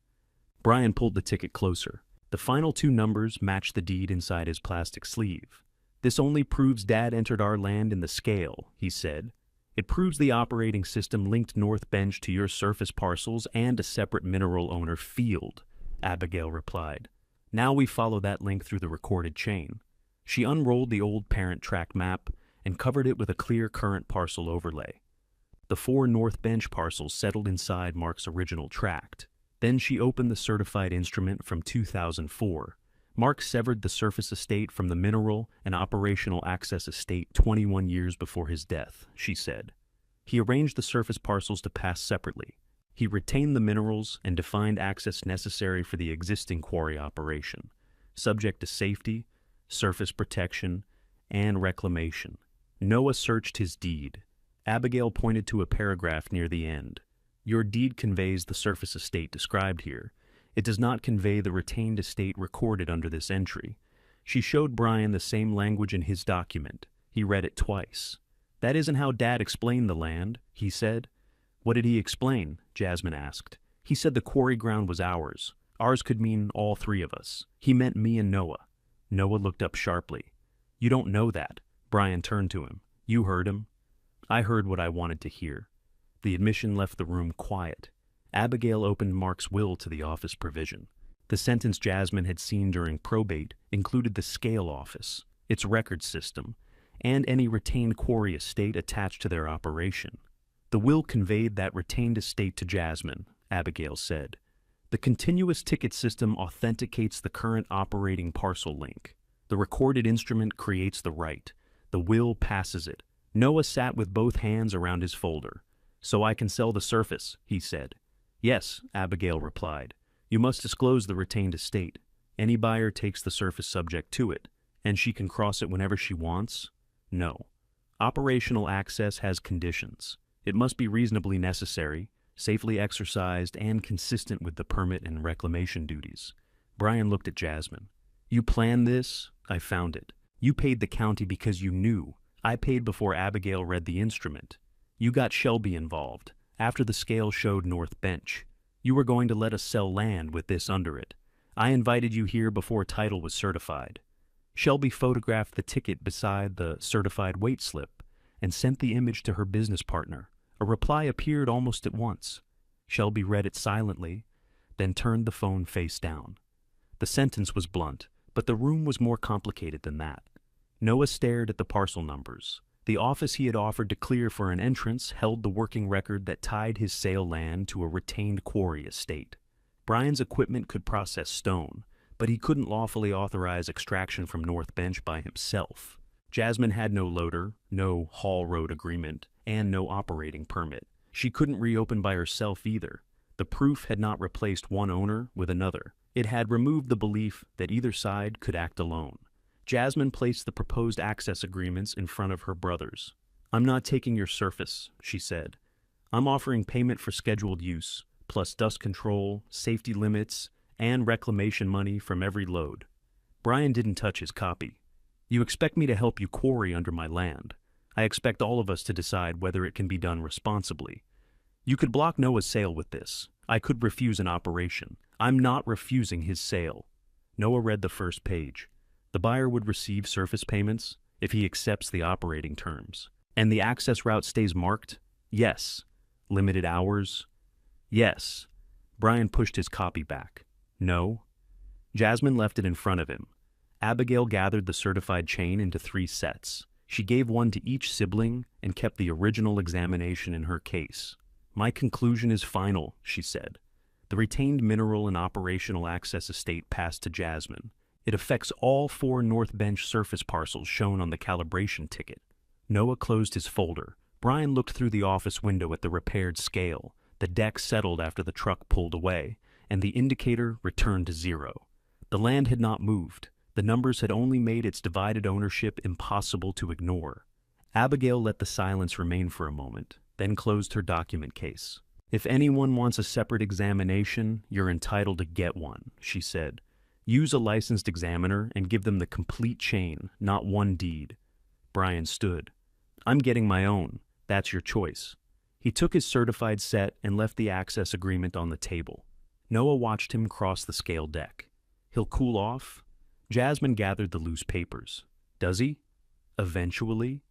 Speaker 1: Brian pulled the ticket closer. The final 2 numbers matched the deed inside his plastic sleeve. This only proves Dad entered our land in the scale, he said. It proves the operating system linked North Bench to your surface parcels and a separate mineral owner field, Abigail replied. Now we follow that link through the recorded chain. She unrolled the old parent tract map and covered it with a clear current parcel overlay. The 4 North Bench parcels settled inside Mark's original tract. Then she opened the certified instrument from 2004. Mark severed the surface estate from the mineral and operational access estate 21 years before his death, she said. He arranged the surface parcels to pass separately. He retained the minerals and defined access necessary for the existing quarry operation, subject to safety, surface protection, and reclamation. Noah searched his deed. Abigail pointed to a paragraph near the end. Your deed conveys the surface estate described here. It does not convey the retained estate recorded under this entry. She showed Brian the same language in his document. He read it twice. That isn't how Dad explained the land, he said. What did he explain? Jasmine asked. He said the quarry ground was ours. Ours could mean all 3 of us. He meant me and Noah. Noah looked up sharply. You don't know that. Brian turned to him. You heard him. I heard what I wanted to hear. The admission left the room quiet. Abigail opened Mark's will to the office provision. The sentence Jasmine had seen during probate included the scale office, its record system, and any retained Quarry estate attached to their operation. The will conveyed that retained estate to Jasmine, Abigail said. The continuous ticket system authenticates the current operating parcel link. The recorded instrument creates the right. The will passes it. Noah sat with both hands around his folder. "So I can sell the surface," he said. "Yes," Abigail replied. "You must disclose the retained estate. Any buyer takes the surface subject to it, and she can cross it whenever she wants?" "No. Operational access has conditions. It must be reasonably necessary, safely exercised, and consistent with the permit and reclamation duties." Brian looked at Jasmine. "You planned this? I found it. You paid the county because you knew. I paid before Abigail read the instrument. You got Shelby involved, after the scale showed North Bench. You were going to let us sell land with this under it. I invited you here before title was certified." Shelby photographed the ticket beside the certified weight slip and sent the image to her business partner. A reply appeared almost at once. Shelby read it silently, then turned the phone face down. The sentence was blunt, but the room was more complicated than that. Noah stared at the parcel numbers. The office he had offered to clear for an entrance held the working record that tied his sale land to a retained Quarry estate. Brian's equipment could process stone, but he couldn't lawfully authorize extraction from North Bench by himself. Jasmine had no loader, no haul road agreement, and no operating permit. She couldn't reopen by herself either. The proof had not replaced one owner with another. It had removed the belief that either side could act alone. Jasmine placed the proposed access agreements in front of her brothers. "I'm not taking your surface," she said. "I'm offering payment for scheduled use, plus dust control, safety limits, and reclamation money from every load." Brian didn't touch his copy. "You expect me to help you quarry under my land. I expect all of us to decide whether it can be done responsibly. You could block Noah's sale with this. I could refuse an operation. I'm not refusing his sale." Noah read the first page. The buyer would receive surface payments if he accepts the operating terms. "And the access route stays marked?" "Yes." "Limited hours?" "Yes." Brian pushed his copy back. "No." Jasmine left it in front of him. Abigail gathered the certified chain into 3 sets. She gave one to each sibling and kept the original examination in her case. "My conclusion is final," she said. The retained mineral and operational access estate passed to Jasmine. It affects all 4 North Bench surface parcels shown on the calibration ticket. Noah closed his folder. Brian looked through the office window at the repaired scale. The deck settled after the truck pulled away, and the indicator returned to 0. The land had not moved. The numbers had only made its divided ownership impossible to ignore. Abigail let the silence remain for a moment, then closed her document case. "If anyone wants a separate examination, you're entitled to get one," she said. "Use a licensed examiner and give them the complete chain, not one deed." Brian stood. "I'm getting my own. That's your choice." He took his certified set and left the access agreement on the table. Noah watched him cross the scale deck. "He'll cool off?" Jasmine gathered the loose papers. "Does he?" "Eventually."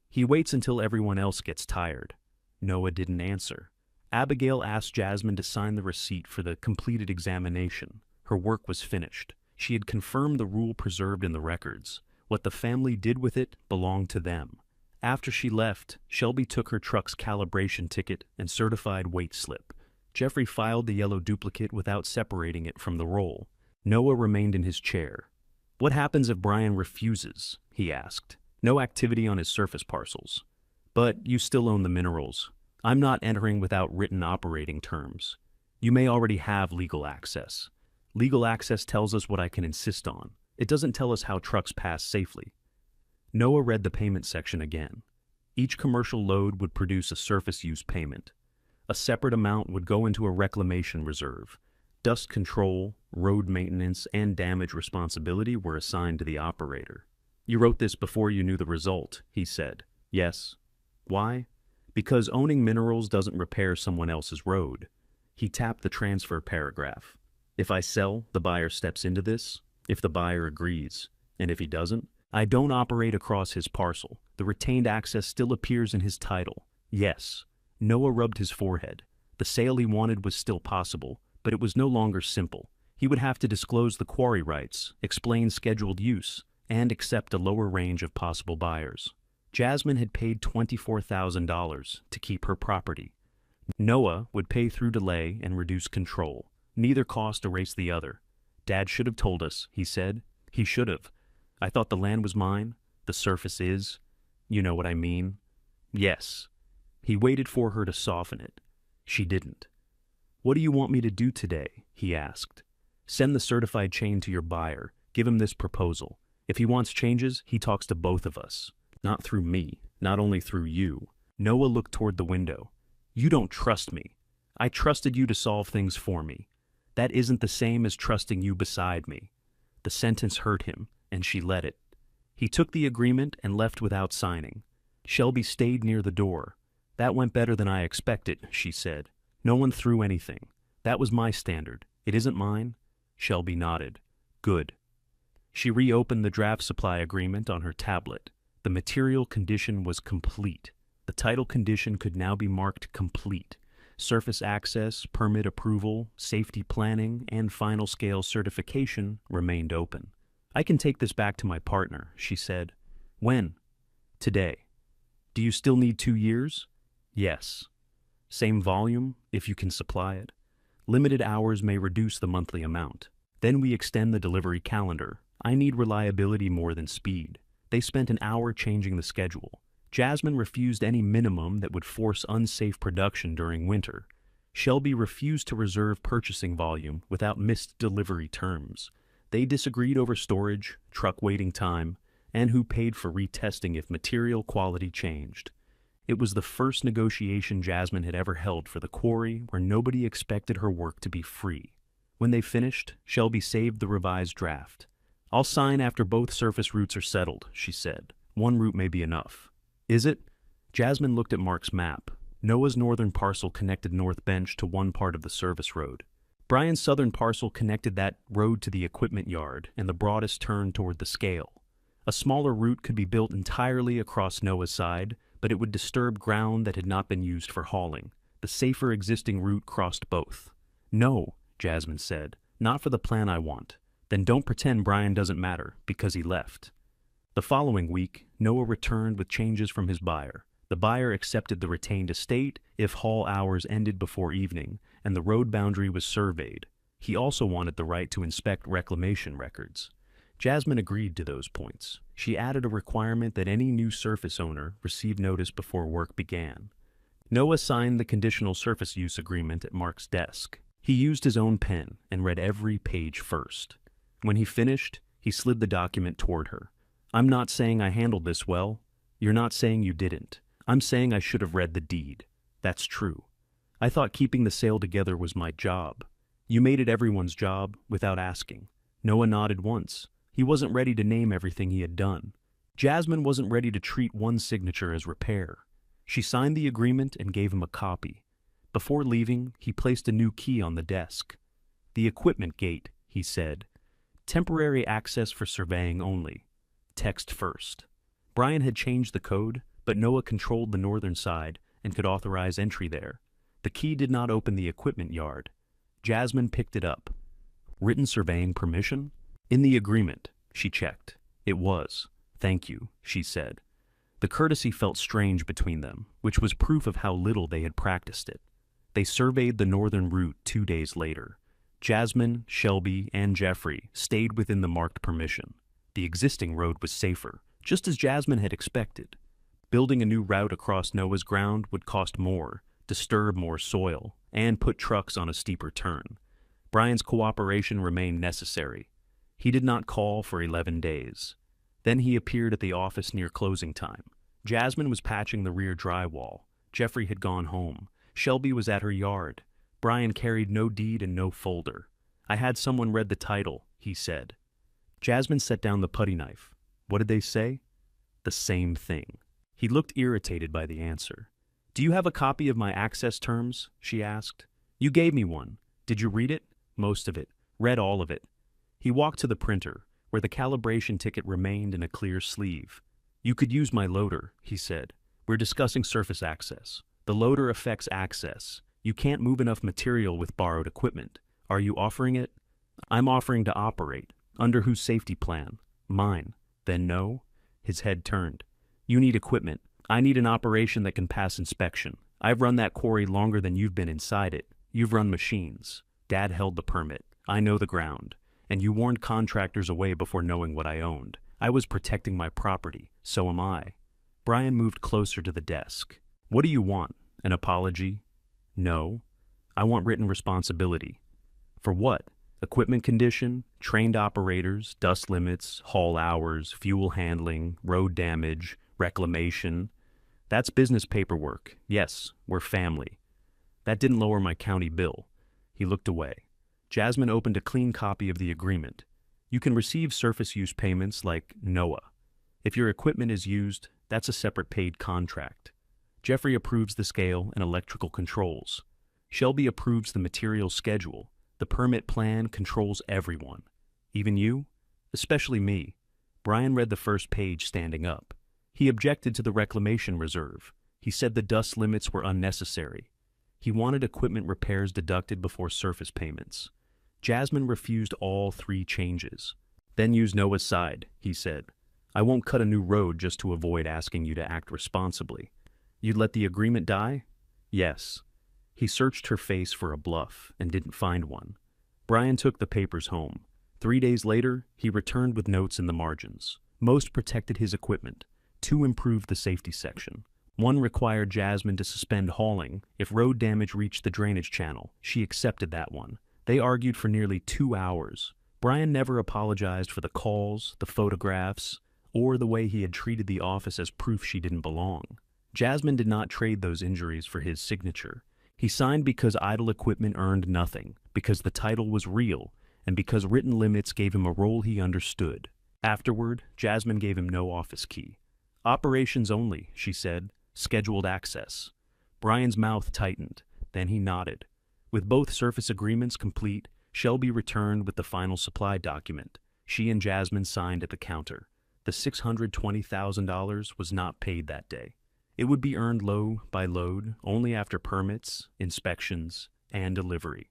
Speaker 1: "He waits until everyone else gets tired." Noah didn't answer. Abigail asked Jasmine to sign the receipt for the completed examination. Her work was finished. She had confirmed the rule preserved in the records. What the family did with it belonged to them. After she left, Shelby took her truck's calibration ticket and certified weight slip. Jeffrey filed the yellow duplicate without separating it from the roll. Noah remained in his chair. "What happens if Brian refuses?" he asked. "No activity on his surface parcels. But you still own the minerals. I'm not entering without written operating terms. You may already have legal access. Legal access tells us what I can insist on. It doesn't tell us how trucks pass safely." Noah read the payment section again. Each commercial load would produce a surface use payment. A separate amount would go into a reclamation reserve. Dust control, road maintenance, and damage responsibility were assigned to the operator. "You wrote this before you knew the result," he said. "Yes." "Why?" "Because owning minerals doesn't repair someone else's road." He tapped the transfer paragraph. "If I sell, the buyer steps into this. If the buyer agrees. And if he doesn't, I don't operate across his parcel. The retained access still appears in his title. Yes. Noah rubbed his forehead. The sale he wanted was still possible, but it was no longer simple. He would have to disclose the quarry rights, explain scheduled use, and accept a lower range of possible buyers. Jasmine had paid $24,000 to keep her property. Noah would pay through delay and reduce control. Neither cost erased the other. "Dad should have told us," he said. "He should have. I thought the land was mine. The surface is. You know what I mean." "Yes." He waited for her to soften it. She didn't. "What do you want me to do today?" he asked. "Send the certified chain to your buyer. Give him this proposal. If he wants changes, he talks to both of us. Not through me, not only through you." Noah looked toward the window. "You don't trust me. I trusted you to solve things for me. That isn't the same as trusting you beside me." The sentence hurt him, and she let it. He took the agreement and left without signing. Shelby stayed near the door. "That went better than I expected," she said. "No one threw anything. That was my standard. It isn't mine?" Shelby nodded. "Good." She reopened the draft supply agreement on her tablet. The material condition was complete. The title condition could now be marked complete. Surface access, permit approval, safety planning, and final scale certification remained open. "I can take this back to my partner," she said. "When?" "Today." "Do you still need 2 years?" "Yes." "Same volume, if you can supply it." "Limited hours may reduce the monthly amount. Then we extend the delivery calendar. I need reliability more than speed." They spent an hour changing the schedule. Jasmine refused any minimum that would force unsafe production during winter. Shelby refused to reserve purchasing volume without missed delivery terms. They disagreed over storage, truck waiting time, and who paid for retesting if material quality changed. It was the first negotiation Jasmine had ever held for the quarry where nobody expected her work to be free. When they finished, Shelby saved the revised draft. "I'll sign after both surface routes are settled," she said. "One route may be enough." "Is it?" Jasmine looked at Mark's map. Noah's northern parcel connected North Bench to one part of the service road. Brian's southern parcel connected that road to the equipment yard and the broadest turn toward the scale. A smaller route could be built entirely across Noah's side, but it would disturb ground that had not been used for hauling. The safer existing route crossed both. "No," Jasmine said, "not for the plan I want." "Then don't pretend Brian doesn't matter, because he left." The following week, Noah returned with changes from his buyer. The buyer accepted the retained estate if haul hours ended before evening, and the road boundary was surveyed. He also wanted the right to inspect reclamation records. Jasmine agreed to those points. She added a requirement that any new surface owner receive notice before work began. Noah signed the conditional surface use agreement at Mark's desk. He used his own pen and read every page first. When he finished, he slid the document toward her. "I'm not saying I handled this well. You're not saying you didn't. I'm saying I should have read the deed. That's true. I thought keeping the sale together was my job. You made it everyone's job without asking." Noah nodded once. He wasn't ready to name everything he had done. Jasmine wasn't ready to treat one signature as repair. She signed the agreement and gave him a copy. Before leaving, he placed a new key on the desk. "The equipment gate," he said. "Temporary access for surveying only. Text first." Brian had changed the code, but Noah controlled the northern side and could authorize entry there. The key did not open the equipment yard. Jasmine picked it up. "Written surveying permission?" "In the agreement," she checked. It was. "Thank you," she said. The courtesy felt strange between them, which was proof of how little they had practiced it. They surveyed the northern route 2 days later. Jasmine, Shelby, and Jeffrey stayed within the marked permission. The existing road was safer, just as Jasmine had expected. Building a new route across Noah's ground would cost more, disturb more soil, and put trucks on a steeper turn. Brian's cooperation remained necessary. He did not call for 11 days. Then he appeared at the office near closing time. Jasmine was patching the rear drywall. Jeffrey had gone home. Shelby was at her yard. Brian carried no deed and no folder. "I had someone read the title," he said. Jasmine set down the putty knife. "What did they say?" "The same thing." He looked irritated by the answer. "Do you have a copy of my access terms?" she asked. "You gave me one. Did you read it?" "Most of it. Read all of it." He walked to the printer, where the calibration ticket remained in a clear sleeve. "You could use my loader," he said. "We're discussing surface access. The loader affects access. You can't move enough material with borrowed equipment. Are you offering it? I'm offering to operate. Under whose safety plan? Mine. Then no? His head turned. You need equipment. I need an operation that can pass inspection. I've run that quarry longer than you've been inside it. You've run machines. Dad held the permit. I know the ground. And you warned contractors away before knowing what I owned. I was protecting my property. So am I. Brian moved closer to the desk. What do you want? An apology? No. I want written responsibility. For what? Equipment condition, trained operators, dust limits, haul hours, fuel handling, road damage, reclamation. That's business paperwork. Yes, we're family. That didn't lower my county bill. He looked away. Jasmine opened a clean copy of the agreement. You can receive surface use payments like NOAA. If your equipment is used, that's a separate paid contract. Jeffrey approves the scale and electrical controls. Shelby approves the material schedule. The permit plan controls everyone. Even you? Especially me. Brian read the first page standing up. He objected to the reclamation reserve. He said the dust limits were unnecessary. He wanted equipment repairs deducted before surface payments. Jasmine refused all three changes. Then use Noah's side, he said. I won't cut a new road just to avoid asking you to act responsibly. You'd let the agreement die? Yes. He searched her face for a bluff and didn't find one. Brian took the papers home. 3 days later, he returned with notes in the margins. Most protected his equipment. 2 improved the safety section. 1 required Jasmine to suspend hauling if road damage reached the drainage channel. She accepted that one. They argued for nearly 2 hours. Brian never apologized for the calls, the photographs, or the way he had treated the office as proof she didn't belong. Jasmine did not trade those injuries for his signature. He signed because idle equipment earned nothing, because the title was real, and because written limits gave him a role he understood. Afterward, Jasmine gave him no office key. Operations only, she said. Scheduled access. Brian's mouth tightened. Then he nodded. With both surface agreements complete, Shelby returned with the final supply document. She and Jasmine signed at the counter. The $620,000 was not paid that day. It would be earned load by load, only after permits, inspections, and delivery.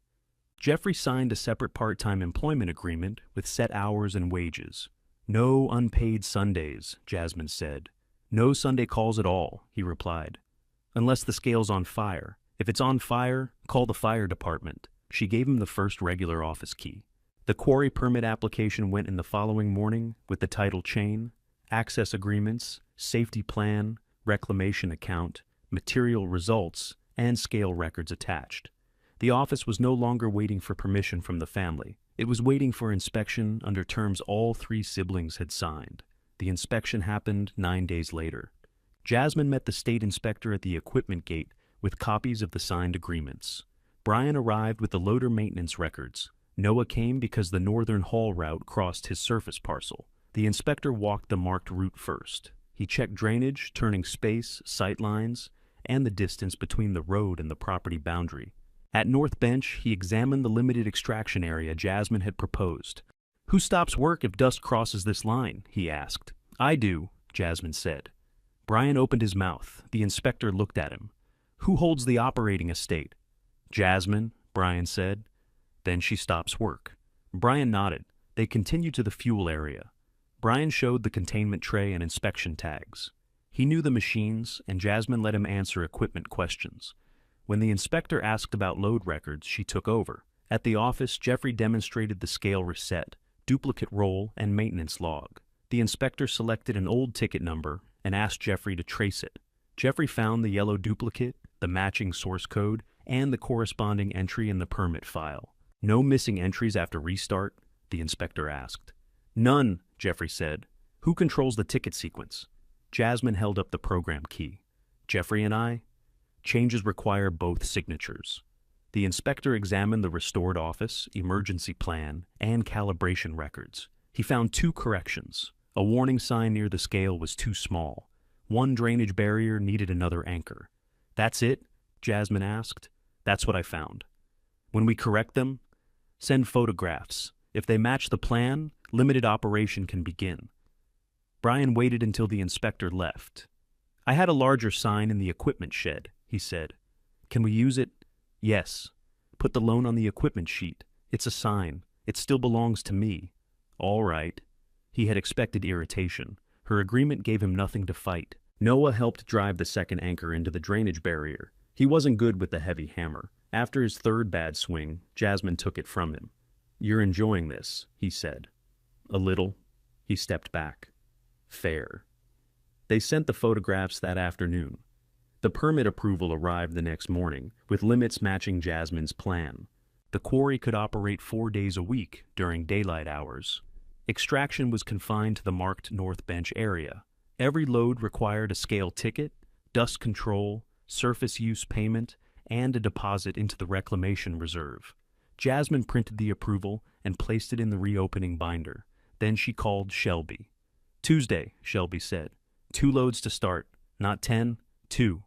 Speaker 1: Jeffrey signed a separate part-time employment agreement with set hours and wages. No unpaid Sundays, Jasmine said. No Sunday calls at all, he replied. Unless the scale's on fire. If it's on fire, call the fire department. She gave him the first regular office key. The quarry permit application went in the following morning with the title chain, access agreements, safety plan, reclamation account, material results, and scale records attached. The office was no longer waiting for permission from the family. It was waiting for inspection under terms all 3 siblings had signed. The inspection happened 9 days later. Jasmine met the state inspector at the equipment gate with copies of the signed agreements. Brian arrived with the loader maintenance records. Noah came because the northern haul route crossed his surface parcel. The inspector walked the marked route first. He checked drainage, turning space, sight lines, and the distance between the road and the property boundary. At North Bench, he examined the limited extraction area Jasmine had proposed. Who stops work if dust crosses this line? He asked. I do, Jasmine said. Brian opened his mouth. The inspector looked at him. Who holds the operating estate? Jasmine, Brian said. Then she stops work. Brian nodded. They continued to the fuel area. Brian showed the containment tray and inspection tags. He knew the machines, and Jasmine let him answer equipment questions. When the inspector asked about load records, she took over. At the office, Jeffrey demonstrated the scale reset, duplicate roll, and maintenance log. The inspector selected an old ticket number and asked Jeffrey to trace it. Jeffrey found the yellow duplicate, the matching source code, and the corresponding entry in the permit file. No missing entries after restart? The inspector asked. None, Jeffrey said. Who controls the ticket sequence? Jasmine held up the program key. Jeffrey and I? Changes require both signatures. The inspector examined the restored office, emergency plan, and calibration records. He found 2 corrections. A warning sign near the scale was too small. 1 drainage barrier needed another anchor. That's it? Jasmine asked. That's what I found. When we correct them, send photographs. If they match the plan, limited operation can begin. Brian waited until the inspector left. I had a larger sign in the equipment shed, he said. Can we use it? Yes. Put the loan on the equipment sheet. It's a sign. It still belongs to me. All right. He had expected irritation. Her agreement gave him nothing to fight. Noah helped drive the second anchor into the drainage barrier. He wasn't good with the heavy hammer. After his third bad swing, Jasmine took it from him. You're enjoying this, he said. A little. He stepped back. Fair. They sent the photographs that afternoon. The permit approval arrived the next morning, with limits matching Jasmine's plan. The quarry could operate 4 days a week during daylight hours. Extraction was confined to the marked North Bench area. Every load required a scale ticket, dust control, surface use payment, and a deposit into the reclamation reserve. Jasmine printed the approval and placed it in the reopening binder. Then she called Shelby. Tuesday, Shelby said. 2 loads to start. Not 10, 2.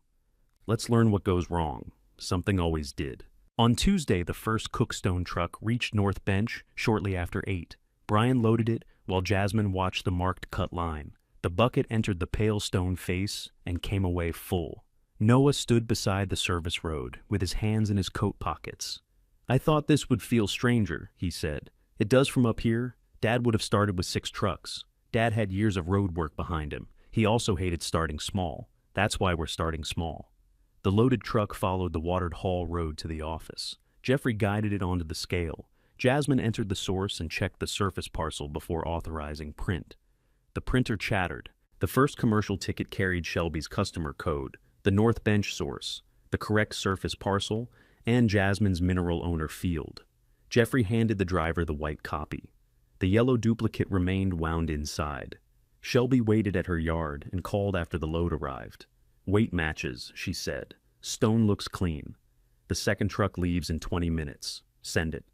Speaker 1: Let's learn what goes wrong. Something always did. On Tuesday, the first Cookstone truck reached North Bench shortly after 8. Brian loaded it while Jasmine watched the marked cut line. The bucket entered the pale stone face and came away full. Noah stood beside the service road with his hands in his coat pockets. I thought this would feel stranger, he said. It does from up here. Dad would have started with 6 trucks. Dad had years of road work behind him. He also hated starting small. That's why we're starting small. The loaded truck followed the watered haul road to the office. Jeffrey guided it onto the scale. Jasmine entered the source and checked the surface parcel before authorizing print. The printer chattered. The first commercial ticket carried Shelby's customer code, the North Bench source, the correct surface parcel, and Jasmine's mineral owner field. Jeffrey handed the driver the white copy. The yellow duplicate remained wound inside. Shelby waited at her yard and called after the load arrived. Weight matches, she said. Stone looks clean. The second truck leaves in 20 minutes. Send it.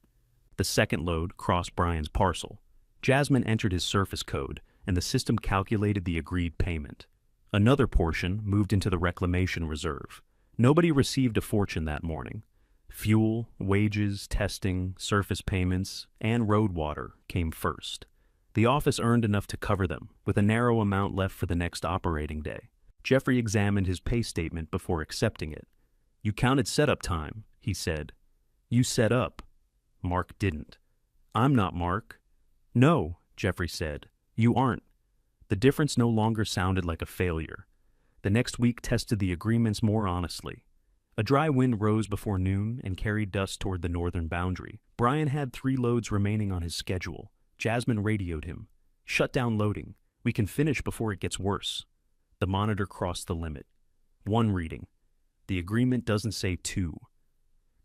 Speaker 1: The second load crossed Brian's parcel. Jasmine entered his surface code, and the system calculated the agreed payment. Another portion moved into the reclamation reserve. Nobody received a fortune that morning. Fuel, wages, testing, surface payments, and road water came first. The office earned enough to cover them, with a narrow amount left for the next operating day. Jeffrey examined his pay statement before accepting it. You counted setup time, he said. You set up. Mark didn't. I'm not Mark. No, Jeffrey said. You aren't. The difference no longer sounded like a failure. The next week tested the agreements more honestly. A dry wind rose before noon and carried dust toward the northern boundary. Brian had 3 loads remaining on his schedule. Jasmine radioed him. Shut down loading. We can finish before it gets worse. The monitor crossed the limit. 1 reading. The agreement doesn't say 2.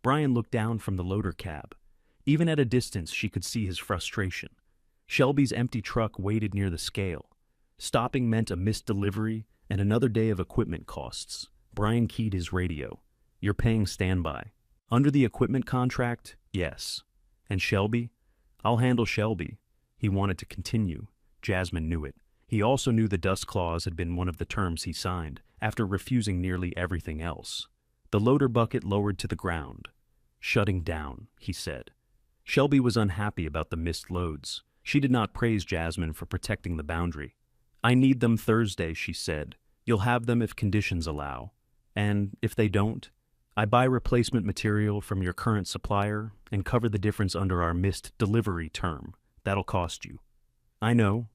Speaker 1: Brian looked down from the loader cab. Even at a distance, she could see his frustration. Shelby's empty truck waited near the scale. Stopping meant a missed delivery and another day of equipment costs. Brian keyed his radio. You're paying standby. Under the equipment contract, yes. And Shelby? I'll handle Shelby. He wanted to continue. Jasmine knew it. He also knew the dust clause had been one of the terms he signed, after refusing nearly everything else. The loader bucket lowered to the ground. Shutting down, he said. Shelby was unhappy about the missed loads. She did not praise Jasmine for protecting the boundary. I need them Thursday, she said. You'll have them if conditions allow. And if they don't, I buy replacement material from your current supplier and cover the difference under our missed delivery term. That'll cost you. I know.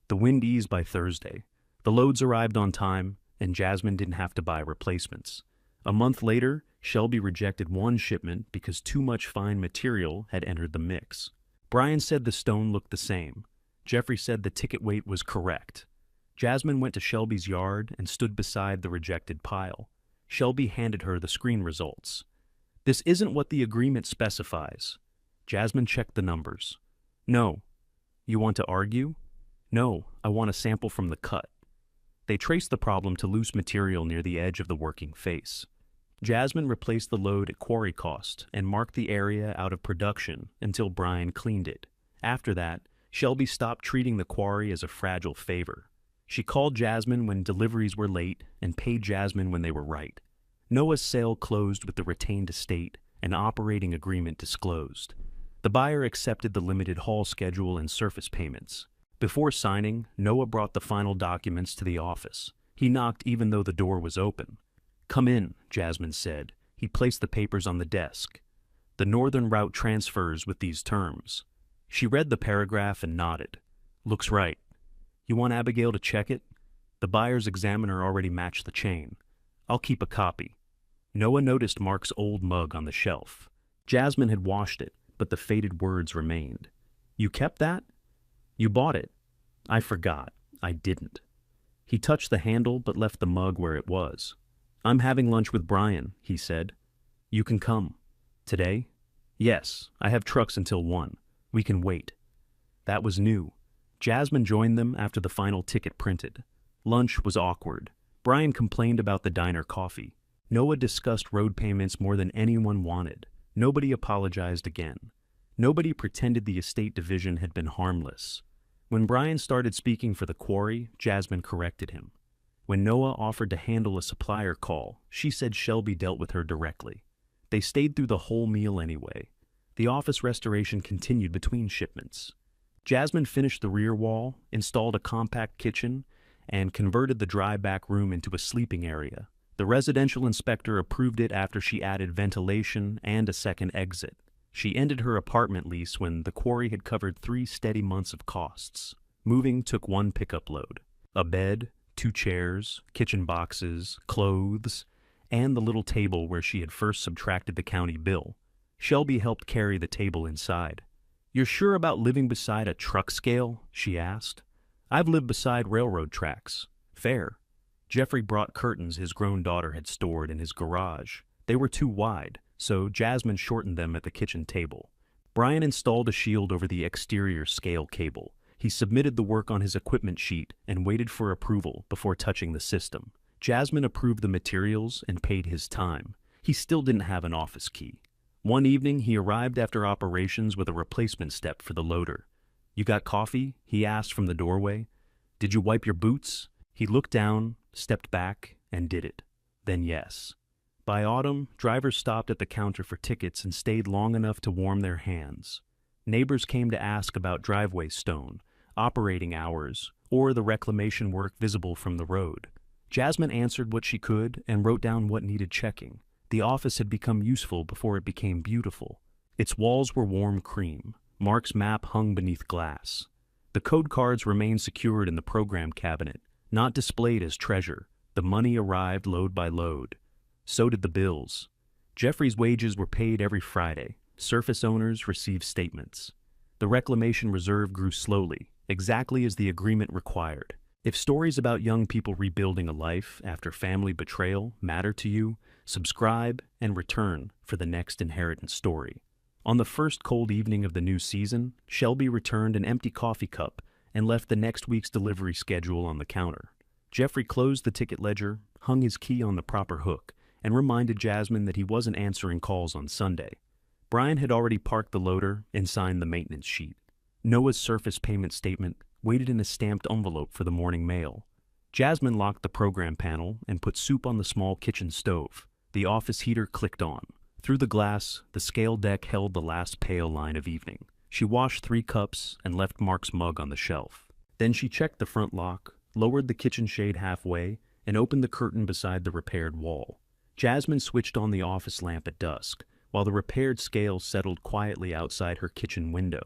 Speaker 1: The wind eased by Thursday. The loads arrived on time, and Jasmine didn't have to buy replacements. A month later, Shelby rejected 1 shipment because too much fine material had entered the mix. Brian said the stone looked the same. Jeffrey said the ticket weight was correct. Jasmine went to Shelby's yard and stood beside the rejected pile. Shelby handed her the screen results. This isn't what the agreement specifies. Jasmine checked the numbers. No. You want to argue? No, I want a sample from the cut. They traced the problem to loose material near the edge of the working face. Jasmine replaced the load at quarry cost and marked the area out of production until Brian cleaned it. After that, Shelby stopped treating the quarry as a fragile favor. She called Jasmine when deliveries were late and paid Jasmine when they were right. Noah's sale closed with the retained estate and operating agreement disclosed. The buyer accepted the limited haul schedule and surface payments. Before signing, Noah brought the final documents to the office. He knocked even though the door was open. "Come in," Jasmine said. He placed the papers on the desk. "The Northern Route transfers with these terms." She read the paragraph and nodded. "Looks right. You want Abigail to check it? The buyer's examiner already matched the chain. I'll keep a copy." Noah noticed Mark's old mug on the shelf. Jasmine had washed it, but the faded words remained. "You kept that?" "You bought it." "I forgot. I didn't." He touched the handle but left the mug where it was. "I'm having lunch with Brian," he said. "You can come." "Today?" "Yes, I have trucks until 1. We can wait." That was new. Jasmine joined them after the final ticket printed. Lunch was awkward. Brian complained about the diner coffee. Noah discussed road payments more than anyone wanted. Nobody apologized again. Nobody pretended the estate division had been harmless. When Brian started speaking for the Quarry, Jasmine corrected him. When Noah offered to handle a supplier call, she said Shelby dealt with her directly. They stayed through the whole meal anyway. The office restoration continued between shipments. Jasmine finished the rear wall, installed a compact kitchen, and converted the dry back room into a sleeping area. The residential inspector approved it after she added ventilation and a second exit. She ended her apartment lease when the Quarry had covered 3 steady months of costs. Moving took 1 pickup load: a bed, 2 chairs, kitchen boxes, clothes, and the little table where she had first subtracted the county bill. Shelby helped carry the table inside. "You're sure about living beside a truck scale?" she asked. "I've lived beside railroad tracks. Fair." Jeffrey brought curtains his grown daughter had stored in his garage. They were too wide, so Jasmine shortened them at the kitchen table. Brian installed a shield over the exterior scale cable. He submitted the work on his equipment sheet and waited for approval before touching the system. Jasmine approved the materials and paid his time. He still didn't have an office key. One evening, he arrived after operations with a replacement step for the loader. "You got coffee?" he asked from the doorway. "Did you wipe your boots?" He looked down, stepped back, and did it. Then yes. By autumn, drivers stopped at the counter for tickets and stayed long enough to warm their hands. Neighbors came to ask about driveway stone, operating hours, or the reclamation work visible from the road. Jasmine answered what she could and wrote down what needed checking. The office had become useful before it became beautiful. Its walls were warm cream. Mark's map hung beneath glass. The code cards remained secured in the program cabinet, not displayed as treasure. The money arrived load by load. So did the bills. Jeffrey's wages were paid every Friday. Surface owners received statements. The reclamation reserve grew slowly, exactly as the agreement required. If stories about young people rebuilding a life after family betrayal matter to you, subscribe and return for the next inheritance story. On the first cold evening of the new season, Shelby returned an empty coffee cup and left the next week's delivery schedule on the counter. Jeffrey closed the ticket ledger, hung his key on the proper hook, and reminded Jasmine that he wasn't answering calls on Sunday. Brian had already parked the loader and signed the maintenance sheet. Noah's surface payment statement waited in a stamped envelope for the morning mail. Jasmine locked the program panel and put soup on the small kitchen stove. The office heater clicked on. Through the glass, the scale deck held the last pale line of evening. She washed 3 cups and left Mark's mug on the shelf. Then she checked the front lock, lowered the kitchen shade halfway, and opened the curtain beside the repaired wall. Jasmine switched on the office lamp at dusk, while the repaired scale settled quietly outside her kitchen window.